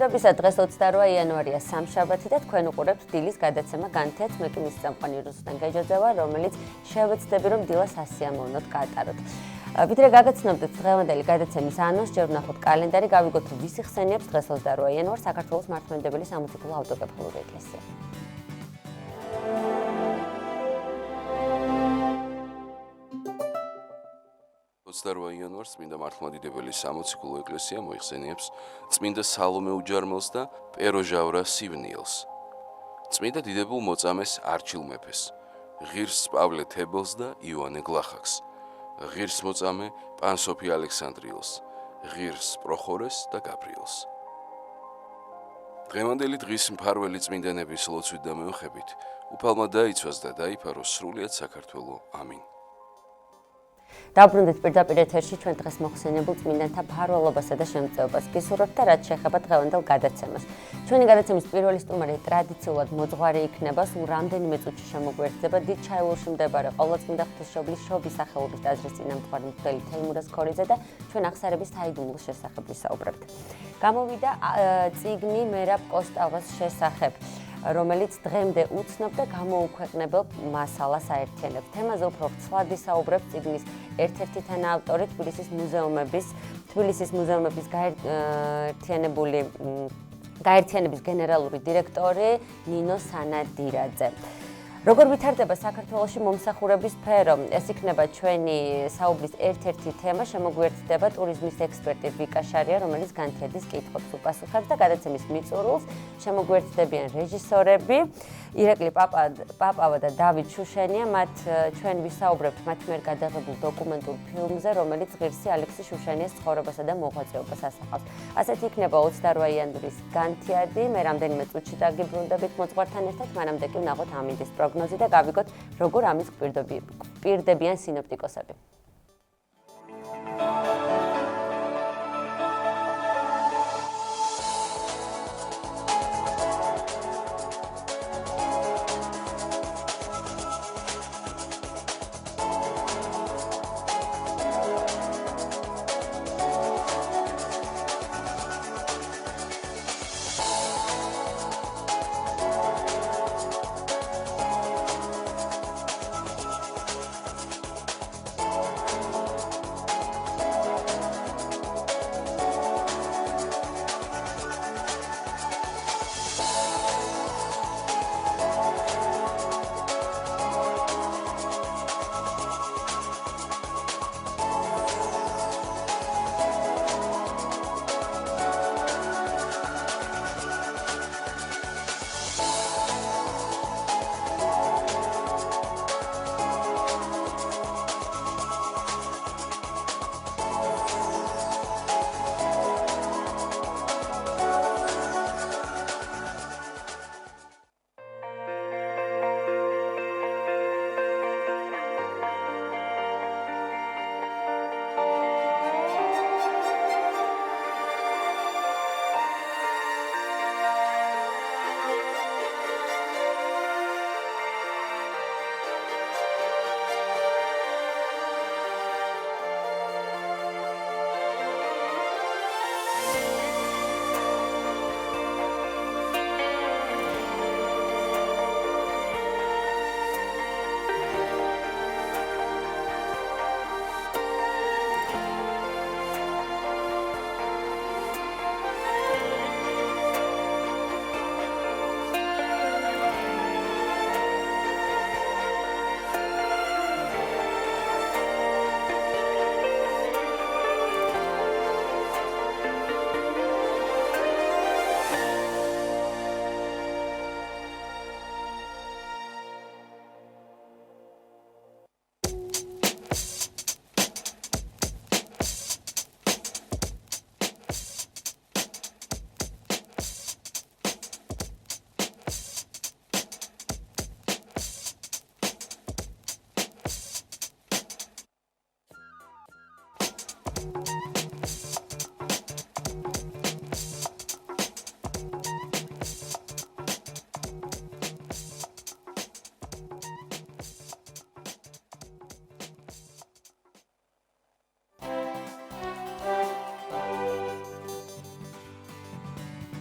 მადლობისა დღეს 28 იანვარია სამშაბათი და თქვენ უყურებთ დილის გადაცემა განთიადს მე კი მის წამყვანი რუსლან გეჯოძევა, რომელიც შევეცდები რომ დილას 100-იანოვნოთ გაატაროთ. ვიდრე გაგაცნობდეთ დღევანდელი გადაცემის ანონსს, ჯერ ვნახოთ კალენდარი, გავიგოთ თუ ვისი ხსენიებს დღეს 28 იანვარს საქართველოს მართლმადიდებელი სამოციქულო ავტოკეფალური ეკლესია. 28 იანვარს წმინდა მართლმადიდებელი სამოციქულო ეკლესია მოიხსენიებს წმინდა სალომე უჯარმელს და პეროჟავრა სივნიელს. წმინდა დიდებულ მოწამეს არჩილ მეფეს, ღირს პავლე თებელს და იოანე გლახაკს, ღირს მოწამე პანსოფი ალექსანდრიელს, ღირს პროხორეს და გაბრიელს. დღევანდელი დღის მფარველი წმინდანების ლოცვით და მეოხებით უფალმა დაიცვას და დაიფაროს სრულიად საქართველო. ამინ. დავბრუნდით პირდაპირ ეთერში ჩვენ დღეს მოხსენებულ წმინდანთა მფარველობასა და შემწეობას გისურვებთ და რაც შეეხება დღევანდელ გადაცემას. ჩვენი გადაცემის პირველი სტუმარი ტრადიციულად მოძღვარი იქნება, სულ რამდენიმე წუთში შემოგვიერთდება დიდ ჩაილურში მდებარე ყოვლადწმინდა ღვთისმშობლის შობის სახელობის ტაძრის წინამძღვარი მღვდელი თეიმურაზ ქორიძე და ჩვენ აღსარების თაიდუმლოს შესახებ ვისაუბრებთ. გამოვიდა წიგნი მერაბ კოსტავას შესახებ, რომელიც დღემდე უცნობ და გამოუქვეყნებელ მასალას აერთიანებს. თემაზე უფრო ცვლად ვისაუბრებთ წიგნის ერთ-ერთი თანაავტორი თბილისის მუზეუმების გაერთიანების გენერალური დირექტორი ნინო სანადირაძე. როგორ ვითარდება საქართველოში მომსახურების სფერო? ეს იქნება ჩვენი საუბრის ერთ-ერთი თემა. შემოგვიერთდება ტურიზმის ექსპერტი ვიკა შარია, რომელიც განთიადის კითხვებს უპასუხებს და გადაცემის მიწურულს შემოგვიერთდებიან რეჟისორები ირაკლი პაპავა და დავით შუშენია. მათ ჩვენ ვისაუბრებთ მათ მიერ გადაღებულ დოკუმენტურ ფილმზე, რომელიც ღირსი ალექსი შუშენიას ცხოვრებასა და მოღვაწეობას ასახავს. ასეთი იქნება 28 იანვრის განთიადი. მე რამდენიმე წუთში დაგიბრუნდებით მოძღვართან ერთად, მანამდე კი ვნახოთ ამინდის პროგნოზი და გავიგოთ როგორ ამის გვპირდებიან სინოპტიკოსები.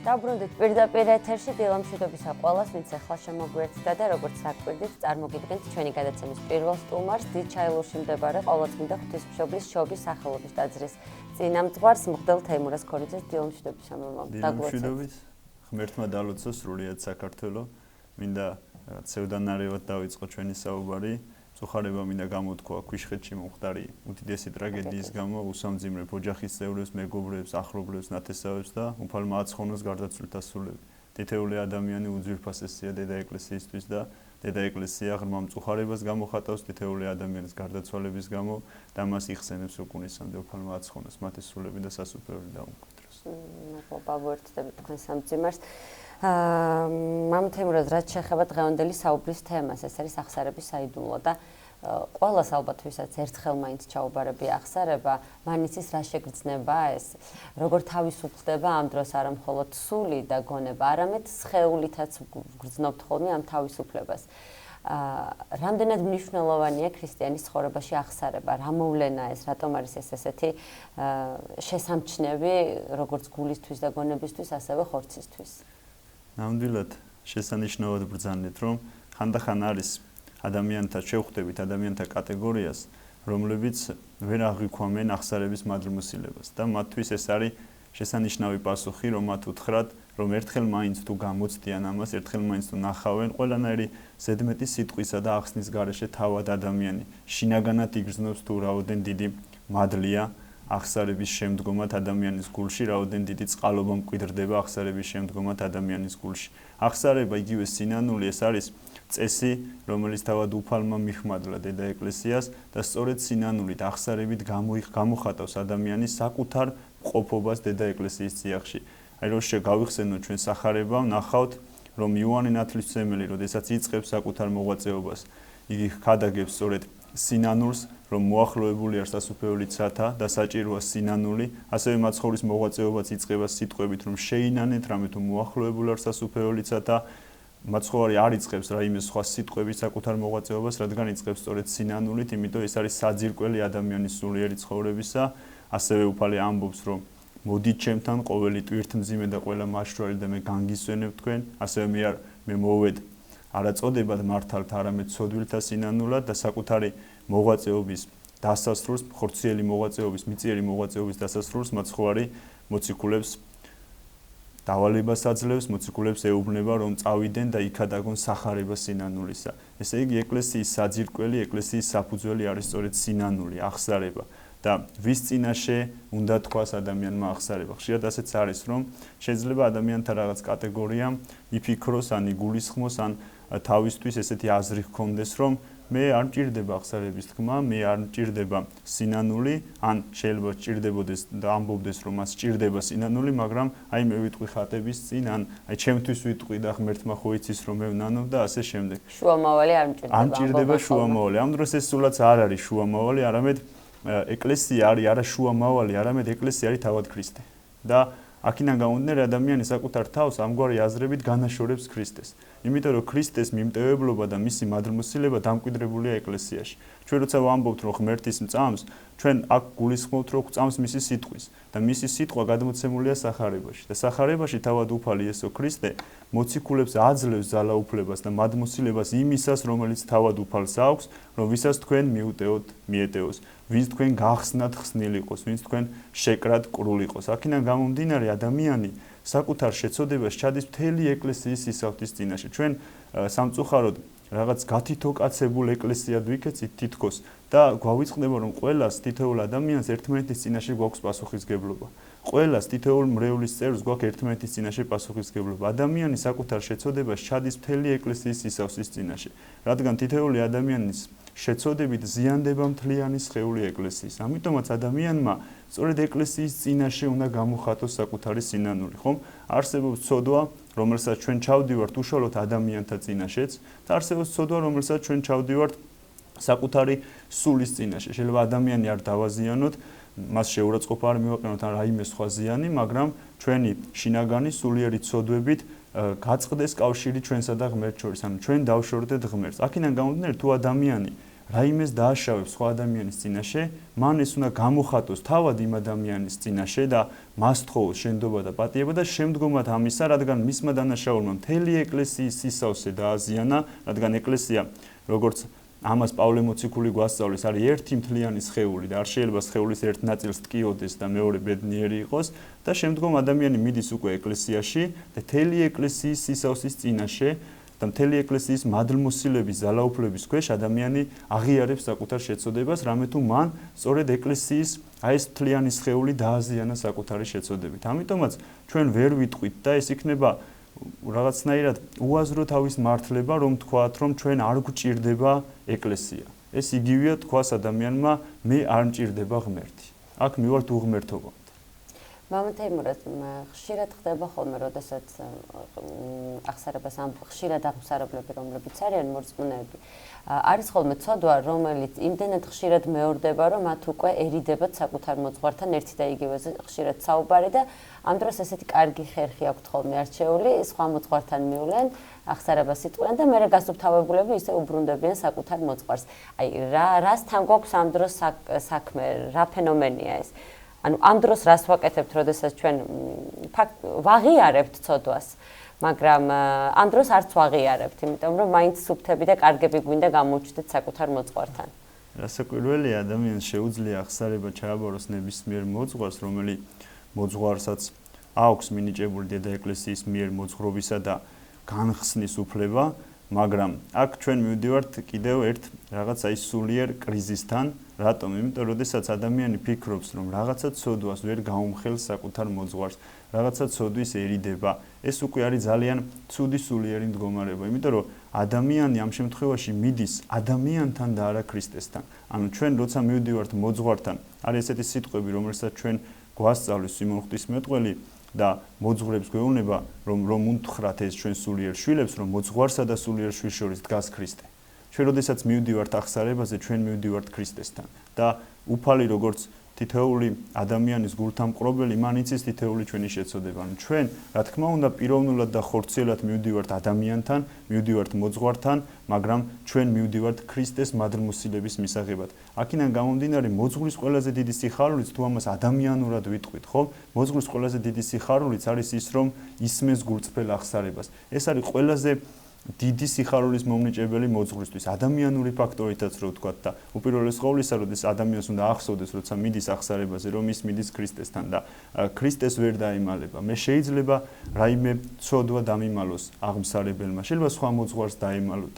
დაბრუნდით პირდაპირ ეთერში დილამშვიდობისა ყველას, ვინც ახლა შემოგვიერთდა და როგორც საკვირდით წარმოგვიდგენთ ჩვენი გადაცემის პირველ სტუმარს, დიჩაილურში მდებარე ყოვლადწმინდა ღვთისმშობლის შობის სახელობის ტაძრის წინამძღვარს მღვდელ თეიმურაზ ქორიძეს. დილამშვიდობისა მამა. დილამშვიდობის. ღმერთმა დალოცო სრულიად საქართველო. მინდა ცევდანარევად დავიწყო ჩვენი საუბარი. Წუხარება მინდა გამოთქვა ქვიშხეთში მომხდარი უდიდესი ტრაგედიის გამო უსამძიმრებ ოჯახის წევრებს, მეგობრებს, ახლობლებს, ნათესავებს და უფალმა აცხონოს გარდაცვლილთა სულები. თითეული ადამიანი უძვირფასესია დედა ეკლესიისთვის და დედა ეკლესია ღრმა მწუხარებას გამოხატავს თითეული ადამიანის გარდაცვალების გამო და მას იხსენებს უკუნისამდე უფალმა აცხონოს მათი სულები და სასუფეველი დაუმკვიდროს. მადლობა ვერთდებით თქვენ სამძიმარს. მამ თემურაზ, რაც შეეხება დღევანდელი საუბრის თემას, ეს არის ახსარების საიდუმლო და ყველას ალბათ ვისაც ერთხელ მაინც ჩაუბარები ახსარება, მან იცის რა შეგრძნება ეს, როგორ თავისუფლდება ამ დროს არა მხოლოდ სული და გონება, არამედ სხეულითაც გრძნობთ ხოლმე ამ თავისუფლებას. რამდენად მნიშვნელოვანია ქრისტიანის ცხოვრებაში ახსარება, რა მოვლენა ეს, რატომ არის ეს ესეთი შესამჩნევი, როგორც გულისთვის და გონებისთვის, ასევე ხორცისთვის. ნამდვილად შესანიშნავად ბრძანეთ, რომ ხანდახან არის ადამიანთა შევხვდებით ადამიანთა კატეგორიას, რომლებიც ვერ აღვიქვამენ ახსარების მადლმოსილებას და მათთვის ეს არის შესანიშნავი პასუხი, რომ მათ უთხრათ, რომ ერთხელ მაინც თუ გამოცდიან ამას, ერთხელ მაინც თუ ნახავენ ყველანაირი ზედმეტი სიტყვისა და ახსნის გარეშე თავად ადამიანი შინაგანად იგრძნობს თუ რაოდენ დიდი მადლია ახსარების შემდგომად ადამიანის გულში, რაოდენ დიდი წყალობა მკვიდრდება ახსარების შემდგომად ადამიანის გულში. ახსარება იგივე სინანული, ეს არის წესი, რომელიც თავად უფალმა მიხმადლა დედა ეკლესიას და სწორედ სინანულით ახსარებით გამოხატავს ადამიანის საკუთარ ყოფობას დედა ეკლესიის წიაღში. აი რომ გავიხსენოთ ჩვენ სახარება, ნახავთ, რომ იოანე ნათლისმცემელი, როდესაც იწყებს საკუთარ მოღვაწეობას, იგი ხადაგებს სწორედ სინანულს, რომ მოახლოებული არ სასუფეველი ცათა და საჭიროა სინანული, ასევე მაცხოვრის მოღვაწეობაც იწყება სიტყვებით, რომ შეინანეთ, რამე თუ მოახლოებული არ სასუფეველი ცათა, მაცხოვარი არ იწყებს რაიმე სხვა სიტყვებით საკუთარ მოღვაწეობას, რადგან იწყებს სწორედ სინანულით, იმიტომ ეს არის საძირკველი ადამიანის სულიერი ცხოვრებისა, ასევე უფალი ამბობს, რომ მოდით ჩემთან ყოველი ტვირთმძიმე და ყველა მაშრალი და მე განგისვენებ თქვენ, ასევე მე მოვედ არაწოდებად მართალთ, არამედ ცოდვილთა სინანულად და საკუთარი მოღვაწეობის დასასრულს, ხორციელი მოღვაწეობის, მიწიერი მოღვაწეობის დასასრულს მაცხოვარი მოციქულებს დავალებას აძლევს, მოციქულებს ეუბნება, რომ წავიდნენ და იქადაგონ სახარება სინანულისა. ესე იგი, ეკლესიის საძირკველი, ეკლესიის საფუძველი არის სწორედ სინანული, ახსარება. და ვის წინაშე უნდა თქვას ადამიანმა ახსარება. ხშირად ასეც არის, რომ შეიძლება ადამიანთა რაღაც კატეგორიამ იფიქროს, ან იგულისხმოს, ან თავისთვის ესეთი აზრი ჰქონდეს, რომ მე არ მჭირდება ახსარების თქმა, მე არ მჭირდება სინანული, ან შეიძლება სჭირდებოდეს და ამბობდეს, რომ მას სჭირდება სინანული, მაგრამ აი მე ვიტყვი ხატების წინ, ან აი ჩემთვის ვიტყვი და ღმერთმა ხო იცის, რომ მე ვნანობ და ასე შემდეგ. შუამავალი არ მჭირდება. არ მჭირდება შუამავალი. ამ დროს ეს სულაც არ არის შუამავალი, არამედ ეკლესია არის არა შუამავალი, არამედ ეკლესია არის თავად ქრისტე. და აქედან გამომდინარე ადამიანი საკუთარ თავს ამგვარი აზრებით განაშორებს ქრისტეს. იმიტომ რომ ქრისტეს მიმტევებლობა და მისი მადლმოსილება დამკვიდრებულია ეკლესიაში. ჩვენ როცა ვამბობთ, რომ ღმერთის მწამს, ჩვენ აქ გულისხმობთ, რომ წამს მისი სიტყვის და მისი სიტყვა გადმოცემულია სახარებაში. და სახარებაში თავად უფალი იესო ქრისტე მოციქულებს აძლევს ძალაუფლებას და მადლმოსილებას იმისას, რომელიც თავად უფალს აქვს, რომ ვისაც თქვენ მიუტეოთ, მიეტეოს. ვინც თქვენ გახსნათ ხსნილ იყოს, ვინც თქვენ შეკრად კრულ იყოს. აქედან გამომდინარე ადამიანი საკუთარ შეცოდებას ჩადის მთელი ეკლესიის სისავთის წინაშე. ჩვენ სამწუხაროდ რაღაც გათითოკაცებულ ეკლესიად ვიქეცით თითქოს და გვავიწყდება, რომ ყველას თითოეულ ადამიანს ერთმანეთის წინაშე გვაქვს პასუხისგებლობა. ყველას თითოეულ მრევლის წევრს გვაქვს ერთმანეთის წინაშე პასუხისგებლობა. ადამიანი საკუთარ შეცოდებას ჩადის მთელი ეკლესიის სისავსის წინაშე, რადგან თითოეული ადამიანის შეცოდებით ზიანდება მთლიანი სხეული ეკლესიის. ამიტომაც ადამიანმა სწორედ ეკლესიის წინაშე უნდა გამოხატოს საკუთარი სინანული, ხომ? არსებობს ცოდვა, რომელსაც ჩვენ ჩავდივართ უშუალოდ ადამიანთა წინაშეც და არსებობს ცოდვა, რომელსაც ჩვენ ჩავდივართ საკუთარი სულის წინაშე. შეიძლება ადამიანი არ დავაზიანოთ, მას შეურაცხყოფა არ მივაყენოთ ან რაიმე სხვა ზიანი, მაგრამ ჩვენი შინაგანი სულიერი ცოდვებით გაწყდეს კავშირი ჩვენსა და ღმერთს შორის, ანუ ჩვენ დავშორდეთ ღმერთს. აქედან გამომდინარე, თუ ადამიანი რაიმეს დააშავებს სხვა ადამიანის წინაშე, მან ეს უნდა გამოხატოს თავად იმ ადამიანის წინაშე და მას თხოვოს შენდობა და პატიება და შემდგომად ამისა, რადგან მისმა დანაშაულმა მთელი ეკლესიის სისავსე დააზიანა, რადგან ეკლესია, როგორც ამას პავლე მოციქული გვასწავლის, არის ერთი მთლიანი სხეული და არ შეიძლება სხეულის ერთ ნაწილს ტკიოდეს და მეორე ბედნიერი იყოს და შემდგომ ადამიანი მიდის უკვე ეკლესიაში და მთელი ეკლესიის სისავსის წინაშე და მთელი ეკლესიის მადლმოსილების ძალაუფლების ქვეშ ადამიანი აღიარებს საკუთარ შეცოდებას, რამე თუ მან სწორედ ეკლესიის ეს მთლიანი სხეული დააზიანა საკუთარი შეცოდებით. ამიტომაც ჩვენ ვერ ვიტყვით და ეს იქნება რაღაცნაირად უაზრო თავის მართლება, რომ თქვათ, რომ ჩვენ არ გვჭირდება ეკლესია. ეს იგივეა თქვას ადამიანმა, მე არ მჭირდება ღმერთი. აქ მივართ უღმერთობამდე. მამათა იმურად ხშირად ხდება ხოლმე, როდესაც ახსარებას ამ ხშირად აღმსარებლები, რომლებიც არიან მორწმუნეები, არის ხოლმე ცოდვა, რომელიც იმდენად ხშირად მეორდება, რომ მათ უკვე ერიდებათ საკუთარ მოძღვართან ერთი და იგივეზე ხშირად საუბარი და ამ დროს ესეთი კარგი ხერხი აქვთ ხოლმე არჩეული, სხვა მოძღვართან მივლენ, ახსარებას იტყვიან და მერე გასუფთავებულები ისე უბრუნდებიან საკუთარ მოძღვარს. აი რასთან გვაქვს ამ დროს საქმე, რა ფენომენია ეს? ანუ ამ დროს რას ვაკეთებთ, როდესაც ჩვენ ვაღიარებთ ცოდვას, მაგრამ ამ დროს არც ვაღიარებთ, იმიტომ რომ მაინც სუფთები და კარგები გვინდა გამოვჩნდეთ საკუთარ მოძღვართან. რასაკვირველია, ადამიანს შეუძლია ახსარება ჩააბაროს ნებისმიერ მოძღვარს, რომელი მოძღვარსაც აქვს მინიჭებული დედა ეკლესიის მიერ მოძღვრობისა და განხსნის უფლება, მაგრამ აქ ჩვენ მივდივართ კიდევ ერთ რაღაცა ის სულიერ კრიზისთან. რატომ? იმიტომ, როდესაც ადამიანი ფიქრობს, რომ რაღაცა ცოდვას ვერ გაუმხელს საკუთარ მოძღვარს, რაღაცა ცოდვისერიდება, ეს უკვე არის ძალიან ცუდი სულიერი მდგომარეობა, იმიტომ რომ ადამიანი ამ შემთხვევაში მიდის ადამიანთან და არა ქრისტესთან. ანუ ჩვენ როცა მივდივართ მოძღვართან, არის ესეთი სიტყვები, რომელსაც ჩვენ გვასწავლის სიმონ ღვთისმეტყველი და მოძღვრებს გვეუბნება, რომ უთხრათ ეს ჩვენ სულიერ შვილებს, რომ მოძღვარსა და სულიერ შვილს შორის დგას ქრისტე. ჩვენ როდესაც მივდივართ ახსარებაზე, ჩვენ მივდივართ ქრისტესთან და უფალი როგორც თითოეული ადამიანის გულთამყრობელი, მან იცის თითოეული ჩვენი შეცოდება. ანუ ჩვენ, რა თქმა უნდა, პიროვნულად და ხორციელად მივდივართ ადამიანთან, მივდივართ მოძღვართან, მაგრამ ჩვენ მივდივართ ქრისტეს მადლმოსილების მისაღებად. აქედან გამომდინარე, მოძღვრის ყველაზე დიდი სიხარულიც თუ ამას ადამიანურად ვიტყვით, ხო? მოძღვრის ყველაზე დიდი სიხარულიც არის ის, რომ ისმენს გულწრფელ ახსარებას. ეს არის ყველაზე დიდი სიხარულის მომნიჭებელი მოძღვრისთვის, ადამიანური ფაქტორითაც რო ვთქვათ და უპირველეს ყოვლისა, როდის ადამიანს უნდა ახსოვდეს, როცა მიდის ახსარებაზე, რომ ის მიდის ქრისტესთან და ქრისტეს ვერ დაიმალება. მე შეიძლება რაიმე ცოდვა დამიმალოს აღმსარებელმა, შეიძლება სხვა მოძღვარს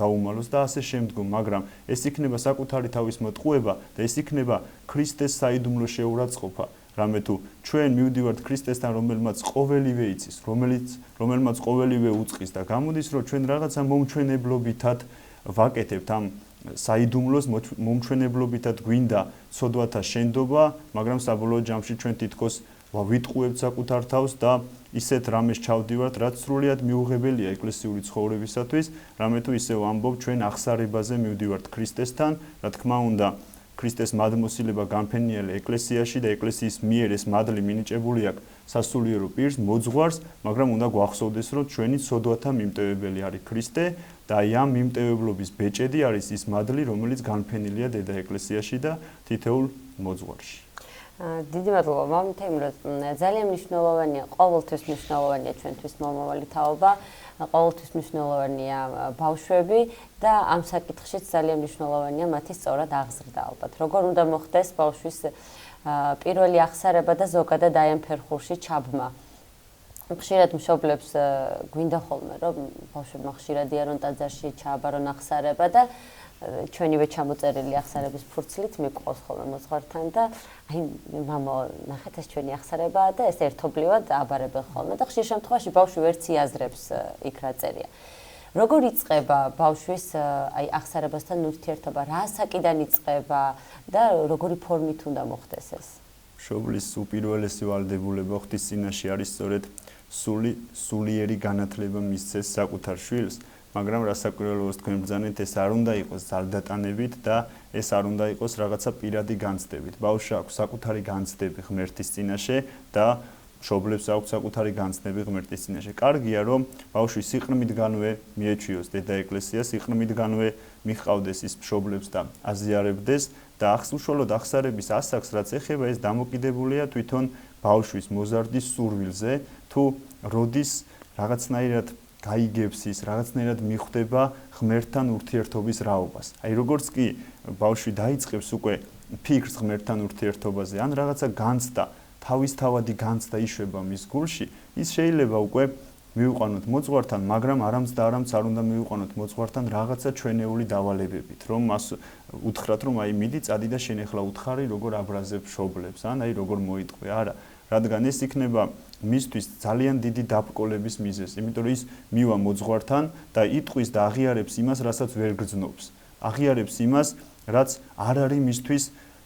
დაუმალოს და ასე შემდგომ, მაგრამ ეს იქნება საკუთარი თავის მოტყუება და ეს იქნება ქრისტეს საიდუმლო შეურაცხყოფა. რამე თუ ჩვენ მივდივართ ქრისტესთან, რომელმაც ყოველივე იცის, რომელმაც ყოველივე უწყის და გამოდის, რომ ჩვენ რაღაცა მომჩვენებლობითად ვაკეთებთ ამ საიდუმლოს, მომჩვენებლობითად გვინდა ცოდვათა შენდობა, მაგრამ საბოლოო ჯამში ჩვენ თითქოს ვიტყუებთ საკუთარ თავს და ისეთ რამეს ჩავდივართ, რაც სრულიად მიუღებელია ეკლესიური ცხოვრებისათვის, რამე თუ ისევ ამბობ ჩვენ ახსარებაზე მივდივართ ქრისტესთან, რა თქმა უნდა, ქრისტეს მადლმოსილება განფენიალე ეკლესიაში და ეკლესიის მიერ ეს მადლი მინიჭებული აქვს სასულიერო პირს, მოძღვარს, მაგრამ უნდა გვახსოვდეს, რომ ჩვენი ცოდვათა მიმტევებელი არის ქრისტე და აი ამ მიმტევებლობის ბეჭედი არის ის მადლი, რომელიც განფენილია დედა ეკლესიაში და თითოეულ მოძღვარში. დიდი მადლობა მამათა იმრად, ძალიან მნიშვნელოვანია, ყოველთვის მნიშვნელოვანია ჩვენთვის მომავალი თაობა, ყოველთვის მნიშვნელოვანია ბავშვები და ამ საკითხშიც ძალიან მნიშვნელოვანია მათი სწორად აღზრდა ალბათ. როგორ უნდა მოხდეს ბავშვის პირველი ახსარება და ზოგადად აი ამ ფერხურში ჩაბმა. ხშირად მშობლებს გვინდა ხოლმე, რომ ბავშვებმა ხშირად იარონ ტაძარში ჩააბარონ ახსარება და ჩვენივე ჩამოწერილი ახსარების ფურცლით მიყვავს ხოლმე მოძღვართან და აი მამა ნახეთ ეს ჩვენი ახსარებაა და ეს ერთობლივად აბარებენ ხოლმე და ხშირ შემთხვევაში ბავშვი ვერც იაზრებს იქ რა წერია. როგორ იწყება ბავშვის აი ახსარებასთან ურთიერთობა, რა საკიდან იწყება და როგორი ფორმით უნდა მოხდეს ეს? მშობლის უპირველესი ვალდებულება ღვთის წინაშე არის სწორედ სულიერი განათლება მისცეს საკუთარ შვილს. მაგრამ რასაკვირველოა თქვენ ბრძანეთ, ეს არ უნდა იყოს ძალდატანებით და ეს არ უნდა იყოს რაღაცა პირადი განცდებით. ბავშვს აქვს საკუთარი განცდები ღმერთის წინაშე და მშობლებს აქვთ საკუთარი განცდები ღმერთის წინაშე. კარგია, რომ ბავშვი სიყრმიდგანვე მიეჩვიოს დედა ეკლესიას, სიყრმიდგანვე მიჰყავდეს ის მშობლებს და აზიარებდეს და უსულოდ აღსარების ასაკს, რაც ეხება, ეს დამოკიდებულია თვითონ ბავშვის მოზარდის სურვილზე, თუ როდის რაღაცნაირად გაიგებს ის, რაღაცნაირად მიხვდება ღმერთთან ურთიერთობის რაობას. აი როგორც კი ბავშვი დაიწყებს უკვე ფიქრს ღმერთთან ურთიერთობაზე, ან რაღაცა განცდა, თავისთავადი განცდა იშვება მის გულში, ის შეიძლება უკვე მივიყვანოთ მოძღვართან, მაგრამ არამც და არამც არ უნდა მივიყვანოთ მოძღვართან რაღაცა ჩვენეული დავალებებით, რომ მას უთხრათ, რომ აი მიდი წადი და შენ ახლა უთხარი როგორ აბრაზებ მშობლებს, ან აი როგორ მოიტყვე, არა, რადგან ეს იქნება მისთვის ძალიან დიდი დაბრკოლების მიზეზი, იმიტომ რომ ის მივა მოძღვართან და იტყვის და აღიარებს იმას, რასაც ვერ გრძნობს. აღიარებს იმას, რაც არ არის მისთვის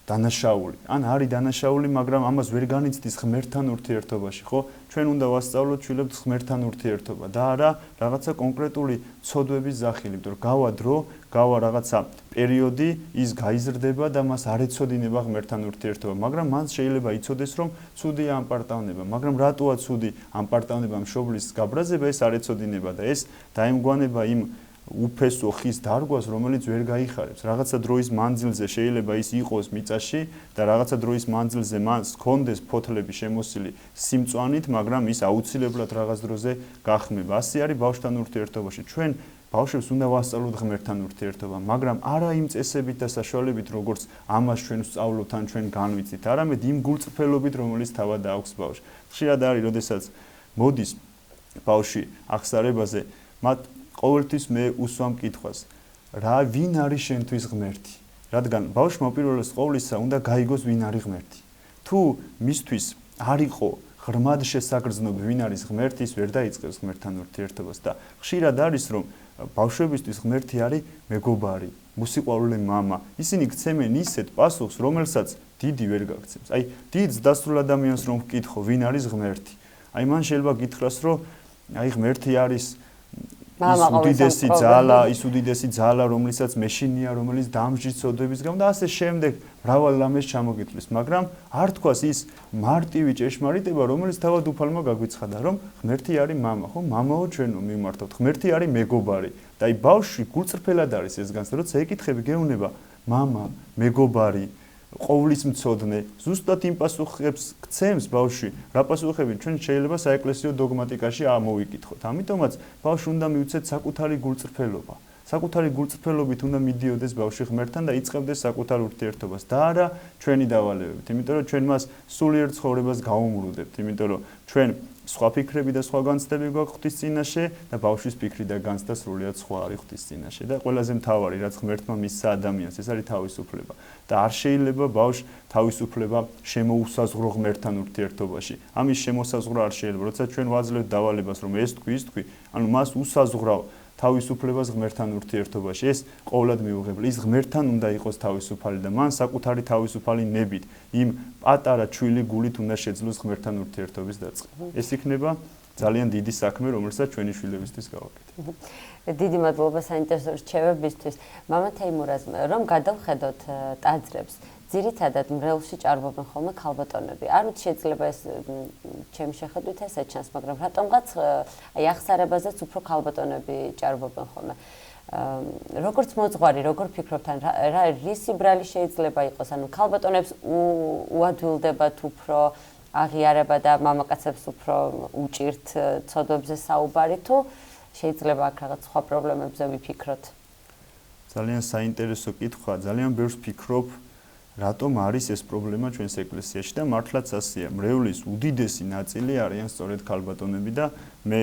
დანაშაული. ან არის დანაშაული, მაგრამ ამას ვერ განიცდის ღმერთთან ურთიერთობაში, ხო? ჩვენ უნდა ვასწავლოთ შვილებს ღმერთთან ურთიერთობა და არა რაღაცა კონკრეტული ცოდვების სახელი, იმიტომ რომ გავა დრო, გავა რაღაცა პერიოდი, ის გაიზრდება და მას არ ეცოდინება ღმერთთან ურთიერთობა, მაგრამ მან შეიძლება იცოდეს, რომ ცუდია ამ პარტავნება, მაგრამ რატოა ცუდი ამ პარტავნება მშობლის გაბრაზება, ეს არ ეცოდინება და ეს დაემგვანება იმ უფესო ხის დარგვას, რომელიც ვერ გაიხარებს. რაღაცა დროის მანძილზე შეიძლება ის იყოს მიწაში და რაღაცა დროის მანძილზე მას ჰქონდეს ფოთლები შემოსილი სიმწვანით, მაგრამ ის აუცილებლად რაღაც დროზე გახმება. ასე არის ბავშვთან ურთიერთობაში. ჩვენ ბავშვებს უნდა ვასწავლოთ ღმერთთან ურთიერთობა, მაგრამ არა იმ წესებით და საშუალებით, როგორც ამას ჩვენ ვსწავლობთ ან ჩვენ განვიცით, არამედ იმ გულწრფელობით, რომელიც თავად აქვს ბავშვს. ხშირად არის, როდესაც მოდის ბავშვი აღსარებაზე, მათ ყოველთვის მე უსვამ კითხვას, ვინ არის შენთვის ღმერთი? რადგან ბავშვმა უპირველეს ყოვლისა უნდა გაიგოს ვინ არის ღმერთი. თუ მისთვის არ იყო ღრმად შესაგრძნობი ვინ არის ღმერთი, ის ვერ დაიწყებს ღმერთთან ურთიერთობას და ხშირად არის, რომ ბავშვებისთვის ღმერთი არის მეგობარი, მოსიყვარულე მამა. ისინი გცემენ ისეთ პასუხს, რომელსაც დიდი ვერ გაგცემს. აი, დიდს დასრულ ადამიანს რომ ვკითხო, ვინ არის ღმერთი? აი, მან შეიძლება გითხრას, რომ აი ღმერთი არის ის უდიდესი ძალა, რომლიცაც მეშინია, რომელიც დამჯდის ცოდვების გამო და ასე შემდეგ მრავალ რამეს ჩამოგიტყვის, მაგრამ არ თქვას ის მარტივი ჭეშმარიტება, რომელიც თავად უფალმა გაგვიცხადა, რომ ღმერთი არის მამა, ხო, მამაო ჩვენო მიმართავთ, ღმერთი არის მეგობარი და აი ბავშვი გულწრფელად არის ეს განცდა, როცა ეკითხები გეუბნება მამა, მეგობარი, ყოვლისმცოდნე, ზუსტად იმ პასუხებს გცემს ბავშვი, რა პასუხები ჩვენ შეიძლება საეკლესიო დოგმატიკაში ამოვიკითხოთ. ამიტომაც ბავშვი უნდა მივცეთ საკუთარი გულწრფელობა. საკუთარი გულწრფელობით უნდა მიდიოდეს ბავშვი ღმერთთან და იწყებდეს საკუთარ ურთიერთობას და არა ჩვენი დავალებებით. იმიტომ რომ ჩვენ მას სულიერ ცხოვრებას გავუმრუდებთ, იმიტომ რომ ჩვენ სხვა ფიქრები და სხვა განცდები გვაქვს ღვთის წინაშე და ბავშვის ფიქრი და განცდა სრულიად სხვა არის ღვთის წინაშე და ყველაზე მთავარი რაც ღმერთმა მისცა ადამიანს, ეს არის თავისუფლება და არ შეიძლება ბავშვს თავისუფლება შემოუსაზღვრო ღმერთთან ურთიერთობაში. ამის შემოსაზღვრა არ შეიძლება, როცა ჩვენ ვაძლევთ დავალებას, რომ ეს თქვი, ის თქვი, ანუ მას უსაზღვრავ თავისუფლებას ღმერთთან ურთიერთობაში. ეს ყოვლად მიუღებელი. ის ღმერთთან უნდა იყოს თავისუფალი და მან საკუთარი თავისუფალი ნებით იმ პატარა ჩვილი გულით უნდა შეძლოს ღმერთთან ურთიერთობის დაწყება. ეს იქნება ძალიან დიდი საქმე, რომელსაც ჩვენი შვილებისთვის გავაკეთებთ. დიდი მადლობა საინტერესო რჩევებისთვის. მამა თეიმურაზ, რომ გადავხედოთ ტაძრებს, ძირითადად მრევლში ჭარბობენ ხოლმე ქალბატონები. არ ვიცი შეიძლება ეს ჩემი შეხედვით ესე ჩანს, მაგრამ რატომღაც აი აღსარებაზეც უფრო ქალბატონები ჭარბობენ ხოლმე. როგორც მოძღვარი, როგორ ფიქრობთ, რა რისი ბრალი შეიძლება იყოს, ანუ ქალბატონებს უადვილდებათ უფრო აღიარება და მამაკაცებს უფრო უჭირთ ცოდვებზე საუბარი, თუ შეიძლება აქ რაღაც სხვა პრობლემებზე ვიფიქროთ? ძალიან საინტერესო კითხვა, ძალიან ბევრს ვფიქრობ, რატომ არის ეს პრობლემა ჩვენს ეკლესიაში და მართლაც ასეა. მრევლის უდიდესი ნაწილი არიან სწორედ ქალბატონები და მე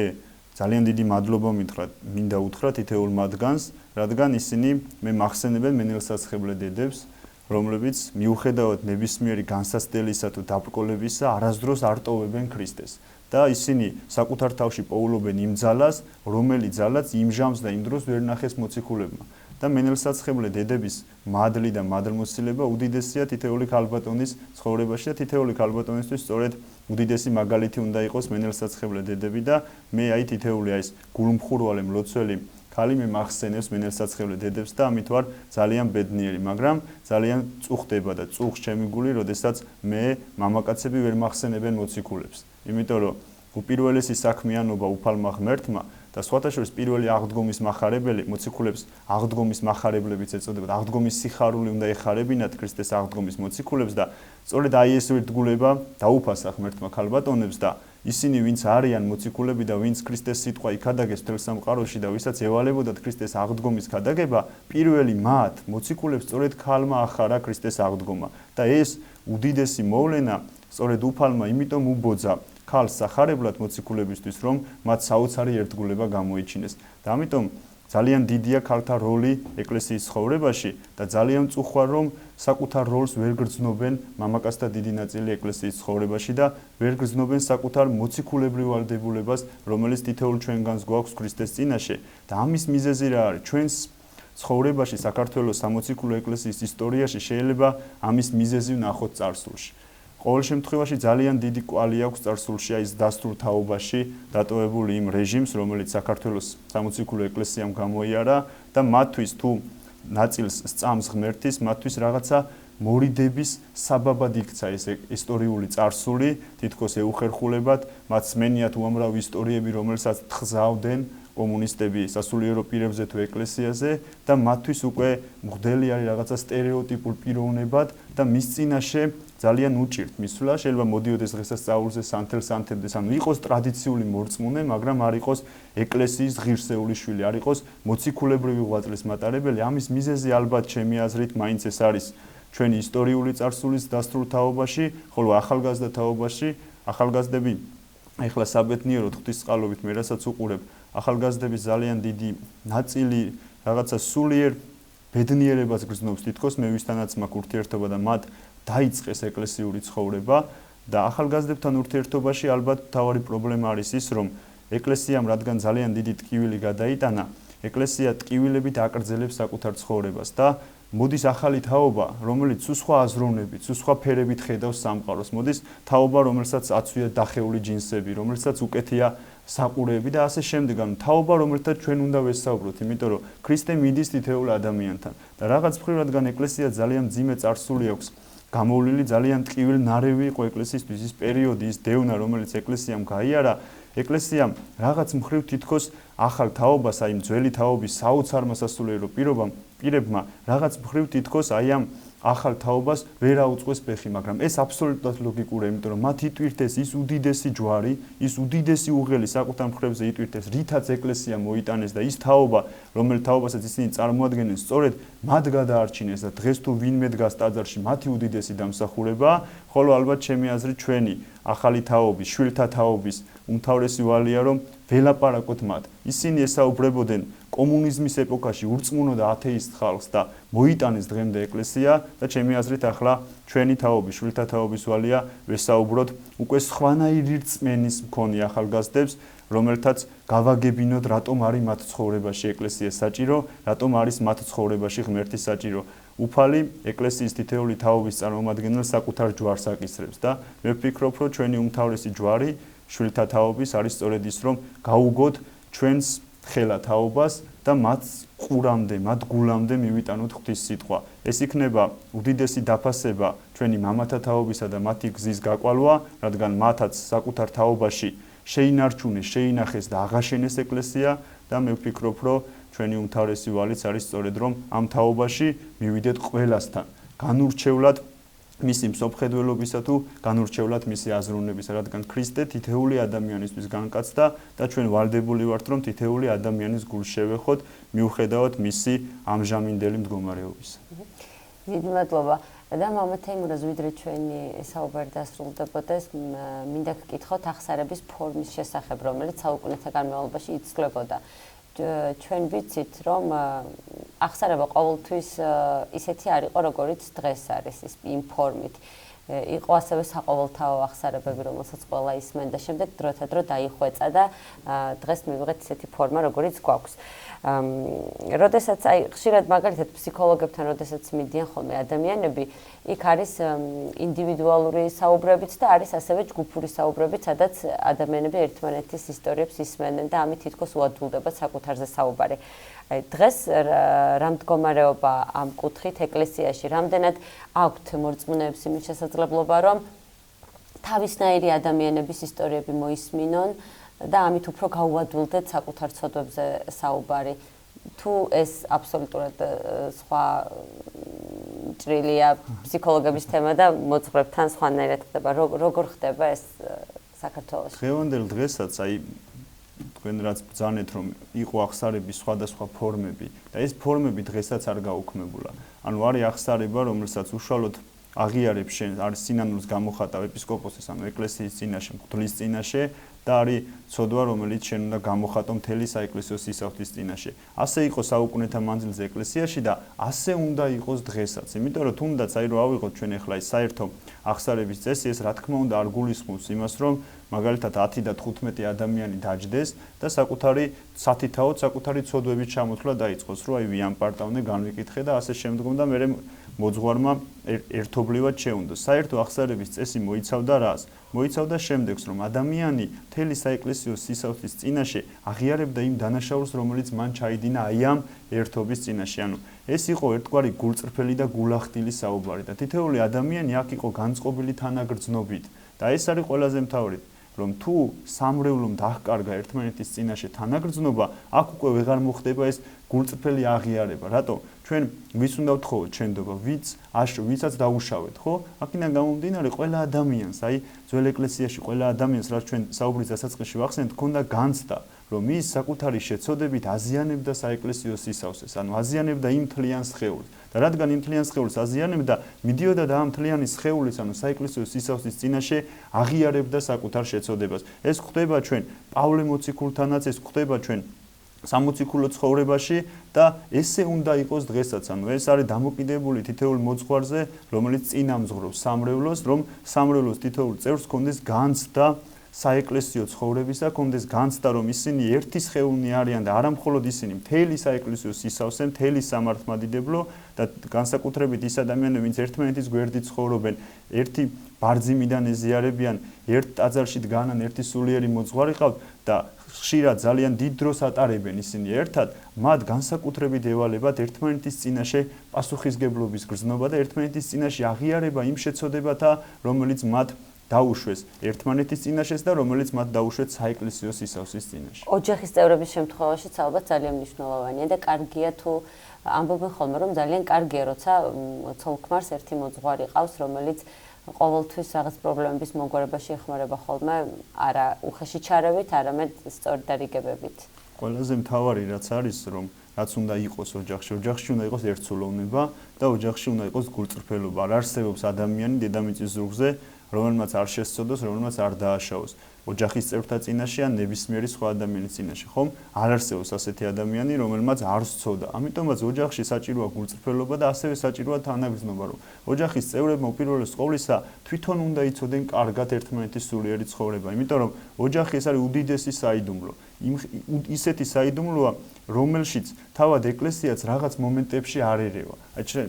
ძალიან დიდი მადლობა მინდა უთხრა თითოეულ მათგანს, რადგან ისინი მე მახსენებენ მენელსაცხებლე დედებს, რომლებიც მიუხედავად ნებისმიერი განსაცდელისა თუ დაბრკოლებისა არასდროს არ ტოვებენ ქრისტეს. და ისინი საკუთარ თავში პოულობენ იმ ძალას, რომელიც ძალაც იმ ჟამს და იმ დროს ვერ ნახეს მოციქულებმა. და მენელსაცხებლე დედების მადლი და მადლმოსილება უდიდესია თითოეული ქალბატონის ცხოვრებაში და თითოეული ქალბატონისთვის სწორედ უდიდესი მაგალითი უნდა იყოს მენელსაცხებლე დედები და მე აი თითოეული ეს გულმხურვალე მლოცველი ქალი მე მახსენებს მენელსაცხებლე დედებს და ამით ვარ ძალიან ბედნიერი, მაგრამ ძალიან წუხდება და წუხს ჩემი გული, როდესაც მე მამაკაცები ვერ მახსენებენ მოციქულებს. იმიტომ რომ უპირველესი საქმიანობა უფალმა ღმერთმა და სხვათა შორის პირველი აღდგომის מחარებელი მოციქულებს აღდგომის מחარებლებიც ეწოდებათ. აღდგომის სიხარული უნდა ეხარებინათ ქრისტეს აღდგომის მოციქულებს და სწორედ აი ეს ერთგულება დაუფასა ღმერთმა ქალბატონებს და ისინი ვინც არიან მოციქულები და ვინც ქრისტეს სიტყვა იქადაგეს მთელ სამყაროში და ვისაც ევალებოდათ ქრისტეს აღდგომის ქადაგება, პირველი მათ მოციქულებს სწორედ ქალმა ახარა ქრისტეს აღდგომა და ეს უდიდესი მოვლენა სწორედ უფალმა იმიტომ უბოძა ქალს სახარებლად მოციქულებისთვის, რომ მათ საოცარი ერთგულება გამოიჩინეს. და ამიტომ ძალიან დიდია ქალთა როლი ეკლესიის ცხოვრებაში და ძალიან მწუხვარ, რომ საკუთარ როლს ვერ გრძნობენ მამაკაცთა დიდი ნაწილი ეკლესიის ცხოვრებაში და ვერ გრძნობენ საკუთარ მოციქულებრივ ვალდებულებას, რომელიც თითოეულ ჩვენგანს გვაქვს ქრისტეს წინაშე. და ამის მიზეზი რა არის? ჩვენს ცხოვრებაში, საქართველოს სამოციქულო ეკლესიის ისტორიაში შეიძლება ამის მიზეზი ვნახოთ წარსულში. ყოველ შემთხვევაში ძალიან დიდი კვალი აქვს წარსულში ის დასტურ თაობაში დატოვებული იმ რეჟიმს, რომელიც საქართველოს სამოციქულო ეკლესიამ გამოიარა და მათთვის თუ ნაწილს სწამს ღმერთის, მათთვის რაღაცა მორიდების საბაბად იქცა ეს ისტორიული წარსული, თითქოს ეუხერხულებად, მათ სმენიათ უამრავი ისტორიები, რომელსაც თხზავდნენ კომუნისტები სასულიერო პირებზე თუ ეკლესიაზე და მათთვის უკვე მღვდელი არის რაღაცა სტერეოტიპულ პიროვნებად და მის წინაშე ძალიან უჭირთ მისვლა, შეიძლება მოდიოდეს დღესასწაულზე სანთელ-სანთებდეს, ანუ იყოს ტრადიციული მორწმუნე, მაგრამ არ იყოს ეკლესიის ღირსეული შვილი, არ იყოს მოციქულებრივი ღვაწლის მატარებელი. ამის მიზეზი ალბათ ჩემი აზრით მაინც ეს არის ჩვენი ისტორიული წარსულის დასტურ თაობაში, ხოლო ახალგაზრდა თაობაში, ახალგაზრდები ეხლა საბედნიეროდ ღვთისწყალობით მე რასაც უყურებ, ახალგაზრდების ძალიან დიდი ნაწილი რაღაცა სულიერ ბედნიერებას გრძნობს, თითქოს მე ვისთანაც მაქვს ურთიერთობა და მათ დაიწყეს ეკლესიური ცხოვრება და ახალგაზრდებთან ურთიერთობაში ალბათ მთავარი პრობლემა არის ის, რომ ეკლესიამ რადგან ძალიან დიდი ტკივილი გადაიტანა, ეკლესია ტკივილებით აკრძელებს საკუთარ ცხოვრებას და მოდის ახალი თაობა, რომელიც სხვა აზროვნებით, სხვა ფერებით ხედავს სამყაროს. მოდის თაობა, რომელსაც აცვია დახეული ჯინსები, რომელსაც უკეთია საყურეები და ასე შემდეგ. ანუ თაობა, რომელთაც ჩვენ უნდა ვესაუბროთ, იმიტომ რომ ქრისტე მიდის თითოეულ ადამიანთან და რაღაც მხრივ რადგან ეკლესია ძალიან მძიმე წარსული აქვს. გამოვლილი ძალიან ტკივილ ნარევი იყო ეკლესიისთვის ის პერიოდი, ის დევნა, რომელიც ეკლესიამ გაიარა, ეკლესიამ რაღაც მხრივ თითქოს ახალ თაობას, აი ძველი თაობის საოცარმა სასულიერო პირებმა რაღაც მხრივ თითქოს აი ამ ახალ თაობას ვერ აუწყვეს ფეხი, მაგრამ ეს აბსოლუტურად ლოგიკურია, იმიტომ რომ მათ იტვირთეს ის უდიდესი ჯვარი, ის უდიდესი უღელი საკუთარ მხრებზე იტვირთეს, რითაც ეკლესია მოიტანეს და ის თაობა, რომელ თაობასაც ისინი წარმოადგენენ, სწორედ მათ გადაარჩინეს და დღეს თუ ვინმე დგას ტაძარში, მათი უდიდესი დამსახურებაა, ხოლო ალბათ ჩემი აზრით ჩვენი ახალი თაობის, შვილთა თაობის უმთავრესი ვალია, რომ ველაპარაკოთ მათ. ისინი ესაუბრებოდნენ კომუნიზმის ეპოქაში ურწმუნო და ათეისტ ხალხს და მოიტანეს დღემდე ეკლესია და ჩემი აზრით ახლა ჩვენი თაობის, შვილთა თაობის ვალია ვესაუბროთ უკვე სხვანაირი რწმენის მქონე ახალგაზრდებს, რომელთაც გავაგებინოთ რატომ არის მათ ცხოვრებაში ეკლესია საჭირო, რატომ არის მათ ცხოვრებაში ღმერთი საჭირო. უფალი ეკლესიის თითოეული თაობის წარმომადგენელს საკუთარ ჯვარს აკისრებს და მე ვფიქრობ, რომ ჩვენი უმთავრესი ჯვარი შვილთა თაობის არის სწორედ ის, რომ გაუგოთ ჩვენს ხელა თაობას და მათ ყურამდე, მათ გულამდე მივიტანოთ ღვთის სიტყვა. ეს იქნება უდიდესი დაფასება ჩვენი მამათა თაობისა და მათი გზის გაკვალვა, რადგან მათაც საკუთარ თაობაში შეინარჩუნეს, შეინახეს და აღაშენეს ეკლესია და მე ვფიქრობ, რომ ჩვენი უმთავრესი ვალიც არის სწორედ რომ ამ თაობაში მივიდეთ ყველასთან, განურჩევლად მისი მსოფხედველობისა თუ განურჩევლად მისი აზროვნებისა, რადგან ქრისტე თითოეული ადამიანისთვის განკაცდა და ჩვენ ვალდებული ვართ, რომ თითოეული ადამიანის გულს შევეხოთ, მიუხედავად მისი ამჟამინდელი მდგომარეობისა. დიდი მადლობა. და მამა თეიმურაზ, ვიდრე ჩვენი საუბარი დასრულდებოდეს, მინდა გკითხოთ აღსარების ფორმის შესახებ, რომელიც საუკუნეთა განმავლობაში იცვლებოდა. ჩვენ ვიცით, რომ აღსარება ყოველთვის ისეთი არ იყო, როგორიც დღეს არის იმ ფორმით. იყო ასევე საყოველთაო აღსარებები, რომელსაც ყველა ისმენ და შემდეგ დროთა დრო დაიხვეწა და დღეს მივიღეთ ისეთი ფორმა, როგორიც გვაქვს. როდესაც აი ხშირად მაგალითად ფსიქოლოგებთან როდესაც მიდიან ხოლმე ადამიანები, იქ არის ინდივიდუალური საუბრებიც და არის ასევე ჯგუფური საუბრებიც, სადაც ადამიანები ერთმანეთის ისტორიებს ისმენენ და ამით თითქოს უადვილდება საკუთარზე საუბარი. დღეს რა მდგომარეობა ამ კუთხით ეკლესიაში, რამდენად აქვთ მორწმუნეებს იმის შესაძლებლობა, რომ თავისნაირი ადამიანების ისტორიები მოისმინონ და ამით უფრო გაუადვილდეთ საკუთარ ცოდვებზე საუბარი. თუ ეს აბსოლუტურად სხვა ჭრილია ფსიქოლოგების თემა და მოძღვრებთან სხვანაირად ხდება. როგორ ხდება ეს საქართველოში? დღევანდელ დღესაც თქვენ რაც ბრძანეთ რომ იყო აღსარების სხვადასხვა ფორმები და ეს ფორმები დღესაც არ გაუქმებულა. ანუ არის აღსარება, რომელსაც უშუალოდ აღიარებს შენ არის სინანულს გამოხატავ ეპისკოპოსის ანუ ეკლესიის წინაშე, მღვდლის წინაშე და არის ცოდვა, რომელიც შენ უნდა გამოხატო მთელი საეკლესიო სისავსის წინაშე. ასე იყო საუკუნეთა მანძილზე ეკლესიაში და ასე უნდა იყოს დღესაც. იმიტომ რომ თუნდაც რომ ავიღოთ ჩვენ ახლა ეს საერთო აღსარების წესი, ეს რა თქმა უნდა არ გულისხმობს იმას, რომ მაგალითად 10 და 15 ადამიანი დაჯდეს და საკუთარი სათითაოდ საკუთარი ცოდვების ჩამოთვლა დაიწყოს, რომ ვიამპარტავნე, განვიკითხე და ასე შემდგომ და მე მოძღვარმა ერთობლივად შეუნდოს. საერთო აღსარების წესი მოიცავდა რას? მოიცავდა შემდეგს, რომ ადამიანი მთელი საეკლესიო სისავსის წინაშე აღიარებდა იმ დანაშაულს, რომელიც მან ჩაიდინა ამ ერთობის წინაშე. ანუ ეს იყო ერთგვარი გულწრფელი და გულახდილი საუბარი და თითოეული ადამიანი აქ იყო განწყობილი თანაგრძნობით და ეს არის ყველაზე მთავარი. რომ თუ სამრევლომ დაჰკარგა ერთმანეთის წინაშე თანაგრძნობა, აქ უკვე ვეღარ მოხდება ეს გულწრფელი აღიარება. რატო? ჩვენ ვის უნდა ვთხოვოთ შენდობა, ვისაც დაუშავეთ, ხო? აქედან გამომდინარე ყველა ადამიანს, ძველ ეკლესიაში ყველა ადამიანს, რაც ჩვენ საუბრის დასაწყისში ვახსენეთ, ჰქონდა განცდა, რომ ის საკუთარი შეცოდებით აზიანებდა საეკლესიო სისავსეს, ანუ აზიანებდა იმ მთლიან სხეულს. და რადგან იმ მთლიან სხეულს აზიანებდა, მიდიოდა და ამ მთლიანი სხეულის, ანუ საეკლესიო სისავსის წინაშე აღიარებდა საკუთარ შეცოდებას. ეს ხდება ჩვენ პავლე მოციქულთანაც, ეს ხდება ჩვენ სამოციქულო ცხოვრებაში და ესე უნდა იყოს დღესაც. ანუ ეს არის დამოკიდებული თითოეულ მოძღვარზე, რომელიც წინამძღვრობს სამრევლოს, რომ სამრევლოს თითოეულ წევრს ჰქონდეს განცდა საეკლესიო ცხოვრებისა, ჰქონდეს განცდა, რომ ისინი ერთი სხეულნი არიან და არა მხოლოდ ისინი, მთელი საეკლესიო სისავსე, მთელი სამართლმადიდებლო და განსაკუთრებით ის ადამიანები, ვინც ერთმანეთის გვერდით ცხოვრობენ, ერთი ბარძიმიდან ეზიარებიან, ერთ ტაძარში დგანან, ერთი სულიერი მოძღვარი ყავთ და ხშირად ძალიან დიდ დროს ატარებენ ისინი ერთად, მათ განსაკუთრებით ევალებათ ერთმანეთის წინაშე პასუხისგებლობის გრძნობა და ერთმანეთის წინაშე აღიარება იმ შეცოდებათა, რომელიც მათ დაუშვეს ერთმანეთის წინაშეს და რომელიც მათ დაუშვეს საეკლესიო სისავსის წინაშე. ოჯახის წევრების შემთხვევაშიც ალბათ ძალიან მნიშვნელოვანია და კარგია თუ ამბობენ ხოლმე რომ ძალიან კარგია როცა ცოლ-ქმარს ერთი მოძღვარი ყავს, რომელიც ყოველთვის რაღაც პრობლემების მოგვარებაში ეხმარება ხოლმე არა უხეში ჩარევით, არამედ სწორი დარიგებებით. ყველაზე მთავარი რაც არის, რომ რაც უნდა იყოს ოჯახში უნდა იყოს ერთსულოვნება და ოჯახში უნდა იყოს გულწრფელობა. არ არსებობს ადამიანი დედამიწის ზურგზე, რომელმაც არ შესწოდოს, რომელმაც არ დააშავოს. ოჯახის წევრთა წინაშე ან ნებისმიერი სხვა ადამიანის წინაშე, ხომ? არ არსებობს ასეთი ადამიანი, რომელმაც არ სცოდა. ამიტომაც ოჯახში საჭიროა გულწრფელობა და ასევე საჭიროა თანაგრძნობა, რომ ოჯახის წევრებმა უპირველეს ყოვლისა თვითონ უნდა იცოდნენ კარგად ერთმანეთის სულიერი ცხოვრება, იმიტომ რომ ოჯახი ეს არის უდიდესი საიდუმლო. ისეთი საიდუმლოა, რომელშიც თავად ეკლესიაც რაღაც მომენტებში არ ერევა.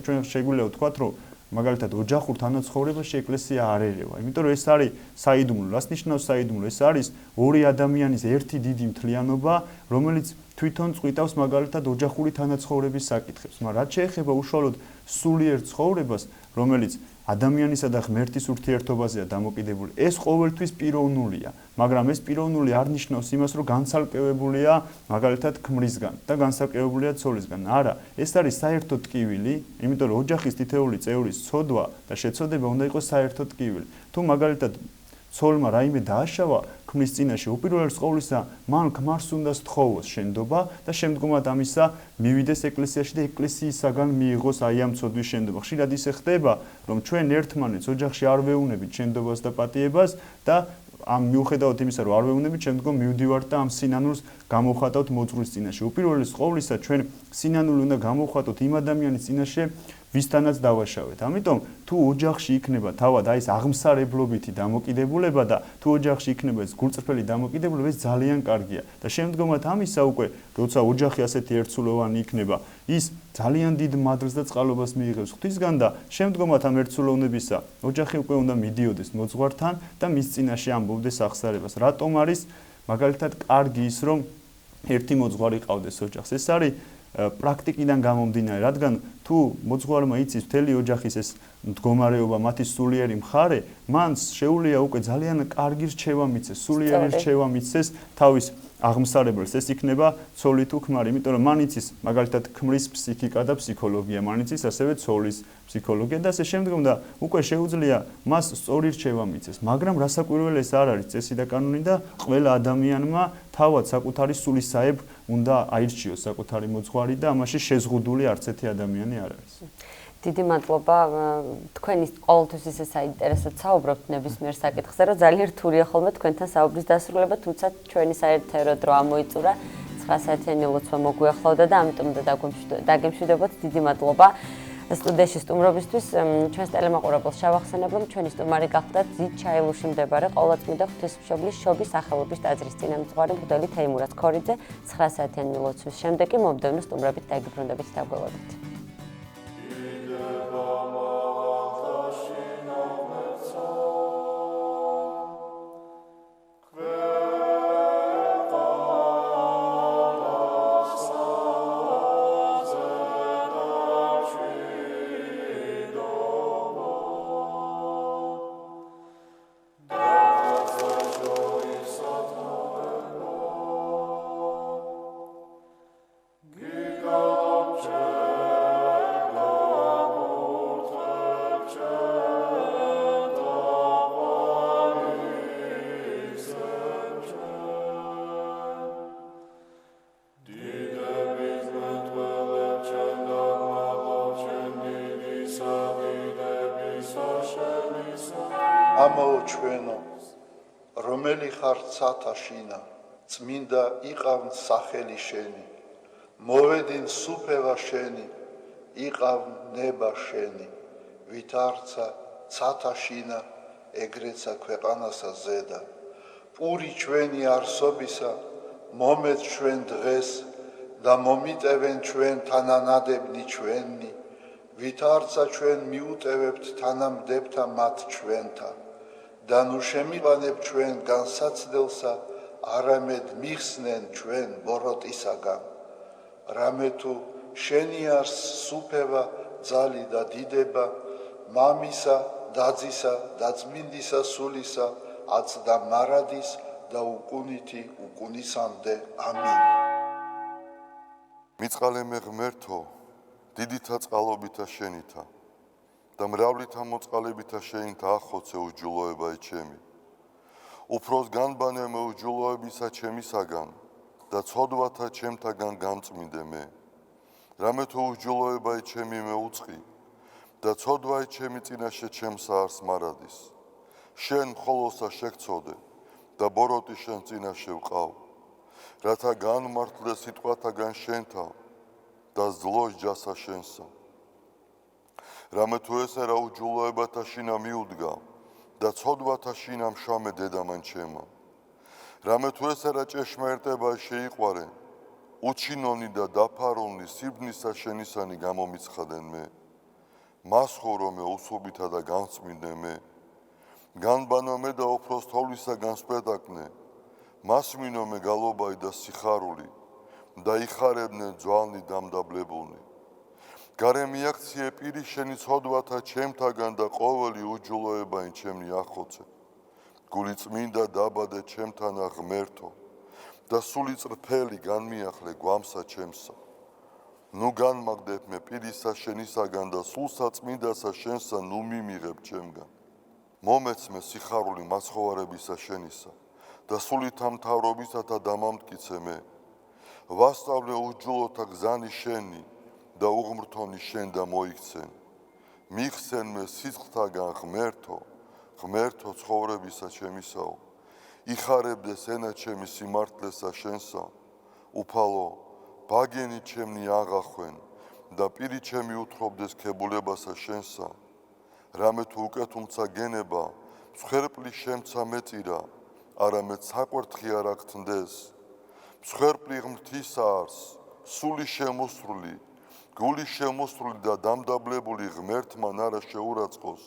ჩვენ შეგვიძლია ვთქვათ, რომ მაგალითად ოჯახურ თანაცხოვრებაში ეკლესია არ ერევა. იმიტომ რომ ეს არის საიდუმლო. რას ნიშნავს საიდუმლო? ეს არის ორი ადამიანის ერთი დიდი მთლიანობა, რომელიც თვითონ წვითავს მაგალითად ოჯახური თანაცხოვრების საკითხებს. მაგრამ რაც შეეხება უშუალოდ სულიერ ცხოვრებას, რომელიც ადამიანისა და ღმერთის ურთიერთობაზეა დამოკიდებული, ეს ყოველთვის პიროვნულია. მაგრამ ეს პიროვნული არ ნიშნავს იმას, რომ განცალკევებულია მაგალითად ქმრისგან და განცალკევებულია ცოლისგან. არა, ეს არის საერთო ტკივილი, იმიტომ რომ ოჯახის თითოეული წევრის ცოდვა და შეცოდება უნდა იყოს საერთო ტკივილი. თუ მაგალითად ცოლმა რაიმე დააშავა ქმრის წინაშე, უპირველეს ყოვლისა მან ქმარს უნდა სთხოვოს შენდობა და შემდგომად ამისა მივიდეს ეკლესიაში და ეკლესიისაგან მიიღოს ამ ცოდვის შენდობა. ხშირად ისე ხდება, რომ ჩვენ ერთმანეთს ოჯახში არ ვეუბნებით შენდობას და პატიებას და ამ მიუხედავად იმისა, რომ არ ვეუბნებით, შემდგომ მივდივართ და ამ სინანულს გამოვხატავთ მოძღვრის წინაშე. უპირველეს ყოვლისა ჩვენ სინანული უნდა გამოვხატოთ იმ ადამიანის წინაშე, ვისთანაც დავაშავეთ. ამიტომ თუ ოჯახში იქნება თავად ეს აღმსარებლობითი დამოკიდებულება და თუ ოჯახში იქნება ეს გულწრფელი დამოკიდებულება, ეს ძალიან კარგია. და შემდგომად ამისა უკვე, როცა ოჯახი ასეთი ერთსულოვანი იქნება, ის ძალიან დიდ მადლს და წყალობას მიიღებს ღვთისგან და შემდგომად ამ ერთსულოვნებისა ოჯახი უკვე უნდა მიდიოდეს მოძღვართან და მის წინაშე ამბობდეს აღსარებას. რატომ არის მაგალითად კარგი ის, რომ ერთი მოძღვარი ყავდეს ოჯახს? ეს არის პრაქტიკიდან გამომდინარე, რადგან თუ მოძღვარმა იცის მთელი ოჯახის ეს მდგომარეობა, მათი სულიერი მხარე, მან შეუძლია უკვე ძალიან კარგი რჩევა მიცეს, სულიერი რჩევა მიცეს თავის აღმსარებელს. ეს იქნება ცოლი თუ ქმარი, იმიტომ რომ მან იცის მაგალითად ქმრის ფსიქიკა და ფსიქოლოგია, მან იცის ასევე ცოლის ფსიქოლოგია და ასე შემდგომ და უკვე შეუძლია მას სწორი რჩევა მიცეს. მაგრამ რასაკვირველი ეს არ არის წესი და კანონი და ყველა ადამიანმა თავად საკუთარი სულისაებ უნდა აირჩიოს საკუთარი მოძღვარი და ამაში შეზღუდული არც ერთი ადამიანი არ არის. დიდი მადლობა თქვენი ყოველთვის ისე საინტერესოდ საუბრობთ ნებისმიერ საკითხზე, რომ ძალიან რთულია ხოლმე თქვენთან საუბრის დასრულება, თუმცა ჩვენი საერთო დრო ამოიწურა 9 საათიანი ლოცვა მოგვიახლოვდა და ამიტომ დაგემშვიდობოთ. დიდი მადლობა სტუდიაში სტუმრობისთვის. ჩვენს ტელემაყურებელს შევახსენებ, რომ ჩვენი სტუმარი გახლდათ ძით ჩაილუში მდებარე ყოვლადწმიდა ღვთისმშობლის შობის სახელობის ტაძრის წინამძღვარი მღვდელი თეიმურაზ ქორიძე. 9 საათიანი ლოცვის შემდეგ კი მომდევნო სტუმრებით დაგიბრუნდებით დავგველოდებით. ამაო ჩვენო, რომელი ხარ ცათა შინა, წმინდა იყავნ სახელი შენი, მოვედინ სუფევა შენი, იყავნ ნება შენი, ვით არცა ცათა შინა, ეგრეცა ქვეყანასა ზედა, პური ჩვენი არსობისა, მომეც ჩვენ დღეს და მომიტევენ ჩვენ თანანადებნი ჩვენი, ვით არცა ჩვენ მიუტევებთ თანამდებთა მათ ჩვენთა, და ნუ შემიყანებ ჩვენ განსაცდელსა, არამედ მიხსნენ ჩვენ ბოროტისაგან. რამე თუ შენი არს სუფევა, ძალი და დიდება, მამისა, დაძისა და წმინდისა სულისა, აწდა მარადის და უკუნითი უკუნისამდე. ამინ. მიწყალე მე ღმერთო, დიდითა წყალობითა შენითა და მრავლითა მოწყალებითა შენითა ახოცე უჯულოება ჩემი. უფროს განბანე მე უჯულოებისა ჩემისაგან და ცოდვათა ჩემთაგან გამწმინდე მე. რამე თუ უჯულოება ჩემი მე უწყი და ცოდვა ჩემი წინაშე ჩემსა არს მარადის. შენ მხოლოსა შეგწოდე და ბოროტი შენ წინაშე ვყავ. რათა განმართლე სიტყვათაგან შენთავ და ზლოს ჯასა შენსა. რამე თუ ესე რა უჯულოებათა შინა მიუდგა და ცოდვათა შინა მშამე დედამან ჩემა. რამე თუ ესე რა ჭეშმარიტება შეიყვარე, უჩინონი და დაფარონი სიბნისა შენისანი გამომიცხადენ მე. მასხოვრო მე უსუბითა და განწმინდე მე. განბანო მე და უფროს თოვლისაგან სპეტაკნე. მასმინო მე გალობაი და სიხარული და იხარებნე ძვალნი დამდაბლებულნი. გარე მიაქციე პირი შენი ცოდვათა ჩემთაგან და ყოველი უჯულოებაი ჩემნი ახოცე. გული წმინდა დაბადე ჩემთანა ღმერთო და სული წრფელი განმიახლე გვამსა ჩემსა. ნუ განმაგდებ მე პირისა შენისაგან და სულსა წმინდასა შენსა ნუ მიმიღებ ჩემგან. მომეც მე სიხარული მაცხოვარებისა შენისა და სულითა მთავრობისათა დამამტკიცე მე. ვასწავლე უჯულოთა გზანი შენი და უღმრთონი შენ და მოიქცენ. მიხსენ მე სიცხთაგან ღმერთო, ღმერთო ცხოვრებისა ჩემისაო. იხარებდეს ენა ჩემი სიმართლესა შენსა. უფალო, ბაგენი ჩემნი აღახვენ და პირი ჩემი უთხრობდეს ქებულებასა შენსა. რამე თუ უკეთუმცა გენება, მსხვერპლი შემცა მეწირა, არამედ საკვერთხი არ აქთნდეს. მსხვერპლი ღმრთისა არს, სული შემოსრული, გული შემოსრული და დამდაბლებული ღმერთმან არა შეურაცხყოს.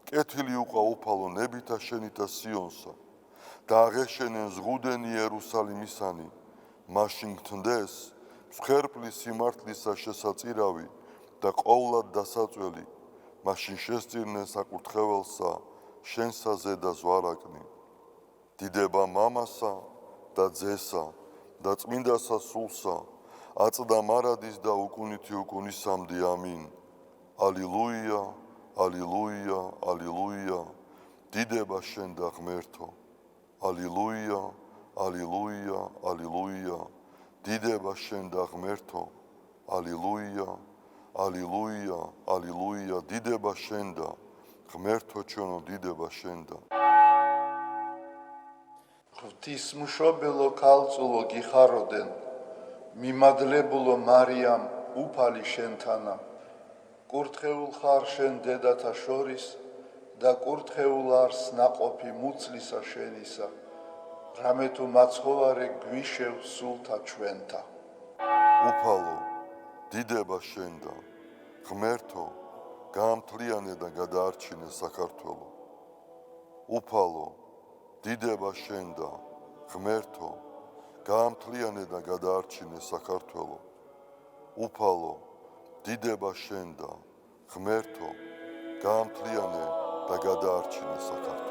კეთილი უყვა უფალო ნებითა შენითა სიონსა და აღეშენენ ზღუდენი იერუსალიმისანი. მაშინ გთნდეს მსხვერპლის სიმართლისა შესაწირავი და ყოვლად დასაწველი, მაშინ შესწირნე საკურთხეველსა, შენსა ზედა ზვარაკნი. დიდება მამასა და ძესა და წმინდასა სულსა, აწდა მარადის და უკუნითი უკუნისამდე ამინ. ალილუია, ალილუია, ალილუია, დიდება შენ და ღმერთო. ალილუია, ალილუია, ალილუია, დიდება შენ და ღმერთო. ალილუია, ალილუია, ალილუია, დიდება შენ და ღმერთო ჩვენო, დიდება შენ და. ღვთისმშობელო ქალწულო გიხაროდენ, მიმადლებულო მარიამ უფალი შენთანა, კურთხეულ ხარ შენ დედათა შორის და კურთხეულ არს ნაყოფი მუცლისა შენისა, რამე თუ მაცხოვარი გვიშევ სულთა ჩვენთა. უფალო, დიდება შენ და ღმერთო, გაამთლიანე და გადაარჩინე საქართველო. უფალო, დიდება შენ და ღმერთო, გაამთლიანე და გადაარჩინე საქართველო. უფალო, დიდება შენ და ღმერთო, გაამთლიანე და გადაარჩინე საქართველო.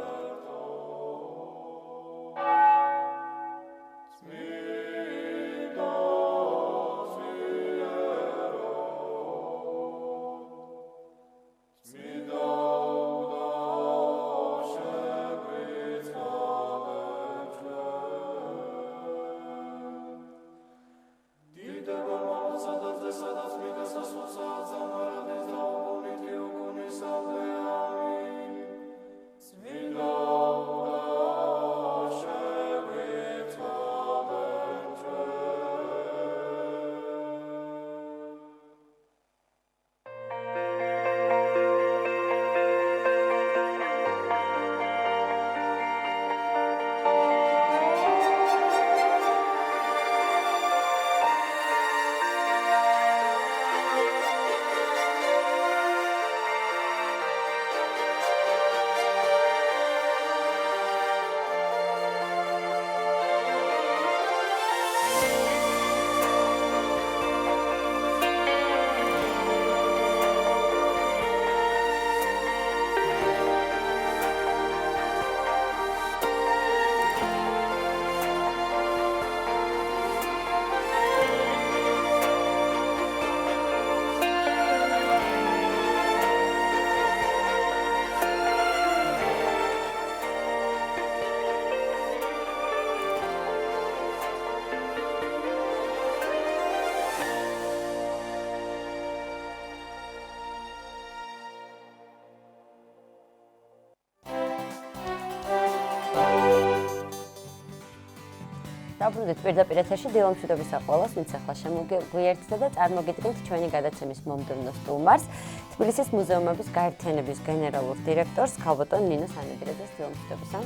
დაბრუნდით პირდაპირ ეთერში დილომშვიდობის საყვალოს, ვინც ახლა შემოგვიერთდა და წარმოგიდგენთ ჩვენი გადაცემის მომდევნო სტუმარს, თბილისის მუზეუმების გაერთიანების გენერალურ დირექტორს ქალბატონ ნინო სანადირაძეს. დილომშვიდობისა.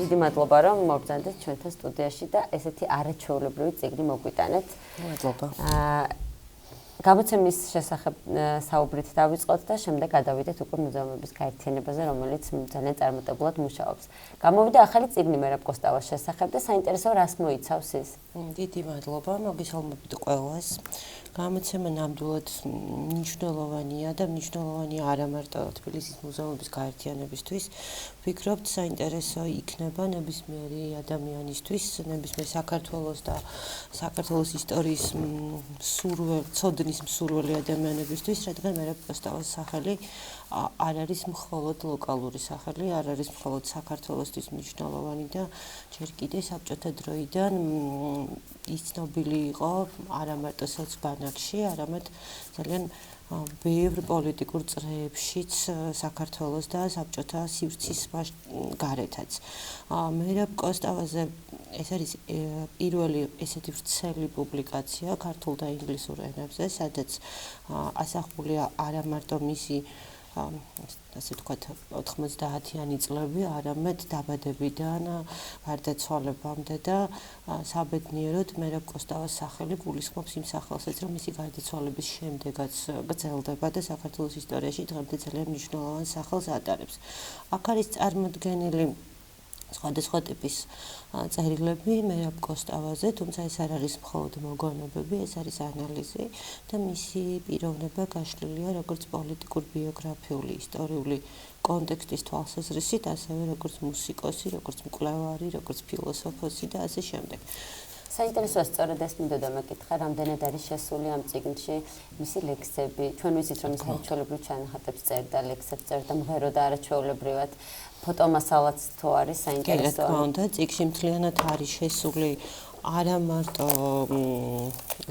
დიდი მადლობა, რომ მობრძანდით ჩვენთან სტუდიაში და ესეთი არაჩვეულებრივი წიგნი მოგვიტანეთ. მადლობა. გამოცემის შესახებ საუბრით დავიწყოთ და შემდეგ გადავიდეთ უკვე მუზეუმების გაერთიანებაზე, რომელიც ძალიან წარმატებულად მუშაობს. გამოვიდა ახალი წიგნი მერაბ კოსტავას შესახებ და საინტერესო რას მოიცავს ის? დიდი მადლობა, მოგესალმებით ყველას. გამოცემა ნამდვილად მნიშვნელოვანია და მნიშვნელოვანია არა მარტო თბილისის მუზეუმების გაერთიანებისთვის. ვფიქრობთ, საინტერესო იქნება ნებისმიერი ადამიანისთვის, ნებისმიერ საქართველოს და საქართველოს ისტორიის ცოდნის მსურველი ადამიანებისთვის, რადგან მერაბ კოსტავას სახელი არ არის მხოლოდ ლოკალური სახელი, არ არის მხოლოდ საქართველოსთვის მნიშვნელოვანი და ჯერ კიდევ საბჭოთა დროიდან ის ცნობილი იყო არა მარტო სოცბანაკში, არამედ ძალიან ბევრ პოლიტიკურ წრეებშიც საქართველოს და საბჭოთა სივრცის გარეთაც. მერაბ კოსტავაზე ეს არის პირველი ესეთი ვრცელი პუბლიკაცია ქართულ და ინგლისურ ენებზე, სადაც ასახულია არა მარტო მისი ასე ვთქვათ 90-იანი წლები, არამედ დაბადებიდან გარდაცვალებამდე და საბედნიეროდ მერაბ კოსტავას სახელი გულისხმობს იმ სახელსაც, რომ მისი გარდაცვალების შემდეგაც გრძელდება და საქართველოს ისტორიაში დღემდე ძალიან მნიშვნელოვან სახელს ატარებს. აქ არის წარმოდგენილი სხვადასხვა ტიპის წერილები მერაბ კოსტავაზე, თუმცა ეს არ არის მხოლოდ მოგონებები, ეს არის ანალიზი და მისი პიროვნება გაშლილია როგორც პოლიტიკურ ბიოგრაფიული, ისტორიული კონტექსტის თვალსაზრისით, ასევე როგორც მუსიკოსი, როგორც მკვლევარი, როგორც ფილოსოფოსი და ასე შემდეგ. საინტერესოა სწორედ ეს მინდოდა მეკითხა, რამდენად არის შესული ამ წიგნში მისი ლექსები. ჩვენ ვიცით, რომ ის არაჩვეულებრივ ჩანახატებს წერდა, ლექსებს წერდა, მღეროდა არაჩვეულებრივად. ფოტომასალაც თუ არის საინტერესოა. რა თქმა უნდა, წიგნში მთლიანად არის შესული არა მარტო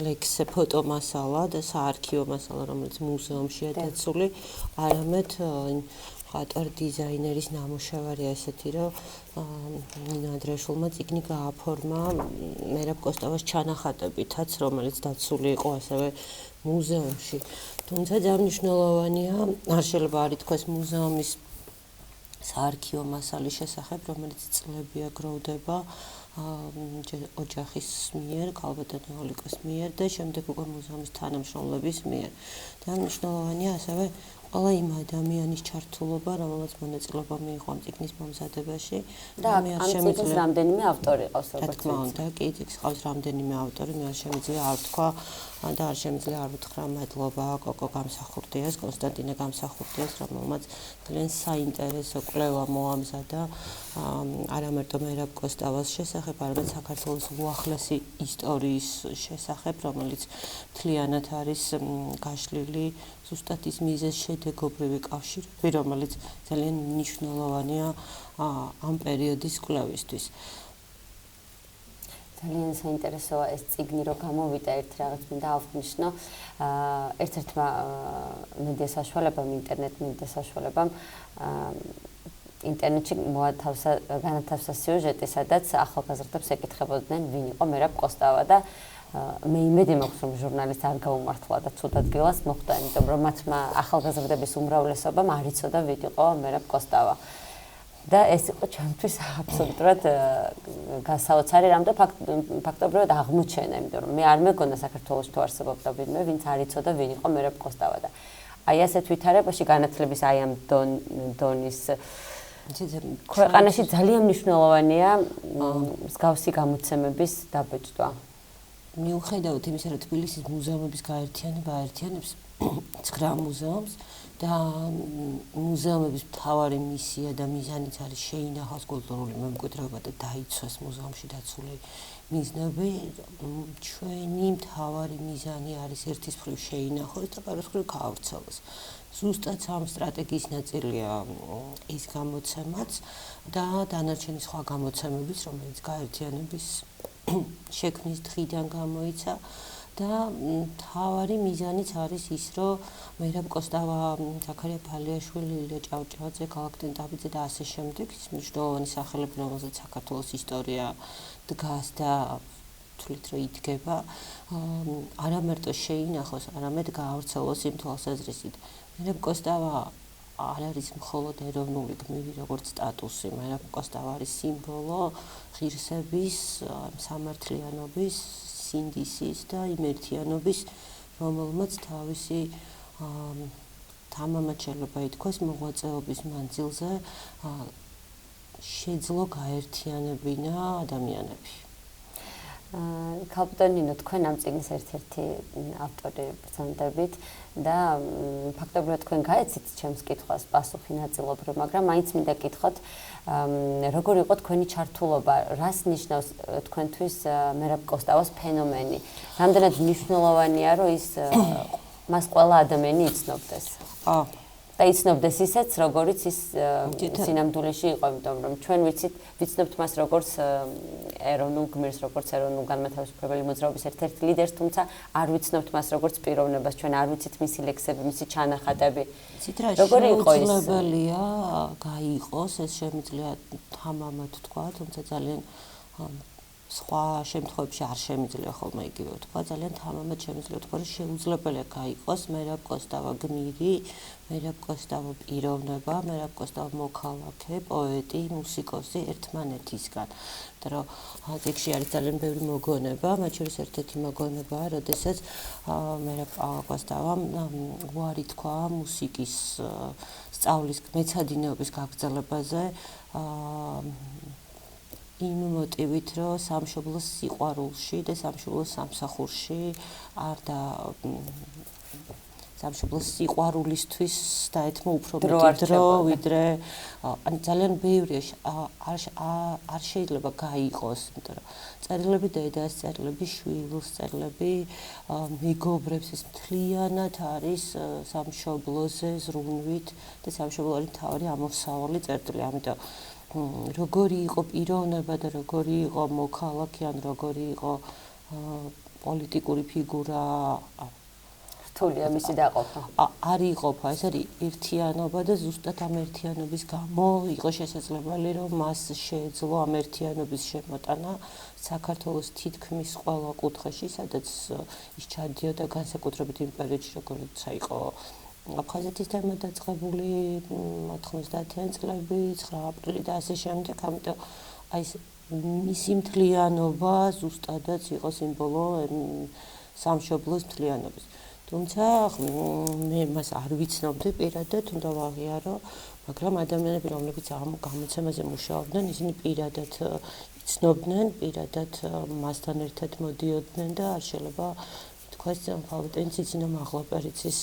ლექსე ფოტომასალა და საარქივო მასალა, რომელიც მუზეუმშია დაცული, არამედ ხატვარ დიზაინერის ნამუშევარია ესეთი, რომ ნინო ანდრეაშვილმა წიგნი გააფორმა მერაბ კოსტავას ჩანახატებითაც, რომელიც დაცული იყო ასევე მუზეუმში. თუმცა ძალიან მნიშვნელოვანია, არ შეიძლება არ ითქვას მუზეუმის საარქივო მასალის შესახებ, რომელიც წლებია გროვდება ოჯახის მიერ, ქალბატონი ოლიკოს მიერ და შემდეგ უკვე მუზეუმის თანამშრომლების მიერ. ძალიან მნიშვნელოვანია ასევე ყველა იმ ადამიანის ჩართულობა, რომელსაც მონაწილეობა მიიღო ამ წიგნის მომზადებაში და ამ წიგნის რამდენიმე ავტორი ყავს, როგორც თქმა უნდა, კი, წიგნს ყავს რამდენიმე ავტორი, მე არ შემიძლია არ ვთქვა და არ შემიძლია არ ვუთხრა მადლობა კოკო გამსახურდიას, კონსტანტინე გამსახურდიას, რომელმაც ძალიან საინტერესო კვლევა მოამზადა არა მარტო მერაბ კოსტავას შესახებ, არამედ საქართველოს უახლესი ისტორიის შესახებ, რომელიც მთლიანად არის გაშლილი ზუსტად ის მიზეზ შედეგობრივი კავშირები, რომელიც ძალიან მნიშვნელოვანია ამ პერიოდის კვლევისთვის. ძალიან საინტერესოა ეს წიგნი, რომ გამოვიდა ერთ რაღაც მინდა ავღნიშნო. ერთ-ერთმა მედია საშუალებამ, ინტერნეტ მედია საშუალებამ ინტერნეტში მოათავსა განათავსა სიუჟეტი, სადაც ახალგაზრდებს ეკითხებოდნენ, ვინ იყო მერაბ კოსტავა და მე იმედი მაქვს, რომ ჟურნალისტს არ გაუმართლა და ცუდ ადგილას მოხვდა, იმიტომ რომ მათმა ახალგაზრდების უმრავლესობამ არ იცოდა, ვინ იყო მერაბ კოსტავა. და ეს იყო ჩემთვის აბსოლუტურად გასაოცარი რამ და ფაქტობრივად აღმოჩენა, იმიტომ რომ მე არ მეგონა საქართველოს თუ არსებობდა ვინმე, ვინც არ იცოდა, ვინ იყო მერაბ კოსტავა და აი ასეთ ვითარებაში განათლების აი ამ დონის ქვეყანაში ძალიან მნიშვნელოვანია მსგავსი გამოცემების დაბეჭდვა. მიუხედავად იმისა, რომ თბილისის მუზეუმების გაერთიანება აერთიანებს 9 მუზეუმს და მუზეუმების მთავარი მისია და მიზანიც არის შეინახოს კულტურული მემკვიდრეობა და დაიცვას მუზეუმში დაცული მიზნები, ჩვენი მთავარი მიზანი არის ერთის მხრივ შეინახოს და პარას მხრივ გაავრცელოს. ზუსტად ამ სტრატეგიის ნაწილია ეს გამოცემაც და დანარჩენი სხვა გამოცემების, რომელიც გაერთიანების შექმნის დღიდან გამოიცა და მთავარი მიზანიც არის ის, რომ მერაბ კოსტავა, ზაქარია ფალიაშვილი, ილია ჭავჭავაძე, გალაქტიონ ტაბიძე და ასე შემდეგ, ის მნიშვნელოვანი სახელები, რომელზეც საქართველოს ისტორია დგას და თვლით რომ იდგება, არა მარტო შეინახოს, არამედ გაავრცელოს იმ თვალსაზრისით. მერაბ კოსტავა არ არის მხოლოდ ეროვნული გმირი, როგორც სტატუსი, მერაბ კოსტავა არის სიმბოლო ღირსების, სამართლიანობის, სინდისის და იმერთიანობის, რომელმაც თავისი თამამად შეიძლება ითქვას მოღვაწეობის მანძილზე შეძლო გაერთიანებინა ადამიანები. ქალბატონინო, თქვენ ამ წიგნის ერთ-ერთი ავტორი ბრძანდებით და ფაქტობრივად თქვენ გაეცით ჩემს კითხვას პასუხი ნაწილობრივ, მაგრამ მაინც მინდა გკითხოთ, როგორ იყო თქვენი ჩართულობა, რას ნიშნავს თქვენთვის მერაბ კოსტავას ფენომენი? რამდენად მნიშვნელოვანია, რომ მას ყველა ადამიანი იცნობდეს? და იცნობდეს ისეც, როგორიც ის სინამდვილეში იყო, იმიტომ რომ ჩვენ ვიცნობთ მას როგორც ეროვნულ გმირს, როგორც ეროვნულ განმათავისუფლებელი მოძრაობის ერთ-ერთ ლიდერს, თუმცა არ ვიცნობთ მას როგორც პიროვნებას, ჩვენ არ ვიცით მისი ლექსები, მისი ჩანახატები. როგორი იყო ის? შეუძლებელია გაიყოს, ეს შემიძლია თამამად თქვა, თუმცა ძალიან სხვა შემთხვევებში არ შემიძლია ხოლმე იგივე თქვა, ძალიან თამამად შემიძლია თქვა, რომ შეუძლებელია გაიყოს მერაბ კოსტავა გმირი, მერაბ კოსტავა პიროვნება, მერაბ კოსტავა მოქალაქე, პოეტი, მუსიკოსი ერთმანეთისგან. იმიტომ რომ წიგნში არის ძალიან ბევრი მოგონება, მათ შორის ერთ-ერთი მოგონებაა, როდესაც მერაბ კოსტავამ უარი თქვა მუსიკის სწავლის მეცადინეობის გაგრძელებაზე იმ მოტივით, რომ სამშობლოს სიყვარულში და სამშობლოს სამსახურში არ და სამშობლოს სიყვარულისთვის დაეთმო უფრო მეტი დრო, ვიდრე ან ძალიან ბევრი არ შეიძლება გაიყოს, იმიტომ რომ წერილები დედას, წერილები შვილს, წერილები მეგობრებს ეს მთლიანად არის სამშობლოზე ზრუნვით და სამშობლო არის მთავარი ამოსავალი წერტილი, ამიტომ როგორი იყო პიროვნება და როგორი იყო მოქალაქე ან როგორი იყო პოლიტიკური ფიგურა რთულია მისი დაყოფა. არ იყოფა, ეს არის ერთიანობა და ზუსტად ამ ერთიანობის გამო იყო შესაძლებელი, რომ მას შეეძლო ამ ერთიანობის შემოტანა საქართველოს თითქმის ყველა კუთხეში, სადაც ის ჩადიოდა განსაკუთრებით იმ პერიოდში, როგორცა იყო აფხაზეთის თემა დაწყებული 90-იან წლები, 9 აპრილი და ასე შემდეგ, ამიტომ აი ეს მისი მთლიანობა ზუსტადაც იყო სიმბოლო სამშობლოს მთლიანობის. თუმცა მე მას არ ვიცნობდი პირადად, უნდა ვაღიარო, მაგრამ ადამიანები, რომლებიც ამ გამოცემაზე მუშაობდნენ, ისინი პირადად იცნობდნენ, პირადად მასთან ერთად მოდიოდნენ და არ შეიძლება ითქვას ხალბატონი ციცინა მაღლაპერიცის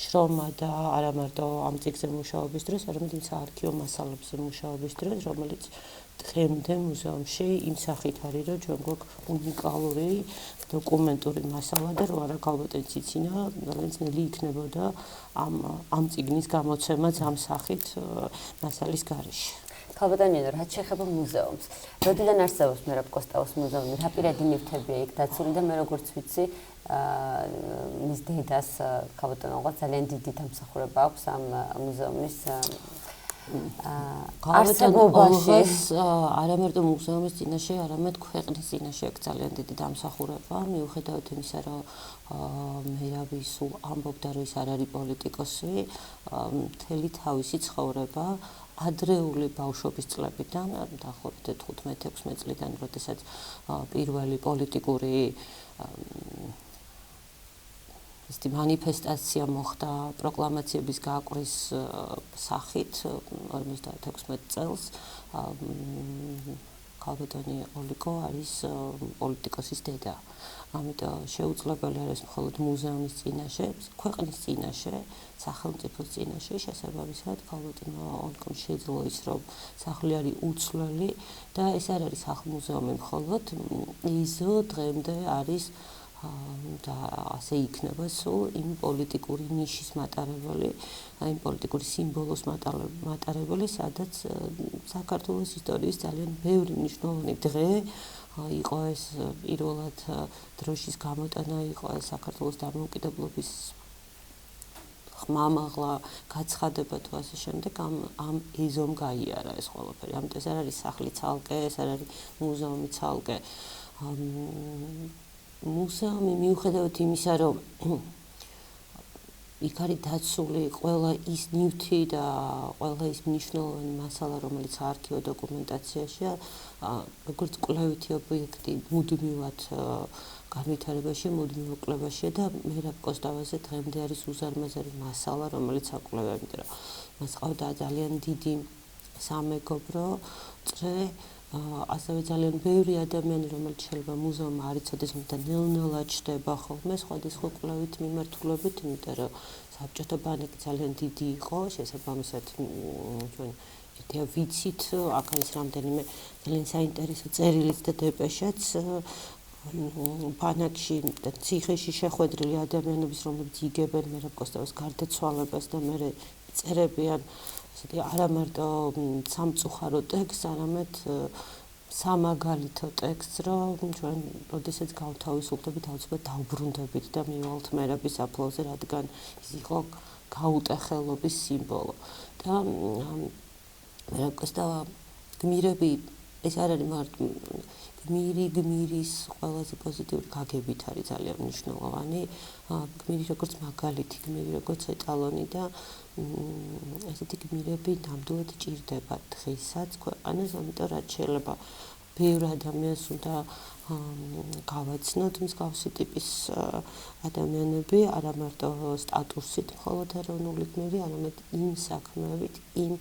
შრომა და არა მარტო ამ წიგნზე მუშაობის დროს, არამედ იმ საარქივო მასალებზე მუშაობის დროს, რომელიც დღემდე მუზეუმში იმ სახით არის, რომ ჩვენ გვაქვს უნიკალური დოკუმენტური მასალა და რო არა ხალბატონი ციცინა, რომელიც ნელი იქნებოდა ამ წიგნის გამოცემაც ამ სახით მასალის გარეშე. ხალბატონი, რაც შეეხება მუზეუმს, როდიდან არსებობს მერაბ კოსტაუს მუზეუმი, რა პირადი ნივთებია იქ დაცული და მე როგორც ვიცი, მის დედას ხალბატონმა ძალიან დიდი დამსახურება აქვს ამ მუზეუმის არსებობაში. არა მარტო მუზეუმის წინაშე, არამედ ქვეყნის წინაშე აქვს ძალიან დიდი დამსახურება, მიუხედავად იმისა, რომ მერაბი სულ ამბობდა, რომ ის არ არის პოლიტიკოსი, მთელი თავისი ცხოვრება ადრეული ბავშვობის წლებიდან, დაახლოებით 15-16 წლიდან, როდესაც პირველი პოლიტიკური ესეთი მანიფესტაცია მოხდა პროკლამაციების გააკრის სახით 56 წელს ხალბატონი ოლიკო არის პოლიტიკოსის დედა. ამიტომ შეუძლებელი არის მხოლოდ მუზეუმის წინაშე, ქვეყნის წინაშე, სახელმწიფოს წინაშე შესაბამისად ხალბატონი ოლიკომ შეძლო ის, რომ სახლი არის უცვლელი და ეს არ არის სახლ-მუზეუმი მხოლოდ, იზო დღემდე არის და ასე იქნება სულ იმ პოლიტიკური ნიშის მატარებელი, იმ პოლიტიკური სიმბოლოს მატარებელი, სადაც საქართველოს ისტორიის ძალიან ბევრი მნიშვნელოვანი დღე იყო ეს პირველად დროშის გამოტანა, იყო ეს საქართველოს დამოუკიდებლობის ხმამაღლა გაცხადება თუ ასე შემდეგ ამ ეზომ გაიარა ეს ყველაფერი. ამიტომ ეს არ არის სახლი ცალკე, ეს არ არის მუზეუმი ცალკე. მუზეუმი მიუხედავად იმისა, რომ იქ არის დაცული ყველა ის ნივთი და ყველა ის მნიშვნელოვანი მასალა, რომელიც საარქივო დოკუმენტაციაშია, როგორც კვლევითი ობიექტი მუდმივად განვითარებაში, მუდმივ კლებაშია და მერაბ კოსტავაზე დღემდე არის უზარმაზარი მასალა, რომელიც აკვლევია, იმიტომ რომ მას ყავდა ძალიან დიდი სამეგობრო წრე, ასევე ძალიან ბევრი ადამიანი, რომელიც შეიძლება მუზეუმმა არ იცოდეს, მაგრამ ნელ-ნელა ჩდება ხოლმე სხვადასხვა კვლევით მიმართულებით, იმიტომ რომ საბჭოთა ბანაკი ძალიან დიდი იყო, შესაბამისად ჩვენ ერთია ვიცით, აქ არის რამდენიმე ძალიან საინტერესო წერილიც და დეპეშაც ბანაკში და ციხეში შეხვედრილი ადამიანების, რომლებიც იგებენ მერაბ კოსტაუს გარდაცვალებას და მერე წერებიან ესეთი არა მარტო სამწუხარო ტექსტს, არამედ სამაგალითო ტექსტს, რომ ჩვენ როდესაც გავთავისუფლდებით, აუცილებლად დავბრუნდებით და მივალთ მერაბის აფლავზე, რადგან ის იყო გაუტეხელობის სიმბოლო. და მერაბ კოსტავა გმირები ეს არ არის მარტო გმირის ყველაზე პოზიტიური გაგებით არის ძალიან მნიშვნელოვანი. გმირი როგორც მაგალითი, გმირი როგორც ეტალონი და ესეთი გმირები ნამდვილად ჭირდება დღესაც ქვეყანას, ამიტომ რაც შეიძლება ბევრ ადამიანს უნდა გავაცნოთ მსგავსი ტიპის ადამიანები, არა მარტო სტატუსით მხოლოდ ეროვნული გმირი, არამედ იმ საქმეებით, იმ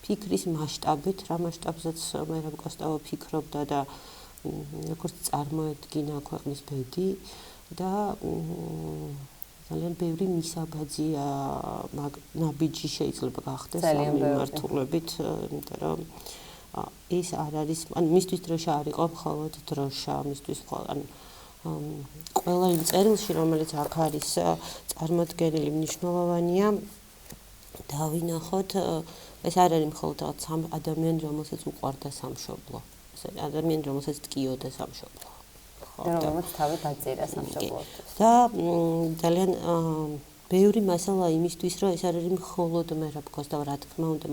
ფიქრის მასშტაბით, რა მასშტაბზეც მერაბ კოსტავო ფიქრობდა და როგორც წარმოედგინა ქვეყნის ბედი და ძალიან ბევრი მისაბაძია ნაბიჯი შეიძლება გახდეს ამ მიმართულებით, იმიტომ რომ ეს არ არის, ანუ მისთვის დროშა არ იყო მხოლოდ დროშა, მისთვის ანუ ყველა იმ წერილში, რომელიც აქ არის წარმოდგენილი, მნიშვნელოვანია დავინახოთ, ეს არ არის მხოლოდ რაღაც ადამიანი, რომელსაც უყვარდა სამშობლო, ეს ადამიანი, რომელსაც ტკიოდა სამშობლო. რომელიც თავი დაწერა სამშობლოში. და ძალიან ბევრი მასალა იმისთვის, რომ ეს არ არის მხოლოდ მერაბ კოსტავ, რა თქმა უნდა,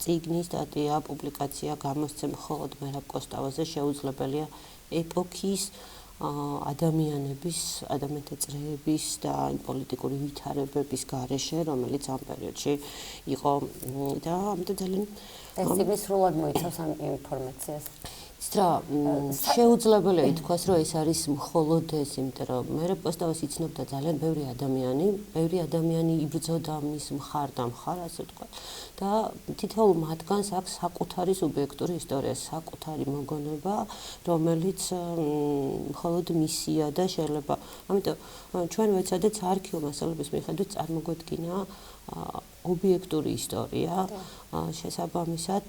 წიგნი, სტატია, პუბლიკაცია გამოსცე მხოლოდ მერაბ კოსტავაზე შეუძლებელია ეპოქის ადამიანების, ადამიანთა წრეების და პოლიტიკური ვითარებების გარეშე, რომელიც ამ პერიოდში იყო და ამიტომ ძალიან ეს წიგნი სრულად მოიცავს ამ ინფორმაციას. შეუძლებელია ითქვას, რომ ეს არის მხოლოდ ეს, იმიტომ რომ მერაბ კოსტავას იცნობდა ძალიან ბევრი ადამიანი იბრძოდა მის მხარ, ასე ვთქვათ. და თითოეულ მათგანს აქვს საკუთარი სუბიექტური ისტორია, საკუთარი მოგონება, რომელიც მხოლოდ მისია და შეიძლება, ამიტომ ჩვენ ვეცადეთ საარქივო მასალების მიხედვით წარმოგვედგინა ობიექტური ისტორია, შესაბამისად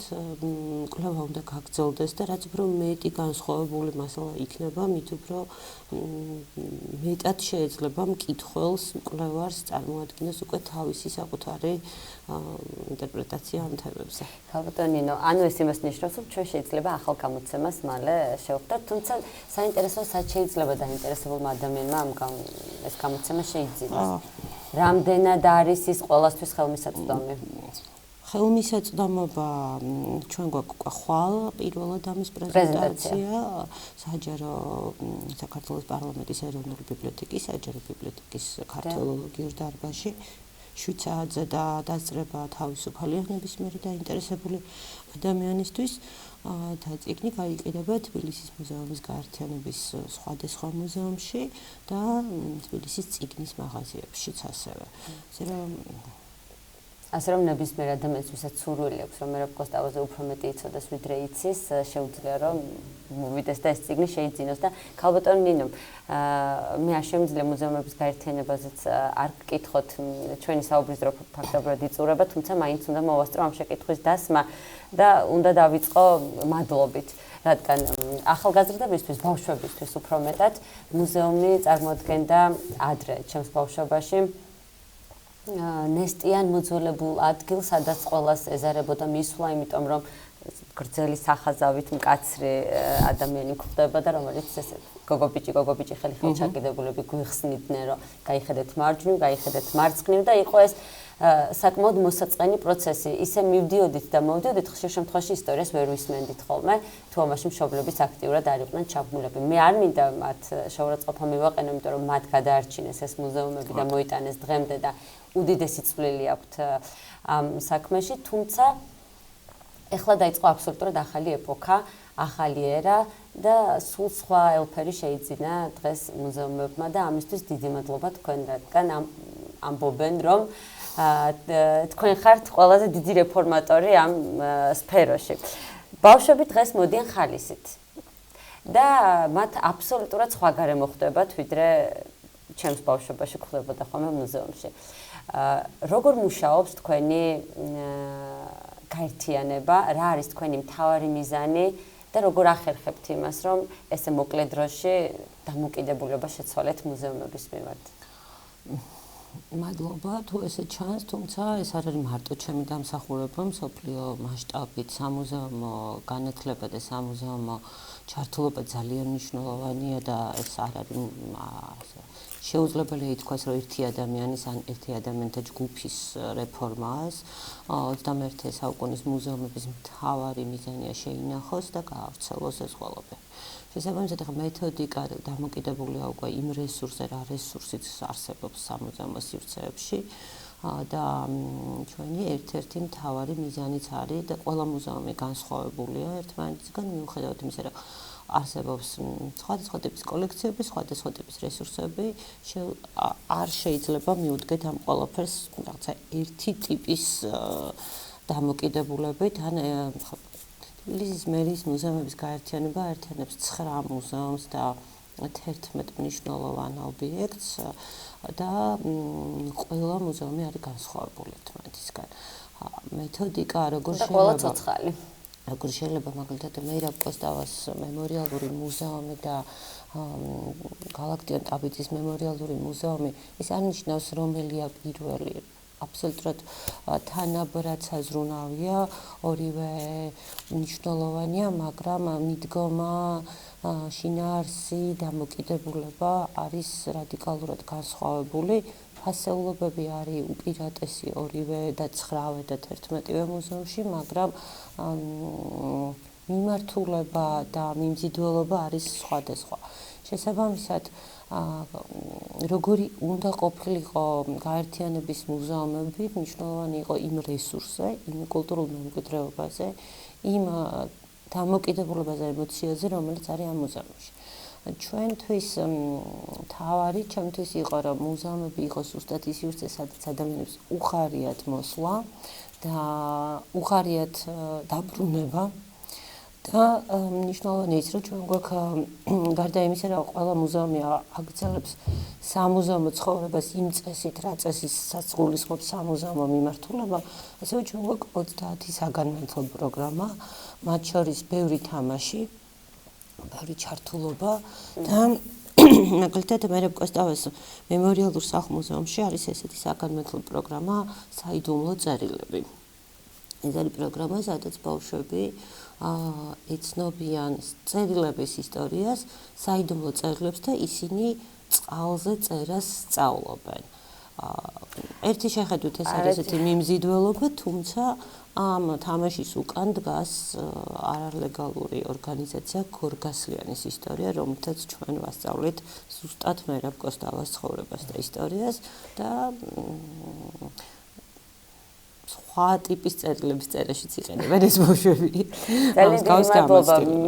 კვლევა უნდა გაგრძელდეს და რაც უფრო მეტი განსხვავებული მასალა იქნება, მით უფრო მეტად შეიძლება მკითხველს, მკვლევარს წარმოადგინოს უკვე თავისი საკუთარი ინტერპრეტაცია ამ თემებზე. ალბათ ნინო, ანუ ეს იმას ნიშნავს, რომ ჩვენ შეიძლება ახალ გამოცემას მალე შევხვდეთ, თუმცა საინტერესოა, სად შეიძლება დაინტერესებულმა ადამიანმა ეს გამოცემა შეიძინოს. რამდენად არის ის ყველასთვის ხელმისაწვდომი? ხელმისაწვდომობა ჩვენ გვაქვს ხვალ პირველად ამის პრეზენტაცია საჯარო საქართველოს პარლამენტის ეროვნული ბიბლიოთეკის საჯარო ბიბლიოთეკის ქართველოლოგიურ დარბაზში 7 საათზე და დასწრება თავისუფალია ნებისმიერი დაინტერესებული ადამიანისთვის და წიგნი გაიყიდება თბილისის მუზეუმის გაერთიანების სხვადასხვა მუზეუმში და თბილისის წიგნის მაღაზიებშიც ასევე. ასე რომ ნებისმიერ ადამიანს, ვისაც სურვილი აქვს, რომ მერაბ კოსტავაზე უფრო მეტი იცოდეს, ვიდრე იცის, შეუძლია რომ მოვიდეს და ეს წიგნი შეიძინოს და ქალბატონი ნინო, მე არ შემიძლია მუზეუმების გაერთიანებაზეც არ გკითხოთ ჩვენი საუბრის დრო ფაქტობრივად იწურება, თუმცა მაინც უნდა მოვასწრო ამ შეკითხვის დასმა და უნდა დავიწყო მადლობით. რადგან ახალგაზრდებისთვის, ბავშვებისთვის უფრო მეტად მუზეუმი წარმოადგენდა ადრე ჩემს ბავშვობაში ნესტიან მოძველებულ ადგილს, სადაც ყველას ეზარებოდა მისვლა, იმიტომ რომ გრძელი სახაზავით მკაცრი ადამიანი გვხვდება და რომელიც ესე გოგობიჭი ხელი ჩაკიდებულები გვიხსნიდნენ, რომ გაიხედეთ მარჯვნივ, გაიხედეთ მარცხნივ და იყო ეს საკმაოდ მოსაწყენი პროცესი. ისე მივდიოდით და მოვდიოდით, ხშირ შემთხვევაში ისტორიას ვერ ვისმენდით ხოლმე, თუ ამაში მშობლებიც აქტიურად არ იყვნენ ჩაბმულები. მე არ მინდა მათ შეურაცხყოფა მივაყენო, იმიტომ რომ მათ გადაარჩინეს ეს მუზეუმები და მოიტანეს დღემდე და უდიდესი წვლილი აქვთ ამ საქმეში, თუმცა ეხლა დაიწყო აბსოლუტურად ახალი ეპოქა, ახალი ერა და სულ სხვა ელფერი შეიძინა დღეს მუზეუმებმა და ამისთვის დიდი მადლობა თქვენ, რადგან ამბობენ, რომ თქვენ ხართ ყველაზე დიდი რეფორმატორი ამ სფეროში. ბავშვები დღეს მოდიან ხალისით და მათ აბსოლუტურად სხვა გარემო ხდებათ, ვიდრე ჩემს ბავშვობაში ხდებოდა ხოლმე მუზეუმში. როგორ მუშაობს თქვენი გაერთიანება, რა არის თქვენი მთავარი მიზანი და როგორ ახერხებთ იმას, რომ ესე მოკლე დროში დამოკიდებულება შეცვალეთ მუზეუმების მიმართ? მადლობა, თუ ესე ჩანს, თუმცა ეს არ არის მარტო ჩემი დამსახურება, მსოფლიო მასშტაბით სამუზეუმო განათლება და სამუზეუმო ჩართულობა ძალიან მნიშვნელოვანია და ეს არ არის შეუძლებელია ითქვას, რომ ერთი ადამიანის ან ერთი ადამიანთა ჯგუფის რეფორმას 21 საუკუნის მუზეუმების მთავარი მიზანია შეინახოს და გაავრცელოს ეს ყველაფერი. შესაბამისად, ახლა მეთოდიკა დამოკიდებულია უკვე იმ რესურსზე, რა რესურსიც არსებობს სამუზეუმო სივრცეებში და ჩვენი ერთ-ერთი მთავარი მიზანიც არის და ყველა მუზეუმი განსხვავებულია ერთმანეთისგან მიუხედავად იმისა, რომ არსებობს სხვადასხვა ტიპის კოლექციები, სხვადასხვა ტიპის რესურსები, არ შეიძლება მიუდგეთ ამ ყველაფერს რაღაცა ერთი ტიპის დამოკიდებულებით, ან თბილისის მერის მუზეუმების გაერთიანება აერთიანებს 9 მუზეუმს და 11 მნიშვნელოვან ობიექტს და ყველა მუზეუმი არის განსხვავებული ერთმანეთისგან. მეთოდიკა როგორ შეიძლება მაგალითად მეირაბ კოსტავას მემორიალური მუზეუმი და გალაქტიონ ტაბიძის მემორიალური მუზეუმი ის არნიშნავს რომელია პირველი აბსოლუტურად თანაბრად საზრუნავია ორივე მნიშვნელოვანია მაგრამ მიდგომა შინაარსი დამოკიდებულება არის რადიკალურად განსხვავებული ფასეულობები არის უპირატესი ორივე და 9-ვე და 11-ვე მუზეუმში მაგრამ მიმართულება და მიმზიდველობა არის სხვადასხვა შესაბამისად როგორი უნდა ყოფილიყო გაერთიანების მუზეუმები მნიშვნელოვანი იყო იმ რესურსზე იმ კულტურულ მემკვიდრეობაზე იმ დამოკიდებულებაზე ემოციაზე რომელიც არის ამ მუზეუმში ჩვენთვის თავარი ჩემთვის იყო რომ მუზეუმები იყოს ზუსტად ის იურცე სადაც ადამიანებს უხარიათ მოსვლა და უხარიათ დაბრუნება და მნიშვნელოვანია ის რომ ჩვენ გვაქვს გარდა იმისა რომ ყველა მუზეუმი აგრძელებს სამუზეუმო ცხოვრებას იმ წესით რა წესისაც გულისხმობს სამუზეუმო მიმართულება ასევე ჩვენ გვაქვს 30 საგანმანათლებლო პროგრამა მათ შორის ბევრი თამაში ბევრი ჩართულობა და მაგალითად მეირაბ კოსტავას მემორიალურ სახლ-მუზეუმში არის ესეთი საგანმანათლებლო პროგრამა საიდუმლო წერილები ეს არის პროგრამა სადაც ბავშვები ეცნობიან წერილების ისტორიას საიდუმლო წერილებს და ისინი წყალზე წერას სწავლობენ ერთი შეხედვით ეს არის ესეთი მიმზიდველობა თუმცა ამ თამაშის უკან დგას არალეგალური ორგანიზაცია გორგასლიანის ისტორია რომელთაც ჩვენ ვასწავლეთ ზუსტად მეირაბ კოსტავას ცხოვრებას და ისტორიას და სხვა ტიპის წერილების წერაშიც იყენებენ ეს ბავშვები.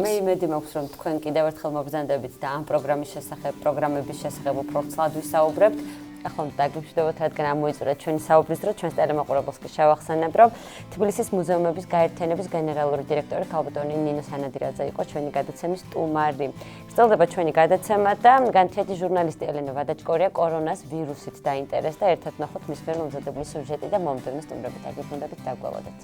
მე იმედი მაქვს რომ თქვენ კიდევ ერთხელ მოგზანდებით და ამ პროგრამის შესახებ უფრო ცალად ვისაუბრებთ. ახლა დაგიშვიდობთ რადგან ამოიწურეთ ჩვენი საუბრის დრო ჩვენს ტელემოყურებელს კი შევახსენებ რომ თბილისის მუზეუმების გაერთიანების გენერალური დირექტორი ქალბატონი ნინო სანადირაძე იყო ჩვენი გადაცემის სტუმარი. გრძელდება ჩვენი გადაცემა და განთიადი ჟურნალისტი ელენე ვადაჭკორია კორონას ვირუსით დაინტერესდა ერთად ნახოთ მის მიერ მომზადებული სიუჟეტი და მომდევნო სტუმრებით აგიბრუნდებით დაგველოდეთ.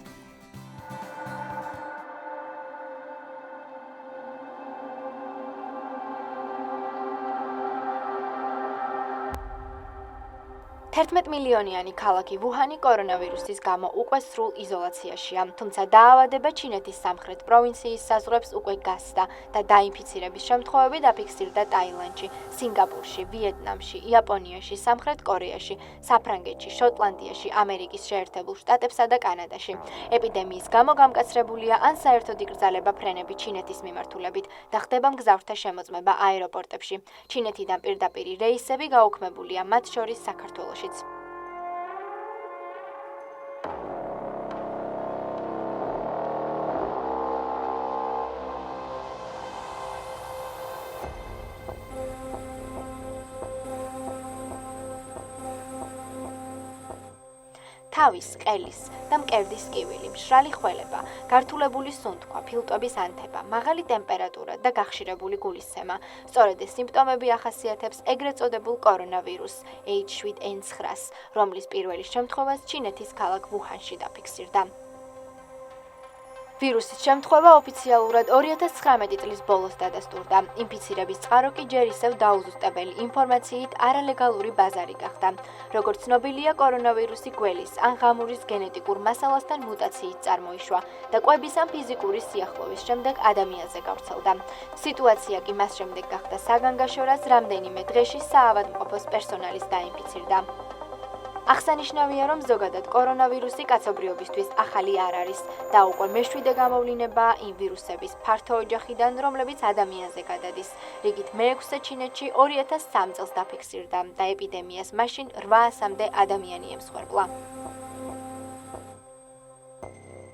მილიონიანი ქალაქი ვუჰანი კორონავირუსის გამო უკვე სრულ იზოლაციაშია, თუმცა დაავადება ჩინეთის სამხრეთ პროვინციის საზღვრებს უკვე გასცდა და დაინფიცირების შემთხვევები დაფიქსირდა ტაილანდში, სინგაპურში, ვიეტნამში, იაპონიაში, სამხრეთ კორეაში, საფრანგეთში, შოტლანდიაში, ამერიკის შეერთებულ შტატებსა და კანადაში. ეპიდემიის გამო გამკაცრებულია ან საერთოდ იკრძალება ფრენები ჩინეთის მიმართულებით და ხდება მგზავრთა შემოწმება აეროპორტებში. ჩინეთიდან პირდაპირი რეისები გაუქმებულია, მათ შორის საქართველოში. თავის, ყელის და მკერდის კივილი, მშრალი ხველება, გართულებული სუნთქვა, ფილტვების ანთება, მაღალი ტემპერატურა და გახშირებული გულისცემა. სწორედ ეს სიმპტომები ახასიათებს ეგრეთ წოდებულ კორონავირუსს H7N9-ს, რომლის პირველი შემთხვევაც ჩინეთის ქალაქ ვუჰანში დაფიქსირდა. ვირუსის შემთხვევა ოფიციალურად 2019 წლის ბოლოს დადასტურდა. ინფიცირების წყარო კი ჯერ ისევ დაუზუსტებელი ინფორმაციით არალეგალური ბაზარი გახდა. როგორც ცნობილია, კორონავირუსი გველის ან ღამურის გენეტიკურ მასალასთან მუტაციით წარმოიშვა და კვების ან ფიზიკური სიახლოვის შემდეგ ადამიანზე გავრცელდა. სიტუაცია კი მას შემდეგ გახდა საგანგაშო, რაც რამდენიმე დღეში საავადმყოფოს პერსონალის დაინფიცირდა. აღსანიშნავია, რომ ზოგადად კორონავირუსი კაცობრიობისთვის ახალი არ არის და უკვე მეშვიდე გამოვლინება იმ ვირუსების ფართო ოჯახიდან, რომლებიც ადამიანზე გადადის. რიგით მე-6-ე ჩინეთში 2003 წელს დაფიქსირდა და ეპიდემიას მაშინ 800-მდე ადამიანი ემსხვერპლა.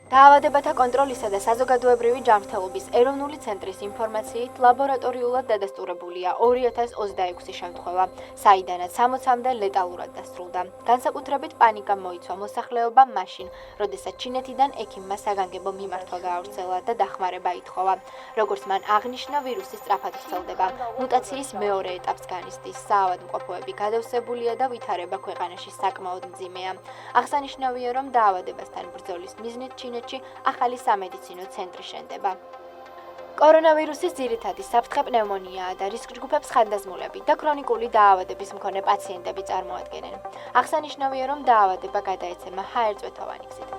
დაავადებათა კონტროლისა და საზოგადოებრივი ჯანმრთელობის ეროვნული ცენტრის ინფორმაციით ლაბორატორიულად დადასტურებულია 2026 შემთხვევა, საიდანაც 60-მდე ლეტალურად დასრულდა. განსაკუთრებით პანიკა მოიცვა მოსახლეობამ მაშინ, როდესაც ჩინეთიდან ექიმმა საგანგებო მიმართვა გაავრცელა და დახმარება ითხოვა. როგორც მან აღნიშნა, ვირუსი სწრაფად ვრცელდება. მუტაციის მეორე ეტაპს განიცდის, საავადმყოფოები გადავსებულია და ვითარება ქვეყანაში საკმაოდ მძიმეა. აღსანიშნავია, რომ დაავადებასთან ბრძოლის მიზნით ჩინეთში ახალი სამედიცინო ცენტრი შენდება. კორონავირუსის ძირითადი საფრთხე პნევმონიაა და რისკ ჯგუფებს ხანდაზმულები და ქრონიკული დაავადების მქონე პაციენტები წარმოადგენენ. აღსანიშნავია, რომ დაავადება გადაეცემა ჰაერწვეთოვანი გზით.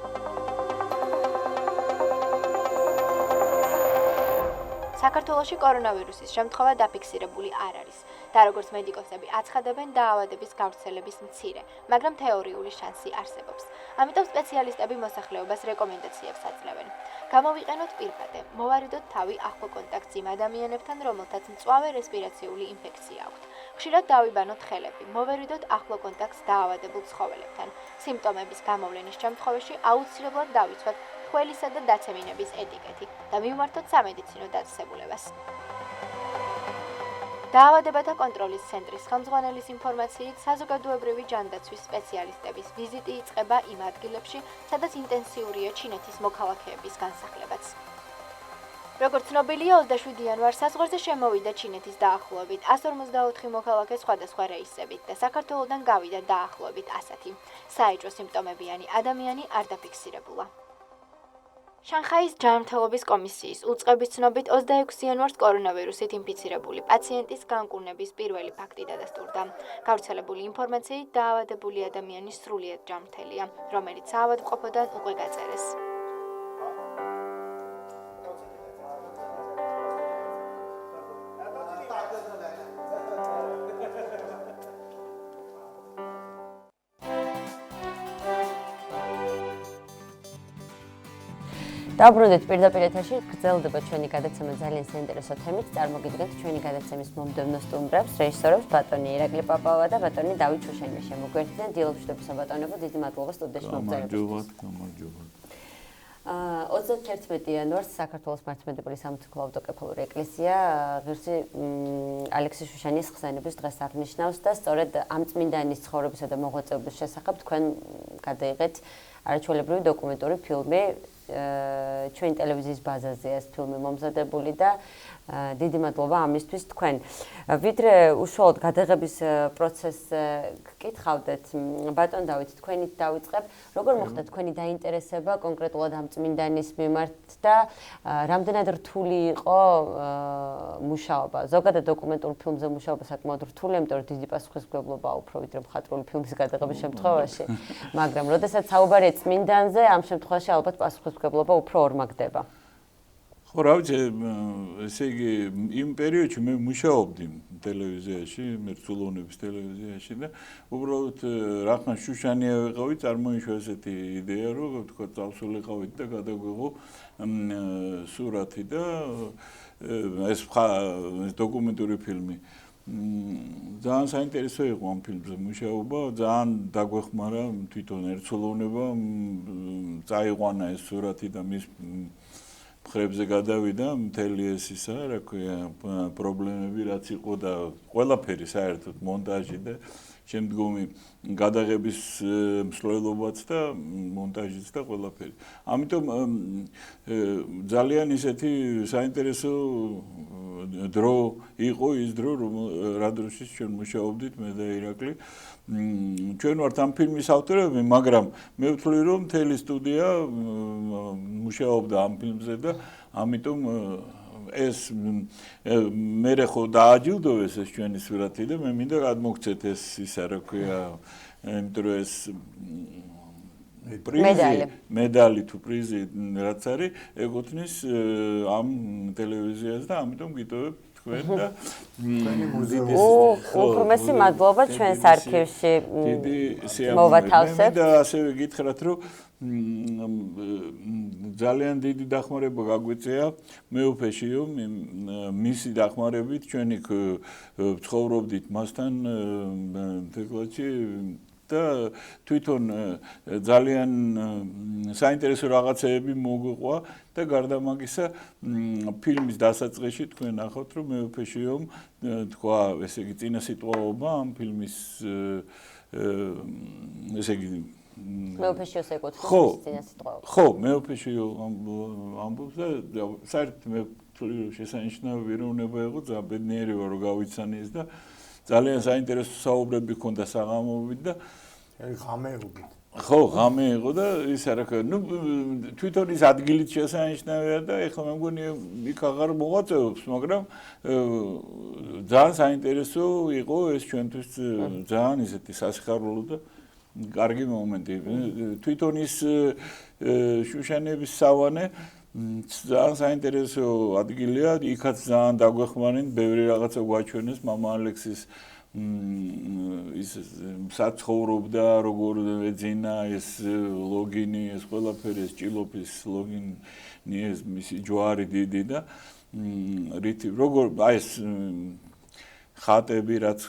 საქართველოში კორონავირუსის შემთხვევა დაფიქსირებული არ არის და როგორც მედიკოსები აცხადებენ, დაავადების გავრცელების მცირე, მაგრამ თეორიული შანსი არსებობს. ამიტომ სპეციალისტები მოსახლეობას რეკომენდაციებს აძლევენ. გამოვიყენოთ პირბადე, მოვარიდოთ თავი ახლო კონტაქტს იმ ადამიანებთან, რომელთაც მწვავე რესპირაციული ინფექცია აქვთ. ხშირად დავიბანოთ ხელები, მოვარიდოთ ახლო კონტაქტს დაავადებულ ცხოველებთან. სიმპტომების გამოვლენის შემთხვევაში აუცილებლად დავიცვათ ხველისა და დაცემინების ეტიკეტი და მივმართოთ სამედიცინო დაწესებულებას. დაავადებათა კონტროლის ცენტრის ხელმძღვანელის ინფორმაციით, საზოგადოებრივი ჯანდაცვის სპეციალისტების ვიზიტი იწყება იმ ადგილებში, სადაც ინტენსიურია ჩინეთის მოქალაქეების განსახლებაც. როგორც ცნობილია, 27 იანვარს საზღვარზე შემოვიდა ჩინეთის დაახლოებით 154 მოქალაქე სხვადასხვა რეისებით და საქართველოდან გავიდა დაახლოებით 100. საეჭვო სიმპტომებიანი ადამიანი არ დაფიქსირებულა. შანხაის ჯანმრთელობის კომისიის უწყების ცნობით 26 იანვარს კორონავირუსით ინფიცირებული პაციენტის განკურნების პირველი ფაქტი დადასტურდა. გავრცელებული ინფორმაციით დაავადებული ადამიანი სრულიად ჯანმრთელია, რომელიც საავადმყოფოდან უკვე გაწერეს. დაუბრუნდით პირდაპირ ეთერში, გრძელდება ჩვენი გადაცემა ძალიან საინტერესო თემით. წარმოგიდგენთ ჩვენი გადაცემის მომდევნო სტუმრებს, რეჟისორებს ბატონი ირაკლი პაპავა და ბატონი დავით შუშენია. შემოგვერთდნენ დილობშტებისა ბატონებო, დიდი მადლობა სტუდიაში მოგზაურობისთვის. გამარჯობა. 31 იანვარს საქართველოს მართლმადიდებელი სამოციქულო ავტოკეფალური ეკლესია ღირსი ალექსი შუშანის ხსენების დღეს აღნიშნავს და სწორედ ამ წმინდანის ცხოვრებისა და მოღვაწეობის შესახებ თქვენ გადაიღეთ არაჩვეულებრივი დოკუმენტური ფილმი. ჩვენ ტელევიზიის ბაზაზე ეს ფილმი მომზადებული და დიდი მადლობა ამისთვის თქვენ. ვიდრე უშუალოდ გადაღების პროცესს გკითხავდეთ, ბატონ დავით, თქვენით დავიწყებ, როგორ მოხდა თქვენი დაინტერესება კონკრეტულად ამ წმინდანის მიმართ და რამდენად რთული იყო მუშაობა. ზოგადად დოკუმენტურ ფილმზე მუშაობა საკმაოდ რთულია, იმიტომ რომ დიდი პასუხისმგებლობაა უფრო ვიდრე მხატვრული ფილმის გადაღების შემთხვევაში. მაგრამ როდესაც საუბარია წმინდანზე, ამ შემთხვევაში ალბათ პასუხისმგებლობა უფრო ორმაგდება. ხო, რა ვიცი, ესე იგი, იმ პერიოდში მე მუშაობდი ტელევიზიაში, ერთსულოვნების ტელევიზიაში და უბრალოდ რახან შუშანია ვიყავი, წარმოიშვა ესეთი იდეა, რომ თქვა წავსულიყავით და გადაგვეღო სურათი და ეს დოკუმენტური ფილმი. ძალიან საინტერესო იყო ამ ფილმზე მუშაობა, ძალიან დაგვეხმარა თვითონ ერთსულოვნება, წაიყვანა ეს სურათი და მის მხრებზე გადავიდა მთელი ეს ისა, რა ქვია, პრობლემები რაც იყო და ყველაფერი საერთოდ მონტაჟი და შემდგომი გადაღების მსვლელობაც და მონტაჟიც და ყველაფერი. ამიტომ ძალიან ისეთი საინტერესო დრო იყო ის დრო, რა დროშიც ჩვენ მუშაობდით მე და ირაკლი. ჩვენ ვართ ამ ფილმის ავტორები, მაგრამ მე ვთვლი, რომ მთელი სტუდია მუშაობდა ამ ფილმზე და ამიტომ ეს მე ხო დააჯილდოვეს ეს ჩვენი სურათი და მე მინდა გადმოგცეთ ეს ისა, რა ქვია, იმიტომ რომ ეს медали თუ პრიზი რაც არის, ეკუთვნის ამ ტელევიზიას და ამიტომ გიტოვებ თქვენ და უღრმესი მადლობა ჩვენს არქივში მოვათავსებთ. და ასევე გითხრათ, რომ ძალიან დიდი დახმარება გაგვიწია მეუფეშიო, მისი დახმარებით ჩვენი ცხოვრობდით მასთან თეკლაში და თვითონ ძალიან საინტერესო რაღაცეები მოგვიყვა და გარდა მაგისა ფილმის დასაწყისში თქვენ ნახავთ რომ მეუფეშიო თქვა ესე იგი წინა სიტყვაობა ამ ფილმის ესე იგი მეუფეშიოს ეკუთვნის წინა სიტყვაობა. ხო, მეუფეშიო ამბობს და საერთოდ მე შესანიშნავი პიროვნება იყო, ძალიან ბედნიერი ვარ რომ გავიცანი ეს და ძალიან საინტერესო საუბრები ჰქონდა საღამოობით და ღამეობით. ხო, ღამე იყო და ის არა ნუ თვითონ ის ადგილით შესანიშნავია და ეხლა მე მგონი იქ აღარ მოღვაწეობს, მაგრამ ძალიან საინტერესო იყო ეს ჩვენთვის ძალიან ისეთი სასიხარულო და კარგი მომენტი. თვითონ ის შუშანების სავანე ძალიან საინტერესო ადგილია, იქაც ძალიან დაგვეხმარნენ, ბევრი რაღაცა გვაჩვენეს მამა ალექსის ის საცხოვრობდა, როგორ ეძინა ეს ლოგინი, ეს ყველაფერი, ეს ჭილოფის ლოგინი, ეს მისი ჯვარი დიდი და რითი როგორ აი ეს ხატები რაც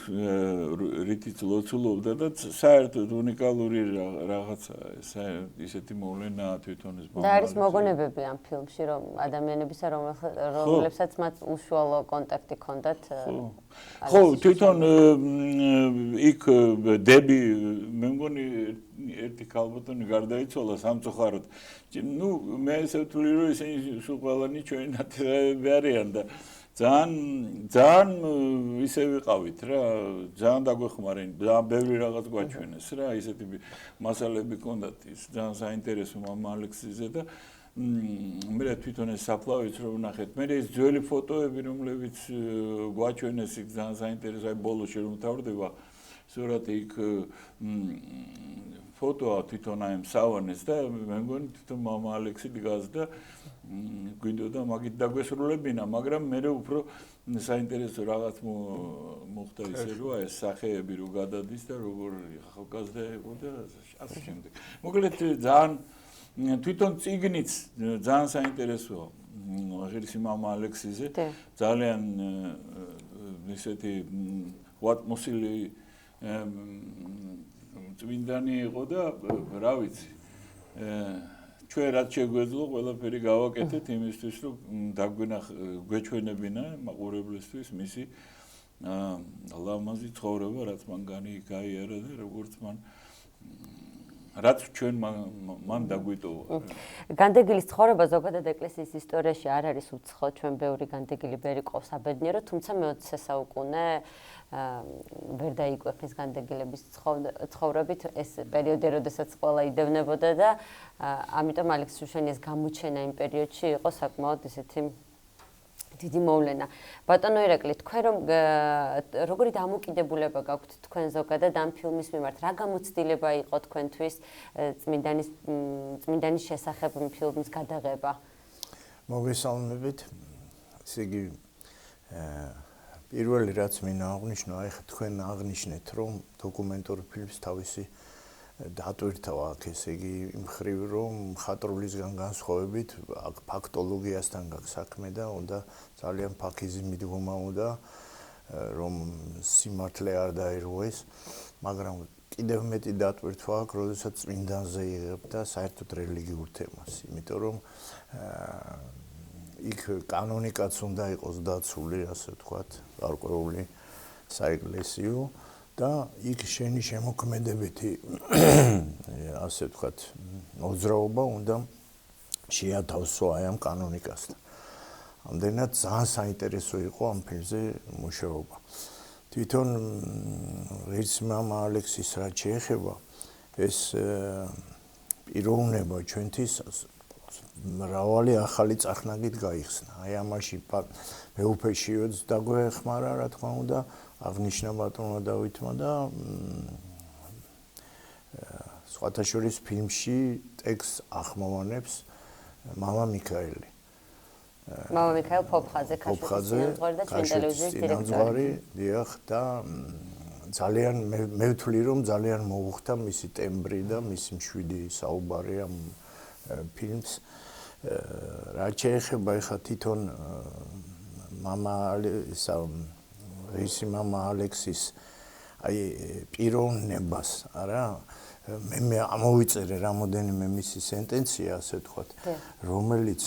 რითიც ლოცულობდა და საერთოდ უნიკალური რაღაცა ისეთი მოვლენაა თვითონ ეს და არის მოგონებები ამ ფილმში რომ ადამიანებისა რომლებსაც მათ უშუალო კონტაქტი ჰქონდათ ხო თვითონ იქ დები მე მგონი ერთი ქალბატონი გარდაიცვალა სამწუხაროდ ნუ მე ესე ვთვლი რომ ისინი სულ ყველანი ჩვენი ნათესავები არიან და ძალიან ისე ვიყავით რა ძალიან დაგვეხმარენ ძალიან ბევრი რაღაც გვაჩვენეს რა ისეთი მასალები ჰქონდათ ის ძალიან საინტერესო მამა ალექსიზე და მე თვითონ ეს საფლავიც რომ ვნახეთ მე ეს ძველი ფოტოები რომლებიც გვაჩვენეს იქ ძალიან საინტერესო აი ბოლოში რომ თავდება სურათი იქ ფოტოა თვითონ აი სავანეს და მე მგონი თვითონ მამა ალექსი დგას და გვინდოდა მაგით დაგვესრულებინა, მაგრამ მე უფრო საინტერესო რაღაც მოხდა ისე რომ ეს სახეები რო გადადის და როგორ ახალგაზრდა იყო და ასე შემდეგ. მოკლედ ძალიან თვითონ წიგნიც ძალიან საინტერესოა. ღირსი მამა ალექსიზე ძალიან ისეთი ვატმოსილი წმინდანი იყო და რა ვიცი ჩვენ რაც შეგვეძლო ყველაფერი გავაკეთეთ იმისთვის რომ გვეჩვენებინა მაყურებლისთვის მისი ლამაზი ცხოვრება რაც მან გაიარა და როგორც მან რაც ჩვენ მან დაგვიტოვა. განდეგილის ცხოვრება ზოგადად ეკლესიის ისტორიაში არ არის უცხო, ჩვენ ბევრი განდეგილი ბერი ყავს აბედნიერო, თუმცა მე-20 საუკუნე ვერ დაიკვეხეს განდეგილების ცხოვრებით ეს პერიოდი, როდესაც ყველა იდევნებოდა და ამიტომ ალექს შუშანიას გამოჩენა იმ პერიოდში იყო საკმაოდ ისეთი დიდი მოვლენა. ბატონო ირაკლი, თქვენ როგორი დამოკიდებულება გაქვთ თქვენ ზოგადად ამ ფილმის მიმართ? რა გამოცდილება იყო თქვენთვის წმინდანის შესახებ ფილმის გადაღება? მოგესალმებით. ესე იგი პირველი რაც მინდა აღვნიშნო, აი ხა თქვენ აღნიშნეთ, რომ დოკუმენტური ფილმს თავისი დატვირთვა აქ, ესე იგი იმ ხრივ რომ მხატვრულისგან განსხვავებით ფაქტოლოგიასთან გაქვს საქმე და უნდა ძალიან ფაქიზი მიდგომა უნდა რომ სიმართლე არ დაირღვეს, მაგრამ კიდევ მეტი დატვირთვა აქვს, როდესაც წმინდანზე იღებ და საერთოდ რელიგიურ თემას, იმიტომ რომ იქ კანონიკაც უნდა იყოს დაცული, ასე ვთქვათ, გარკვეული საეკლესიო და იქ შენი შემოქმედებითი ასე ვთქვათ მოძრაობა უნდა შეათავსო აი ამ კანონიკასთან. ამდენად ძალიან საინტერესო იყო ამ ფილმზე მუშაობა. თვითონ ღირსი მამა ალექსის რაც შეეხება ეს პიროვნება ჩვენთვის მრავალი ახალი წახნაგით გაიხსნა. აი ამაში მეუფეშიოც დაგვეხმარა, რა თქმა უნდა, აღნიშნა ბატონმა დავითმა და სხვათა შორის ფილმში ტექსტს ახმოვანებს მამა მიქაელი. მამა მიქაელ ფოფხაძე, ქაშვეთის ტელევიზიის დირექტორი. დიახ და ძალიან მე ვთვლი რომ ძალიან მოუხდა მისი ტემბრი და მისი მშვიდი საუბარი ამ ფილმს. რაც შეეხება ეხლა თვითონ ღირსი მამა ალექსის აი პიროვნებას, არა მე ამოვიწერე რამოდენიმე მისი სენტენცია, ასე ვთქვათ, რომელიც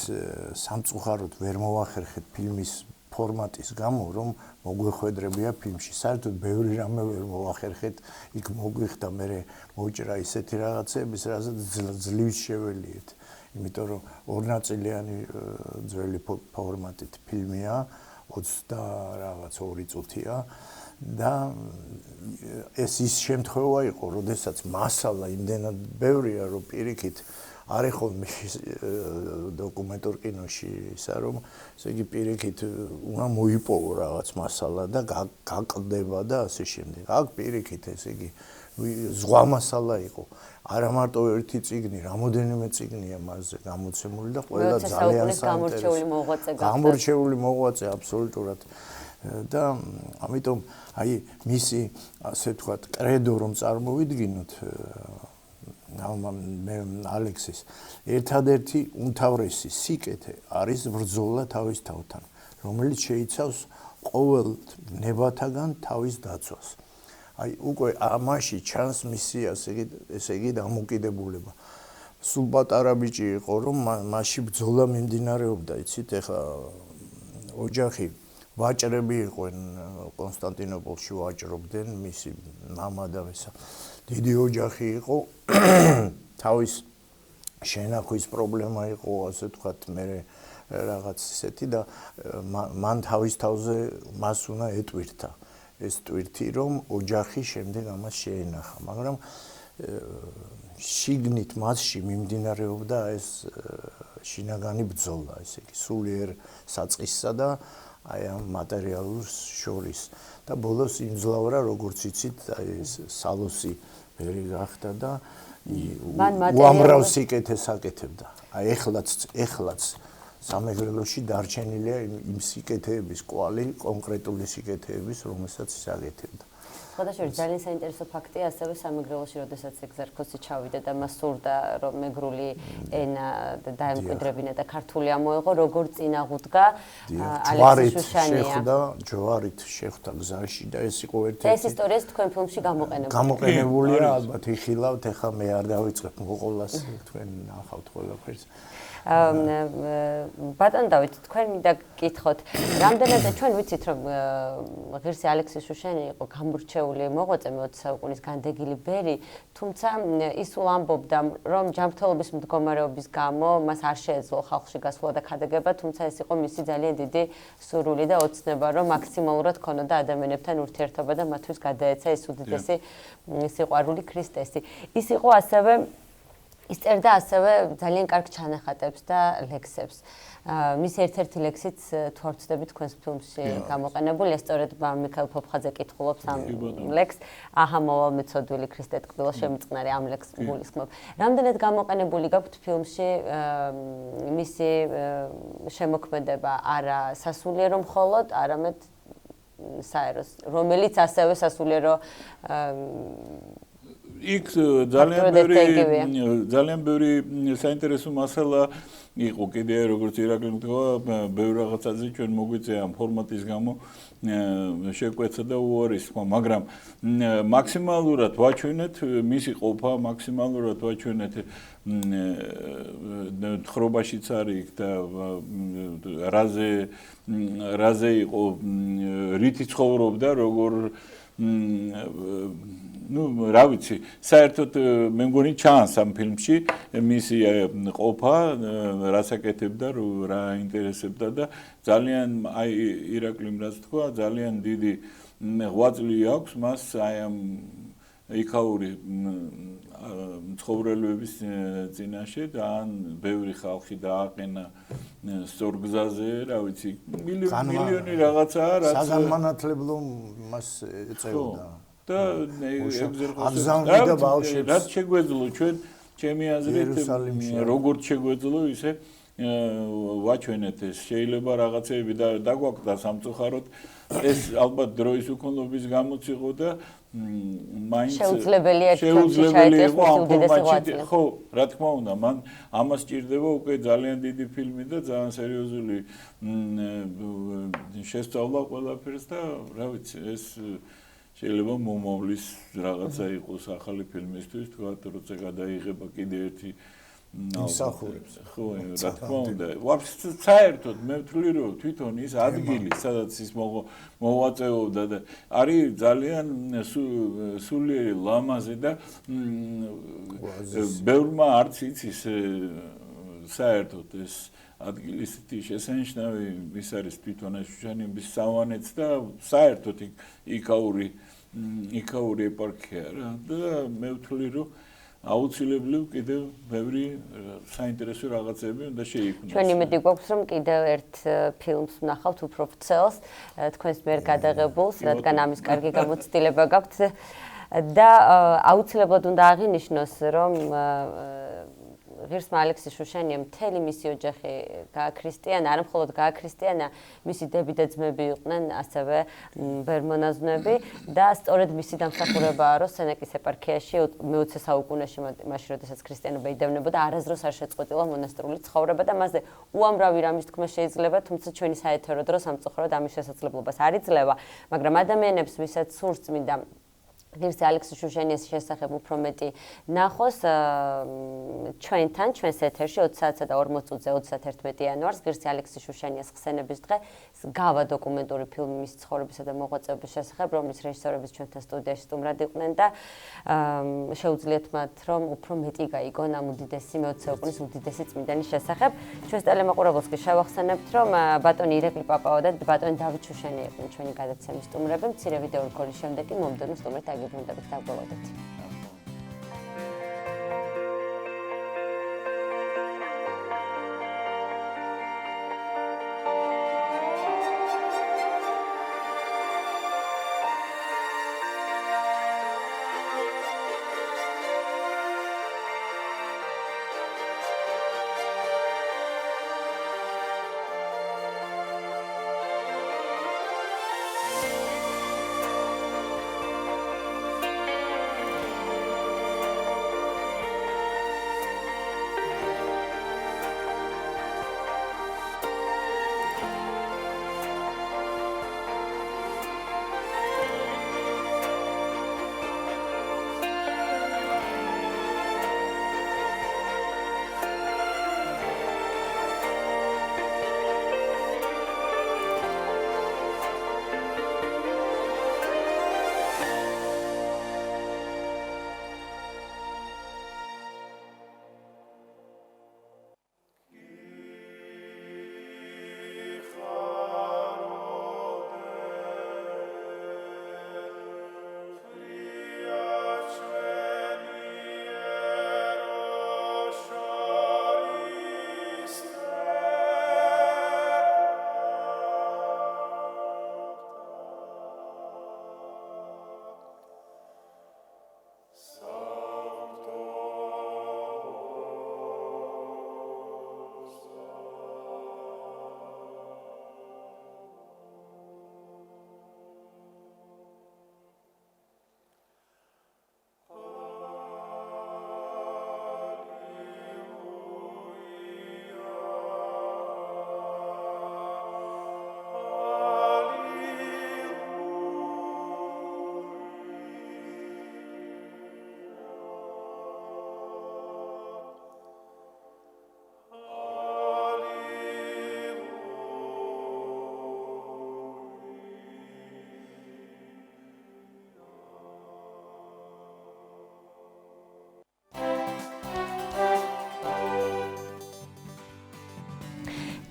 სამწუხაროდ ვერ მოახერხეთ ფილმის ფორმატის გამო, რომ მოგვეხვედრებია ფილმში. საერთოდ ბევრი რამე ვერ მოახერხეთ, იქ მოგვიხდა მე მოჭრა ისეთი რაღაცების, რასაც ძლივს შეველიეთ. იმიტომ რომ ორნაწილიანი ძველი ფორმატით ფილმია, 22 წუთია და ეს ის შემთხვევა იყო, როდესაც მასალა იმდენად ბევრია, რომ პირიქით არ ეხოლმე დოკუმენტურ კინოში ისა, რომ ესე იგი პირიქით უნდა მოიპოვო რაღაც მასალა და გაყდება და ასე შემდეგ. აქ პირიქით ესე იგი ზღვა მასალა იყო. არა მარტო ერთი წიგნი, რამოდენიმე წიგნია მასზე გამოცემული და ყველა ძალიან საინტერესო. გამორჩეული მოღვაწე აბსოლუტურად. და ამიტომ აი მისი ასე ვთქვათ კრედო რომ წარმოვიდგინოთ მე ალექსის ერთადერთი უმთავრესი სიკეთე არის ბრძოლა თავის თავთან, რომელიც შეიცავს ყოველ ნებათაგან თავის დაცვას. აი უკვე ამაში ჩანს მისი ესე იგი დამოკიდებულება. სულ პატარა ბიჭი იყო, რომ მასში ბრძოლა მიმდინარეობდა, იცით, ეხლა ოჯახი ვაჭრები იყვნენ, კონსტანტინოპოლში ვაჭრობდნენ, მისი მამა და ისა. დიდი ოჯახი იყო, თავის შენახვის პრობლემა იყო, ასე ვთქვათ, მე რაღაც ისეთი და მან თავის თავზე მას უნდა ეტვირთა. ეს ტვირთი, რომ ოჯახი შემდეგ ამას შეენახა, მაგრამ შიგნით მასში მიმდინარეობდა ეს შინაგანი ბრძოლა, ესე იგი, სულიერ საწყისსა და აი ამ მატერიალურ შორის და ბოლოს იმძლავრა, როგორც იცით, აი ეს სალოსი ვერი გახდა და უამრავ სიკეთეს აკეთებდა. აი ეხლაც სამეგრელოში დარჩენილია იმ სიკეთეების კვალი, კონკრეტული სიკეთეების, რომელსაც ის აკეთებდა. სხვადასხვა ძალიან საინტერესო ფაქტია ასევე სამეგრელოში, როდესაც ეგზარქოსი ჩავიდა და მას სურდა, რომ მეგრული ენა დაემკვიდრებინა და ქართული ამოეღო, როგორ წინაღუდგა ალექსი შუშანია. ჯვარით შეხვდა გზაში და ეს იყო ერთ-ერთი. ეს ისტორიაც თქვენ ფილმში გამოყენებულია. გამოყენებულია, ალბათ იხილავთ, ეხლა მე არ დავიწყებ მოყოლას, თქვენ ნახავთ ყველაფერს. ბატონ დავით, თქვენ მინდა გკითხოთ, რამდენად ჩვენ ვიცით, რომ ღირსი ალექსი შუშანი იყო გამორჩეული მოღვაწე მე-20 საუკუნის განდეგილი ბერი, თუმცა ის სულ ამბობდა, რომ ჯანმრთელობის მდგომარეობის გამო მას არ შეეძლო ხალხში გასვლა და ქადაგება, თუმცა ეს იყო მისი ძალიან დიდი სურვილი და ოცნება, რომ მაქსიმალურად ქონოდა ადამიანებთან ურთიერთობა და მათთვის გადაეცა ეს უდიდესი სიყვარული ქრისტესი. ის იყო ასევე ის წერდა ასევე ძალიან კარგ ჩანახატებს და ლექსებს. მის ერთ-ერთი ლექსიც თუ არ ვცდები თქვენს ფილმში გამოყენებულია, სწორედ მიქაელ ფოფხაძე კითხულობს ამ ლექსს. აჰა მოვალმეცოდვილი ქრისტე ტკბილო შემწყნარე ამ ლექსს გულისხმობ. რამდენად გამოყენებული გაქვთ ფილმში მისი შემოქმედება არა სასულიერო მხოლოდ, არამედ საეროს, რომელიც ასევე სასულიერო იქ ძალიან ბევრი საინტერესო მასალა იყო კიდე როგორც ირაკლი თქვა, ბევრ რაღაცაზე ჩვენ მოგვიწია ამ ფორმატის გამო შეკვეცა და უარის თქვა, მაგრამ მაქსიმალურად ვაჩვენეთ მისი ყოფა, მაქსიმალურად ვაჩვენეთ თხრობაშიც არის იქ და რაზე იყო, რითი ცხოვრობდა, როგორ რა ვიცი, საერთოდ მე მგონი ჩანს ამ ფილმში მისი ყოფა, რას აკეთებდა, რა ინტერესებდა და ძალიან აი ირაკლიმ რაც თქვა, ძალიან დიდი ღვაწლი აქვს მას აი ამ იქაური ცხოვრებების წინაშე და ან ბევრი ხალხი დააყენა სწორგზაზე, რა ვიცი, მილიონი რაღაცაა, რაც საგანმანათლებლო მას ეწეოდა. და აგზავნიდა ბავშვებს. რაც შეგვეძლო ჩვენ ჩემი აზრით, როგორც შეგვეძლო ისე ვაჩვენეთ ეს. შეიძლება რაღაცეები დაგვაკვდა სამწუხაროდ, ეს αλბათ დროის უქონლობის გამოც იყო და მაინც შეუძლებელია იყო ამ ფორმატში. ხო, რა თქმა უნდა, მან ამას სჭირდება უკვე ძალიან დიდი ფილმი და ძალიან სერიოზული შესწავლა ყველაფერს და რა ვიცი, ეს შეიძლება მომავლის რაღაცა იყოს ახალი ფილმისთვის, თქვათ, როცა გადაიღება კიდე ერთი იმსახურებს. ხო, რა თქმა უნდა. ვაფშე საერთოდ მე ვთვლი რომ თვითონ ის ადგილი, სადაც ის მოვაწეობდა და არის ძალიან სულიერი ლამაზი და ბევრმა არც იცის საერთოდ ეს ადგილი ისეთი შესანიშნავი ის არის თვითონ შუშანების სავანეც და საერთოდ იქაური ეპარქია რა და მე ვთვლი რომ აუცილებლივ კიდევ ბევრი საინტერესო რაღაცები უნდა შეიქმნას. ჩვენ იმედი გვაქვს რომ კიდევ ერთ ფილმს ვნახავთ უფრო ვრცელს თქვენს მიერ გადაღებულს, რადგან ამის კარგი გამოცდილება გაქვთ და აუცილებლად უნდა აღინიშნოს რომ ღირსმა ალექსი შუშანია მთელი მისი ოჯახი გააქრისტიანა, არა მხოლოდ გააქრისტიანა, მისი დები და ძმები იყვნენ ასევე ბერმონაზვნები და სწორედ მისი დამსახურებაა, რომ სენეკის ეპარქიაში მე-20 საუკუნეში, მაშინ როდესაც ქრისტიანობა იდევნებოდა, არასდროს არ შეწყვეტილა მონასტრული ცხოვრება და მასზე უამრავი რამის თქმა შეიძლება, თუმცა ჩვენი საეთერო დრო სამწუხაროდ ამის შესაძლებლობას არ იძლევა, მაგრამ ადამიანებს, ვისაც სურს წმინდა ღირსი ალექსი შუშანიას შესახებ უფრო მეტი ნახოს ჩვენთან, ჩვენს ეთერში 20 საათსა და 40 წუთზე 31 იანვარს ღირსი ალექსი შუშანიას ხსენების დღე გავა დოკუმენტური ფილმი მისი ცხოვრებისა და მოღვაწეობის შესახებ, რომლის რეჟისორები ჩვენთან სტუდიაში სტუმრად იყვნენ და შეუძლიათ მათ რომ უფრო მეტი გაიგონ ამ უდიდესი მე-20 საუკუნის უდიდესი წმინდანის შესახებ. ჩვენს ტელემოყურებელს კი შევახსენებთ, რომ ბატონი ირაკლი პაპავა და ბატონი დავით შუშანია იყვნენ ჩვენი გადაცემის სტუმრები. მცირე ვიდეო რგოლის შემდეგ კი მომდევნო სტუმრად აგიბრუნდებით დაგველოდეთ.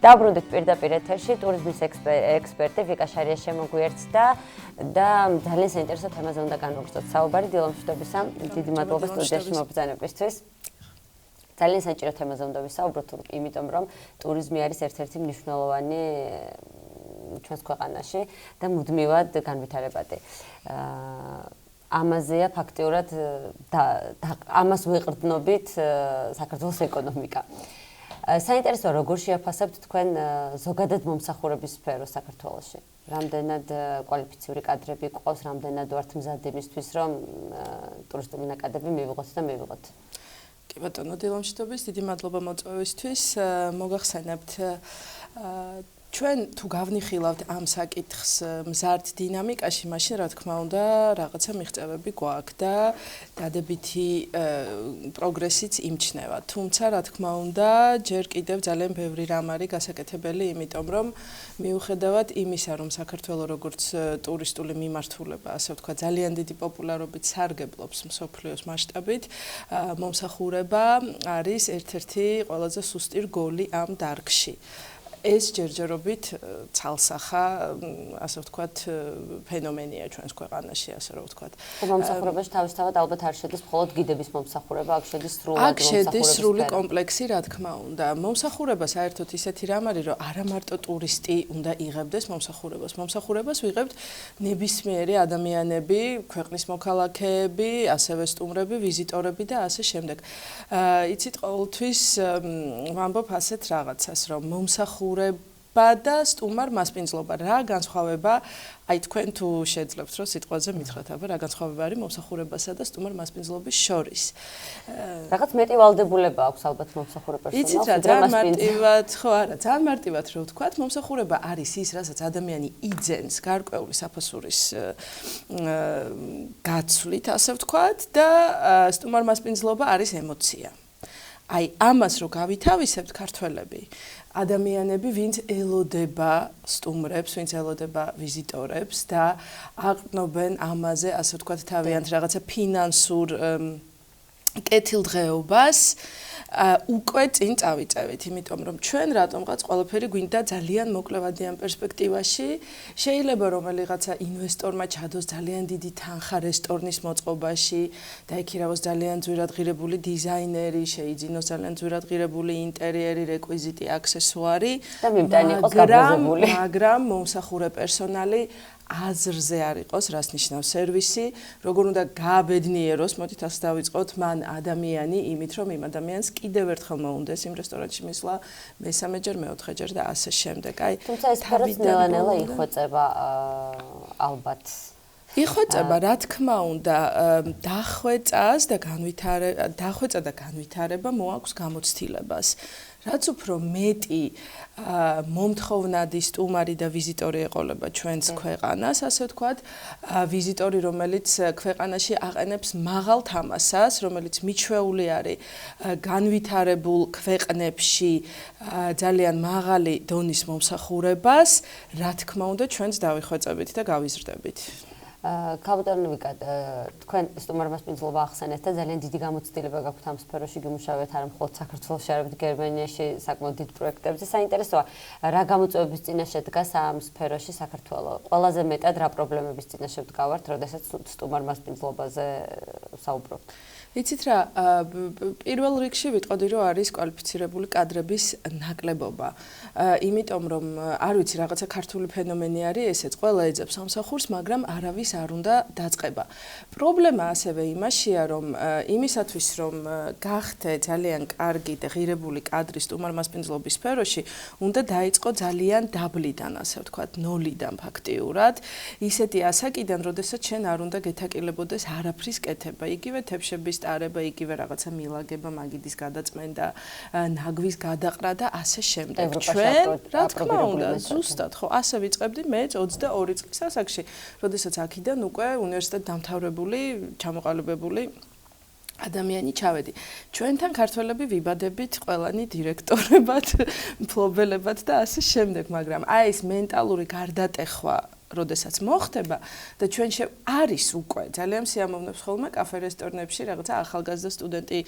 Დაბრუნდით პირდაპირ ეთერში ტურიზმის ექსპერტი ვიკა შარია შემოგვიერთდა და ძალიან საინტერესო თემაზე უნდა განვაგრძელოთ საუბარი დილომშვიდობისა. დიდი მადლობა სტუდიაში მობრძანებისთვის. ძალიან საჭირო თემაზე უნდა ვისაუბროთ, იმიტომ რომ ტურიზმი არის ერთ-ერთი მნიშვნელოვანი ჩვენს ქვეყანაში და მუდმივად განვითარებადი. ამაზეა ფაქტიურად ამას ვეყრდნობით საქართველოს ეკონომიკა. საინტერესოა როგორ შეაფასებთ თქვენ ზოგადად მომსახურების სფეროს საქართველოში? რამდენად კვალიფიციური კადრები გვყავს, რამდენად ვართ მზად იმისთვის, რომ ტურისტული ნაკადები მივიღოთ და მივიღოთ? კი ბატონო, დილომშვიდობის, დიდი მადლობა მოწვევისთვის. მოგახსენებთ ჩვენ თუ გავნიხილავთ ამ საკითხს მზარდ დინამიკაში, მაშინ რა თქმა უნდა, რაღაცა მიღწევები გვაქვს და დადებითი პროგრესიც იმჩნევა. თუმცა რა თქმა უნდა, ჯერ კიდევ ძალიან ბევრი რამ არის გასაკეთებელი, იმიტომ რომ მიუხედავად იმისა, რომ საქართველოს როგორც ტურისტული მიმართულება, ასე ვთქვათ, ძალიან დიდი პოპულარობით სარგებლობს მსოფლიოს მასშტაბით, მომსახურება არის ერთ-ერთი ყველაზე სუსტი რგოლი ამ დარგში. ეს ჯერჯერობით ცალსახა, ასე ვთქვათ, ფენომენია ჩვენს ქვეყანაში, ასე რომ ვთქვათ. მომსახურებაში თავისთავად ალბათ არ შედის მხოლოდ გიდების მომსახურება, აქ შედის სრულად აქ შედის სრული კომპლექსი, რა თქმა უნდა. მომსახურება საერთოდ ისეთი რამ არის, რომ არა მარტო ტურისტი უნდა იღებდეს მომსახურებას. მომსახურებას ვიღებთ ნებისმიერი ადამიანები, ქვეყნის მოქალაქეები, ასევე სტუმრები, ვიზიტორები და ასე შემდეგ. იცით, ყოველთვის ვამბობ ასეთ რაღაცას, რომ მომსახურება და სტუმარ მასპინძლობა რა განსხვავება აი თქვენ თუ შეძლებთ რომ სიტყვაზე მითხრათ აბა რა განსხვავება არის მომსახურებასა და სტუმარ მასპინძლობის შორის რაღაც მეტი ვალდებულება აქვს ალბათ მომსახურე პერსონალს იცით რა ძალიან მარტივად ხო არა ძალიან მარტივად რო ვთქვათ მომსახურება არის ის რასაც ადამიანი იძენს გარკვეული საფასურის გაცვლით ასე ვთქვათ და სტუმარ მასპინძლობა არის ემოცია აი ამას რო გავითავისებთ ქართველები ადამიანები, ვინც ელოდება სტუმრებს, ვინც ელოდება ვიზიტორებს და აყრდნობენ ამაზე, ასე ვთქვათ, თავიანთ რაღაცა ფინანსურ კეთილდღეობას, უკვე წინ წავიწევით, იმიტომ რომ ჩვენ რატომღაც ყველაფერი გვინდა ძალიან მოკლევადიან პერსპექტივაში, შეიძლება რომელიღაცა ინვესტორმა ჩადოს ძალიან დიდი თანხა რესტორნის მოწყობაში და იქირავოს ძალიან ძვირად ღირებული დიზაინერი, შეიძინოს ძალიან ძვირად ღირებული ინტერიერი, რეკვიზიტი, აქსესუარი, მაგრამ მომსახურე პერსონალი აზრზე არ იყოს, რას ნიშნავს სერვისი, როგორ უნდა გააბედნიეროს, მოდით ასე დავიწყოთ, მან ადამიანი იმით, რომ იმ ადამიანს კიდევ ერთხელ მოუნდეს იმ რესტორანში მისვლა, მესამეჯერ, მეოთხეჯერ და ასე შემდეგ. აი, თუმცა ეს ფეროც ნელა-ნელა იხვეწება ალბათ. იხვეწება, რა თქმა უნდა, დახვეწა და განვითარება მოაქვს გამოცდილებას. რაც უფრო მეტი მომთხოვნადი სტუმარი და ვიზიტორი ეყოლება ჩვენს ქვეყანას, ასე ვთქვათ, ვიზიტორი, რომელიც ქვეყანაში აყენებს მაღალ თამასას, რომელიც მიჩვეული არის განვითარებულ ქვეყნებში ძალიან მაღალი დონის მომსახურებას, რა თქმა უნდა, ჩვენც დავიხვეწებით და გავიზრდებით. ქალბატონო ვიკა, თქვენ სტუმარ მასპინძლობა ახსენეთ და ძალიან დიდი გამოცდილება გაქვთ ამ სფეროში გიმუშავეთ არა მხოლოდ საქართველოში, არამედ გერმანიაში საკმაოდ დიდ პროექტებზე. საინტერესოა, რა გამოწვევების წინაშე დგას ამ სფეროში საქართველო? ყველაზე მეტად რა პრობლემების წინაშე დგავართ, როდესაც სტუმარ მასპინძლობაზე საუბრობთ? იცით რა, პირველ რიგში ვიტყოდი, რომ არის კვალიფიცირებული კადრების ნაკლებობა. იმიტომ რომ არ ვიცი, რაღაცა ქართული ფენომენი არის, ესეც ყველა ეძებს სამსახურს, მაგრამ არავის არ უნდა დაწყება. პრობლემა ასევე იმაშია, რომ იმისათვის, რომ გახდე ძალიან კარგი და ღირებული კადრი სტუმარ მასპინძლობის სფეროში, უნდა დაიწყო ძალიან დაბლიდან, ასე ვთქვათ, ნოლიდან ფაქტიურად, ისეთი ასაკიდან, როდესაც შენ არ უნდა გეთაკილებოდეს არაფრის კეთება, იგივე თებშების არება იგივე რაღაცა მილაგება, მაგიდის გადაწმენდა, ნაგვის გადაყრა და ასე შემდეგ. ჩვენ, რა თქმა უნდა, ზუსტად, ხო, ასე ვიწყებდი მე 22 წლის ასაკში, როდესაც აქედან უკვე უნივერსიტეტ დამთავრებული, ჩამოყალიბებული ადამიანი ჩავედი. ჩვენთან ქართველები ვიბადებით ყველანი დირექტორებად, მფლობელებად და ასე შემდეგ, მაგრამ აი ეს მენტალური გარდატეხვა როდესაც მოხდება და ჩვენში არის უკვე ძალიან სიამოვნებს ხოლმე კაფე რესტორნებში რაღაცა ახალგაზრდა სტუდენტი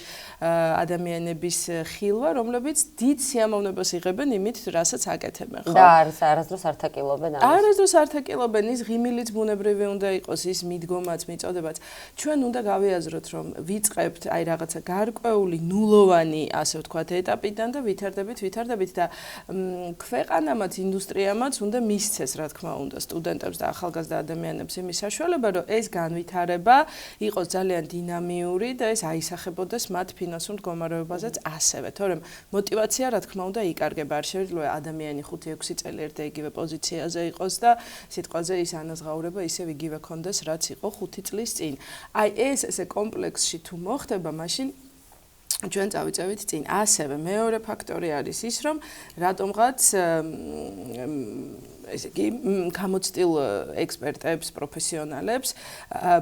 ადამიანების ხილვა, რომლებიც დიდ სიამოვნებას იღებენ იმით, რასაც აკეთებენ, ხო? და არასდროს არ თაკილობენ ამას. არასდროს არ თაკილობენ, ის ღიმილიც ბუნებრივი უნდა იყოს, ის მიდგომაც, მიწოდებაც. ჩვენ უნდა გავიაზროთ, რომ ვიწყებთ აი რაღაცა გარკვეული ნულოვანი, ასე ვთქვათ, ეტაპიდან და ვითარდებით და ქვეყანამაც, ინდუსტრიამაც უნდა მისცეს, რა თქმა უნდა, სტუდენტებს და ახალგაზრდა ადამიანებს იმის საშუალება, რომ ეს განვითარება იყოს ძალიან დინამიური და ეს აისახებოდეს მათ ფინანსურ მდგომარეობაზეც ასევე, თორემ мотивация, რა თქმა უნდა, იკარგება. არ შეიძლება ადამიანი 5-6 წელი ერთ და იგივე პოზიციაზე იყოს და სიტყვაზე ის ანაზღაურება ისევ იგივე კონდეს, რაც იყო 5 წლის წინ. აი ეს ესე კომპლექსში თუ მოხდება, მაშინ ჩვენ წავიწევით წინ. ასევე მეორე ფაქტორი არის ის, რომ რატომღაც ესე იგი გამოცდილ ექსპერტებს, პროფესიონალებს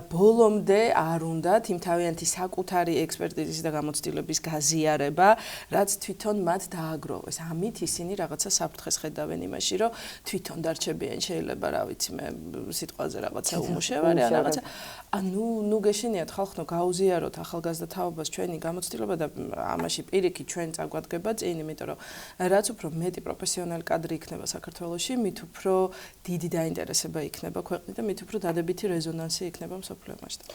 ბოლომდე არ უნდათ იმ თავიანთი საკუთარი ექსპერტიზის და გამოცდილების გაზიარება, რაც თვითონ მათ დააგროვეს. ამით ისინი რაღაცა საფრთხეს ხედავენ იმაში, რომ თვითონ დარჩებიან, შეიძლება რა ვიცი მე სიტყვაზე რაღაცა უმუშევარი ან რაღაცა. ნუ გეშინიათ ხალხო, გაუზიაროთ ახალგაზრდა თაობას ჩვენი გამოცდილება და ამაში პირიქით ჩვენ წაგვადგება წინ, იმიტომ რომ რაც უფრო მეტი პროფესიონალი კადრი იქნება საქართველოში, მით უფრო დიდი დაინტერესება იქნება ქვეყნით და მით უფრო დადებითი რეზონანსი იქნება მსოფლიო მასშტაბით.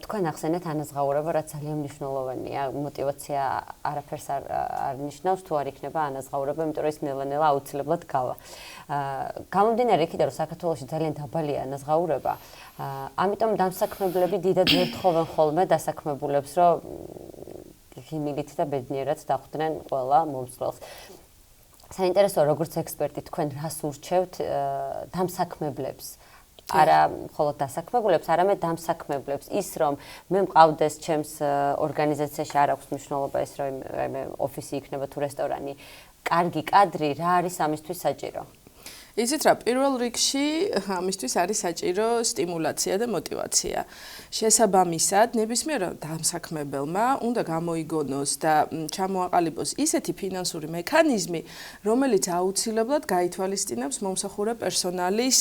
თქვენ ახსენეთ ანაზღაურება, რაც ძალიან მნიშვნელოვანია. мотиваცია არაფერს არ ნიშნავს, თუ არ იქნება ანაზღაურება, იმიტომ რომ ის ნელა-ნელა აუცილებლად გავა. გამომდინარე იქიდან, რომ საქართველოში ძალიან დაბალია ანაზღაურება, ამიტომ დამსაქმებლები დიდად ვერ თხოვენ ხოლმე დასაქმებულებს, რომ ღიმილით და ბედნიერად დახვდნენ ყველა მომცველს. საინტერესოა, როგორც ექსპერტი თქვენ რას ურჩევთ დამსაქმებლებს? არა მხოლოდ დასაქმებულებს, არამედ დამსაქმებლებს. ის რომ მე მყავდეს ჩემს ორგანიზაციაში არ აქვს მნიშვნელობა ის რომ ოფისი იქნება თუ რესტორანი. კარგი კადრი რა არის ამისთვის საჭირო? იცით რა, პირველ რიგში ამისთვის არის საჭირო სტიმულაცია და мотиваცია. შესაბამისად, ნებისმიერ დამსაქმებელმა უნდა გამოიგონოს და ჩამოაყალიბოს ისეთი ფინანსური მექანიზმი, რომელიც აუცილებლად გაითვალისწინებს მომსახურე პერსონალის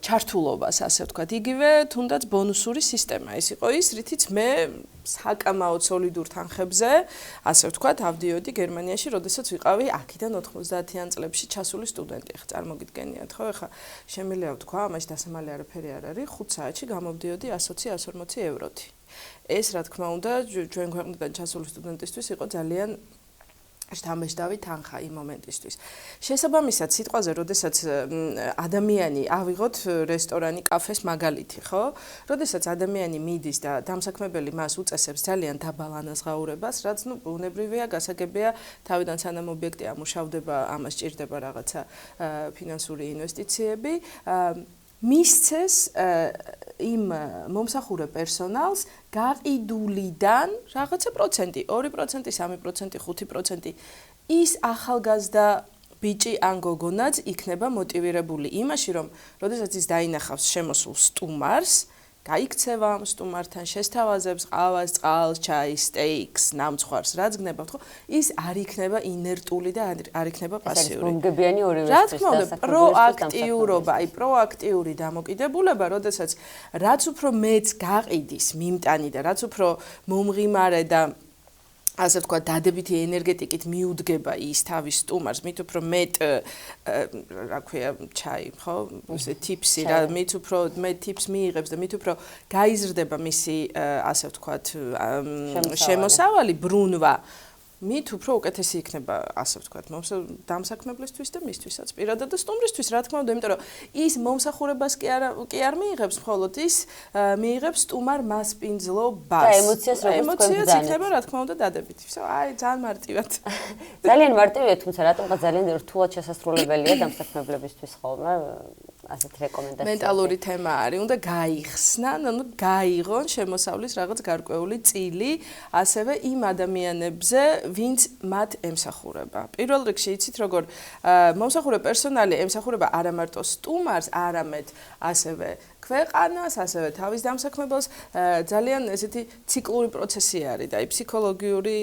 ჩართულობას, ასე ვთქვათ. იგივე თუნდაც ბონუსური სისტემა. ეს იყო ის, რითიც მე საკამაოდ სოლიდურ თანხებზე, ასე ვთქვათ, ავდიოდი გერმანიაში, როდესაც ვიყავი აქედან 90-იან წლებში ჩასული სტუდენტი. ხა წარმოგიდგენიათ, ხო? ეხა შემიძლია ვთქვა, ამაში დასამალი არაფერი არ არის, 5 საათში გამოვდიოდი 120-140 ევროთი. ეს რა თქმა უნდა, ჩვენ ქვეყნიდან ჩასული სტუდენტისთვის იყო ძალიან შთამბეჭდავი თანხა იმ მომენტისთვის. შესაბამისად, სიტყვაზე, როდესაც ადამიანი ავიღოთ რესტორანი, კაფეს მაგალითი, ხო? როდესაც ადამიანი მიდის და დამსაქმებელი მას უწესებს ძალიან დაბალ ანაზღაურებას, რაც ნუ ბუნებრივია, გასაგებია, თავიდან სანამ ობიექტი ამუშავდება, ამას ჭირდება რაღაცა ფინანსური ინვესტიციები. მისცეს იმ მომსახურე პერსონალს გაყიდულიდან რაღაცა პროცენტი, 2%, 3%, 5% ის ახალგაზრდა ბიჭი ან გოგონაც იქნება მოტივირებული იმაში, რომ როდესაც ის დაინახავს შემოსულ სტუმარს, გაიქცევა ამ სტუმართან, შესთავაზებს ყავას, წყალს, ჩაის, სტეიქს, ნამცხვარს, რაც გნებავთ, ხო? ის არ იქნება ინერტული და არ იქნება პასიური. მომგებიანი ორივე რა თქმა უნდა, პროაქტიურობა, პროაქტიური დამოკიდებულება, როდესაც რაც უფრო მეც გაყიდის მიმტანი და რაც უფრო მომღიმარე და ასე ვთქვათ, დადებითი ენერგეტიკით მიუდგება ის თავის სტუმარს, მით უფრო მეტ რა ქვია, ჩაი, ხო? ესე ტიპსი რა, მით უფრო მეტ ტიპს მიიღებს და მით უფრო გაიზრდება მისი, ასე ვთქვათ, შემოსავალი, ბრუნვა. მით უფრო უკეთესი იქნება, ასე ვთქვათ, დამსაქმებლისთვის და მისთვისაც პირადად და სტუმრისთვის, რა თქმა უნდა, იმიტომ რომ ის მომსახურებას კი არ მიიღებს მხოლოდ, ის მიიღებს სტუმარ მასპინძლობას. და ემოციას როგორც თქვენ ემოციას იქნება, რა თქმა უნდა, დადებითი. აი, ძალიან მარტივად. ძალიან მარტივია, თუმცა რატომღაც ძალიან რთულად შესასრულებელია დამსაქმებლებისთვის ხოლმე ასეთ რეკომენდაციები. მენტალური თემა არის, უნდა გაიხსნან, ანუ გაიღონ შემოსავლის რაღაც გარკვეული წილი, ასევე იმ ადამიანებზე, ვინც მათ ემსახურება. პირველ რიგში იცით, როგორ მომსახურე პერსონალი ემსახურება არა მარტო სტუმარს, არამედ ასევე ქვეყანას, ასევე თავის დამსაქმებელს, ძალიან ესეთი ციკლური პროცესი არის და ფსიქოლოგიური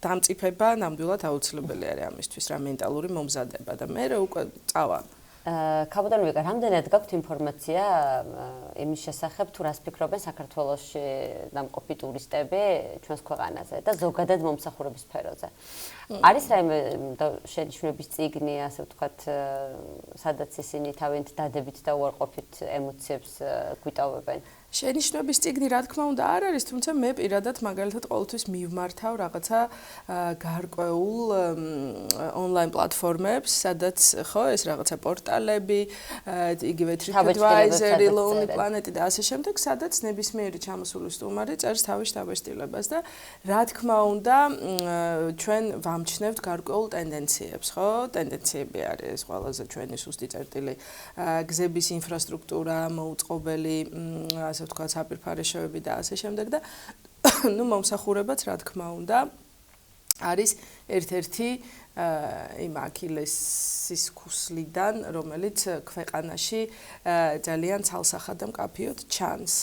დამწიფება ნამდვილად აუცილებელი არის ამისთვის, რა მენტალური მომზადება და მე უკვე წავა. ქაბოდან ვიკა, რამდენად გაქვთ ინფორმაცია იმის შესახებ, თუ რას ფიქრობენ საქართველოში დამყოფი ტურისტები ჩვენს ქვეყანაზე და ზოგადად მომსახურების სფეროზე? არის რაიმე შენიშვნების წიგნი, ასე ვთქვათ, სადაც ისინი თავიანთ დადებით და უარყოფით ემოციებს გვიტოვებენ? შენიშვნების წიგნი რა თქმა უნდა არ არის, თუმცა მე პირადად მაგალითად ყოველთვის მივმართავ რაღაცა გარკვეულ ონლაინ პლატფორმებს, სადაც ხო ეს რაღაცა პორტალები, იგივე TripAdvisor, Lonely Planet და ასე შემდეგ, სადაც ნებისმიერი ჩამოსული სტუმარი წერს თავის შთაბეჭდილებას და რა თქმა უნდა ჩვენ ვამჩნევთ გარკვეულ ტენდენციებს, ხო? ტენდენციები არის ყველაზე ჩვენი სუსტი წერტილი, გზების ინფრასტრუქტურა, მოუწყობელი ასე ვთქვათ, საპირფარეშოები და ასე შემდეგ და ნუ მომსახურებაც რა თქმა უნდა არის ერთ-ერთი იმ აქილესის ქუსლიდან, რომელიც ქვეყანაში ძალიან ცალსახად და მკაფიოდ ჩანს.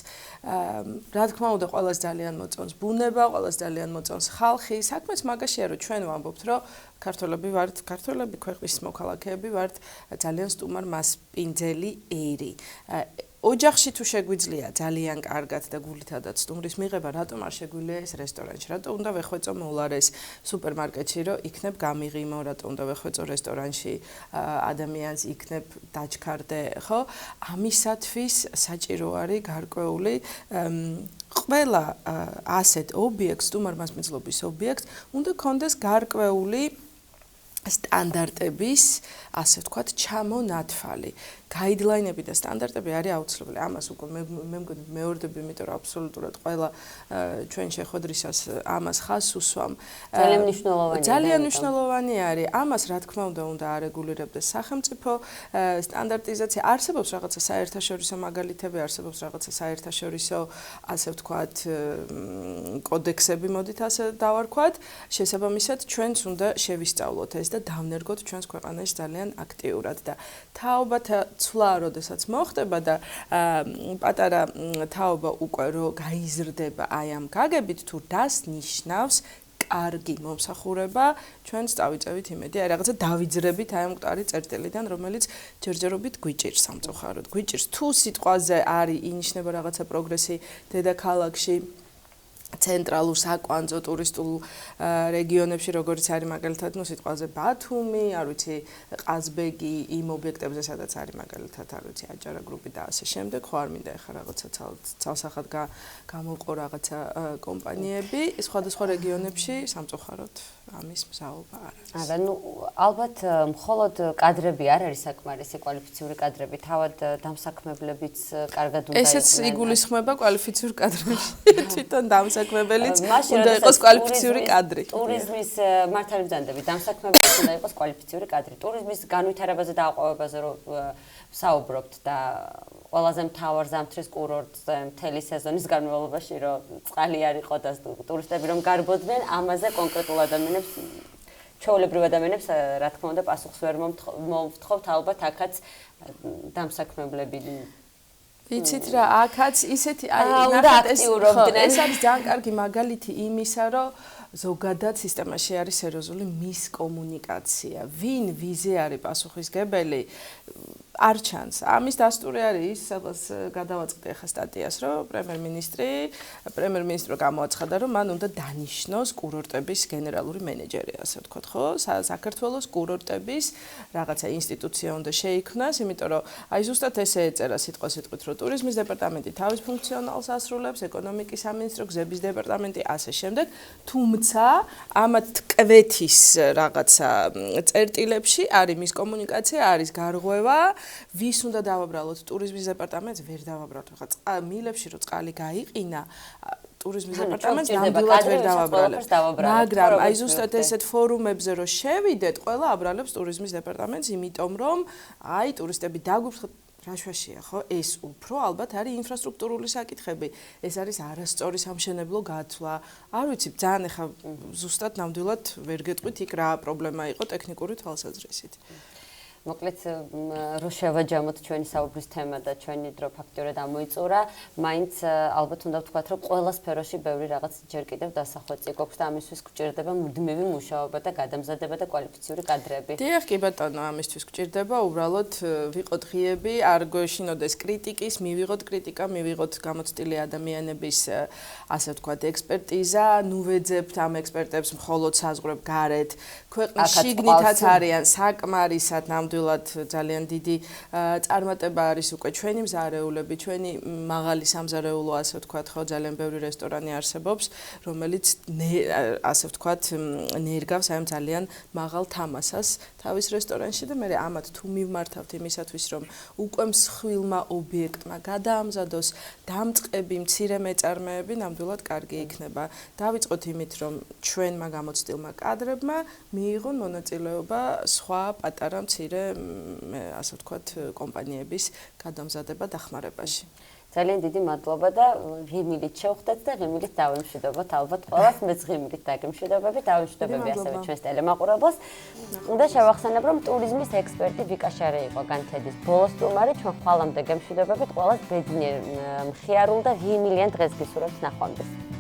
რა თქმა უნდა, ყველას ძალიან მოწონს ბუნება, ყველას ძალიან მოწონს ხალხი. საქმეც მაგაშია, რომ ჩვენ ვამბობთ, რომ ქართველები ქვეყნის მოქალაქეები ვართ ძალიან სტუმარ მასპინძელი ერი. ოჯახში თუ შეგვიძლია ძალიან კარგად და გულითადაც სტუმრის მიღება, რატომ არ შეგვიძლია ეს რესტორანში? რატომ უნდა ვეხვეწო მოულარეს სუპერმარკეტში, რომ იქნებ გამიღიმო, რატომ უნდა ვეხვეწო რესტორანში ადამიანს იქნებ დაჩქარდე, ხო? ამისათვის საჭირო არის გარკვეული ყველა ასეთ ობიექტს, სტუმარ მასპინძლობის ობიექტს უნდა ქონდეს გარკვეული სტანდარტების, ასე ვთქვათ, ჩამონათვალი. გაიდლაინები და სტანდარტები არის აუცილებელი. ამას უკვე მე მგონი მეორდები, იმიტომ რომ აბსოლუტურად ყველა ჩვენ შეხვედრისას ამას ხაზს უსვამ. ძალიან მნიშვნელოვანი არის. ამას რა თქმა უნდა არეგულირებდეს სახელმწიფო სტანდარტიზაცია. არსებობს რაღაცა საერთაშორისო მაგალითები, არსებობს რაღაცა საერთაშორისო, ასე ვთქვათ, კოდექსები, მოდით ასე დავარქვათ. შესაბამისად, ჩვენც უნდა შევისწავლოთ ეს და დავნერგოთ ჩვენს ქვეყანაში ძალიან აქტიურად და თაობათა ცვლა, როდესაც მოხდება და პატარა თაობა უკვე რო გაიზრდება აი ამ გაგებით თუ რას ნიშნავს კარგი მომსახურება, ჩვენც წავიწევით იმედი, აი რაღაცა დავიძრებით აი ამ მკვდარი წერტილიდან, რომელიც ჯერჯერობით გვიჭირს სამწუხაროდ. გვიჭირს თუ სიტყვაზე არის ინიშნება რაღაცა პროგრესი დედაქალაქში ცენტრალურ საკვანძო ტურისტულ რეგიონებში, როგორც არის მაგალითად, ნუ სიტყვაზე ბათუმი, არ ვიცი, ყაზბეგი, იმ ობიექტებზე, სადაც არის მაგალითად, არ ვიცი, აჭარა გრუპი და ასე შემდეგ, ხო არ მინდა ეხლა რაღაცა ცალსახად გამოვყო რაღაცა კომპანიები, სხვადასხვა რეგიონებში სამწუხაროდ ამის მზაობა არ არის. არა, ნუ ალბათ მხოლოდ კადრები არ არის საკმარისი, კვალიფიციური კადრები, თავად დამსაქმებლებიც კარგად უნდა ისიც იგულისხმება კვალიფიციური კადრებში. თვითონ დამსაქმებელიც უნდა იყოს კვალიფიციური კადრი. ტურიზმის მართალი ბრძანდები, დამსაქმებელიც უნდა იყოს კვალიფიციური კადრი. ტურიზმის განვითარებაზე და აყვავებაზე რომ საუბრობთ და ყველაზე მთავარ ზამთრის კურორტზე მთელი სეზონის განმავლობაში რომ წყალი არ იყო და ტურისტები რომ გარბოდნენ, ამაზე კონკრეტულ ადამიანებს ჩვეულებრივ ადამიანებს რა თქმა უნდა პასუხს ვერ მოვთხოვთ, ალბათ აქაც დამსაქმებლები ვიცით რა, აქაც ისეთი ნახეთ ეს არის ძალიან კარგი მაგალითი იმისა, რომ ზოგადად სისტემაში არის სერიოზული მისკომუნიკაცია. ვინ ვიზე არის პასუხისგებელი? არ ჩანს. ამის დასტური არის ის, სადაც გადავაწყდი ახლა სტატიას, რომ პრემიერ-მინისტრო გამოაცხადა, რომ მან უნდა დანიშნოს კურორტების გენერალური მენეჯერი, ასე ვთქვათ, ხო? საქართველოს კურორტების რაღაცა ინსტიტუცია უნდა შეიქმნას, იმიტომ რომ აი ზუსტად ესე ეწერა სიტყვასიტყვით, რომ ტურიზმის დეპარტამენტი თავის ფუნქციონალს ასრულებს, ეკონომიკის სამინისტრო, გზების დეპარტამენტი, ასე შემდეგ, თუმცა ამათ კვეთის რაღაცა წერტილებში არის მისკომუნიკაცია, არის გარღვევა, ვის უნდა დავაბრალოთ ტურიზმის დეპარტამენტს ვერ დავაბრალოთ. ხა მილებში რო წყალი გაიყინა, ტურიზმის დეპარტამენტს ნამდვილად ვერ დავაბრალებს. მაგრამ აი ზუსტად ესეთ ფორუმებზე რო შევიდეთ, ყველა აბრალებს ტურიზმის დეპარტამენტს, იმიტომ რომ აი ტურისტები დაგვიფრთხილეთ რაშვაშია, ხო? ეს უფრო ალბათ არის ინფრასტრუქტურული საკითხები. ეს არის არასწორი სამშენებლო გათვლა. არ ვიცი, ძალიან ახლა ზუსტად ნამდვილად ვერ გეტყვით იქ რა პრობლემა იყო ტექნიკური თვალსაზრისით. მოკლედ რო შევაჯამოთ ჩვენი საუბრის თემა და ჩვენი დრო ფაქტიურად ამოიწურა, მაინც ალბათ უნდა ვთქვათ, რომ ყველა სფეროში ბევრი რაღაც ჯერ კიდევ დასახვეწი გვაქვს და ამისთვის გვჭირდება მუდმივი მუშაობა და გადამზადება და კვალიფიციური კადრები. დიახ, კი ბატონო, ამისთვის გვჭირდება უბრალოდ ვიყოთ ღიები, არ გვეშინოდეს κρიტიკის, მივიღოთ კრიტიკა, მივიღოთ გამოცდილი ადამიანების, ასე ვთქვათ, ექსპერტიზა, ნუ ვეძებთ ამ ექსპერტებს მხოლოდ საზღვრებ გარეთ. ქვეყნის შიგნითაც არიან საკმარისად ნამდვილად ძალიან დიდი წარმატება არის უკვე ჩვენი მზარეულები, ჩვენი მაღალი სამზარეულო, ასე ვთქვათ, ხო, ძალიან ბევრი რესტორანი არსებობს, რომელიც ასე ვთქვათ, ნერგავს აი ამ ძალიან მაღალ თამასას თავის რესტორანში და მე ამათ თუ მივმართავთ იმისათვის, რომ უკვე მსხვილმა ობიექტმა გადაამზადოს დამწყები მცირე მეწარმეები, ნამდვილად კარგი იქნება. დავიწყოთ იმით, რომ ჩვენმა გამოცდილმა კადრებმა მიიღონ მონაწილეობა სხვა პატარა მცირე ასე ვთქვათ კომპანიების გადამზადება დახმარებაში. ძალიან დიდი მადლობა და ღიმილით შევხვდეთ და ღიმილით დავიმშვიდობოთ ალბათ ყველას, მეც ღიმილით დაგიმშვიდობები, დავიმშვიდობები ასევე ჩვენს ტელემაყურებელს. და შევახსენებ, რომ ტურიზმის ექსპერტი ვიკა შარე იყო განთიადის ბოლოს სტუმარი, ჩვენ ხვალამდე გემშვიდობებით ყველას ბედნიერ, მხიარულ და ღიმილიან დღეს გისურვებთ ნახვამდის.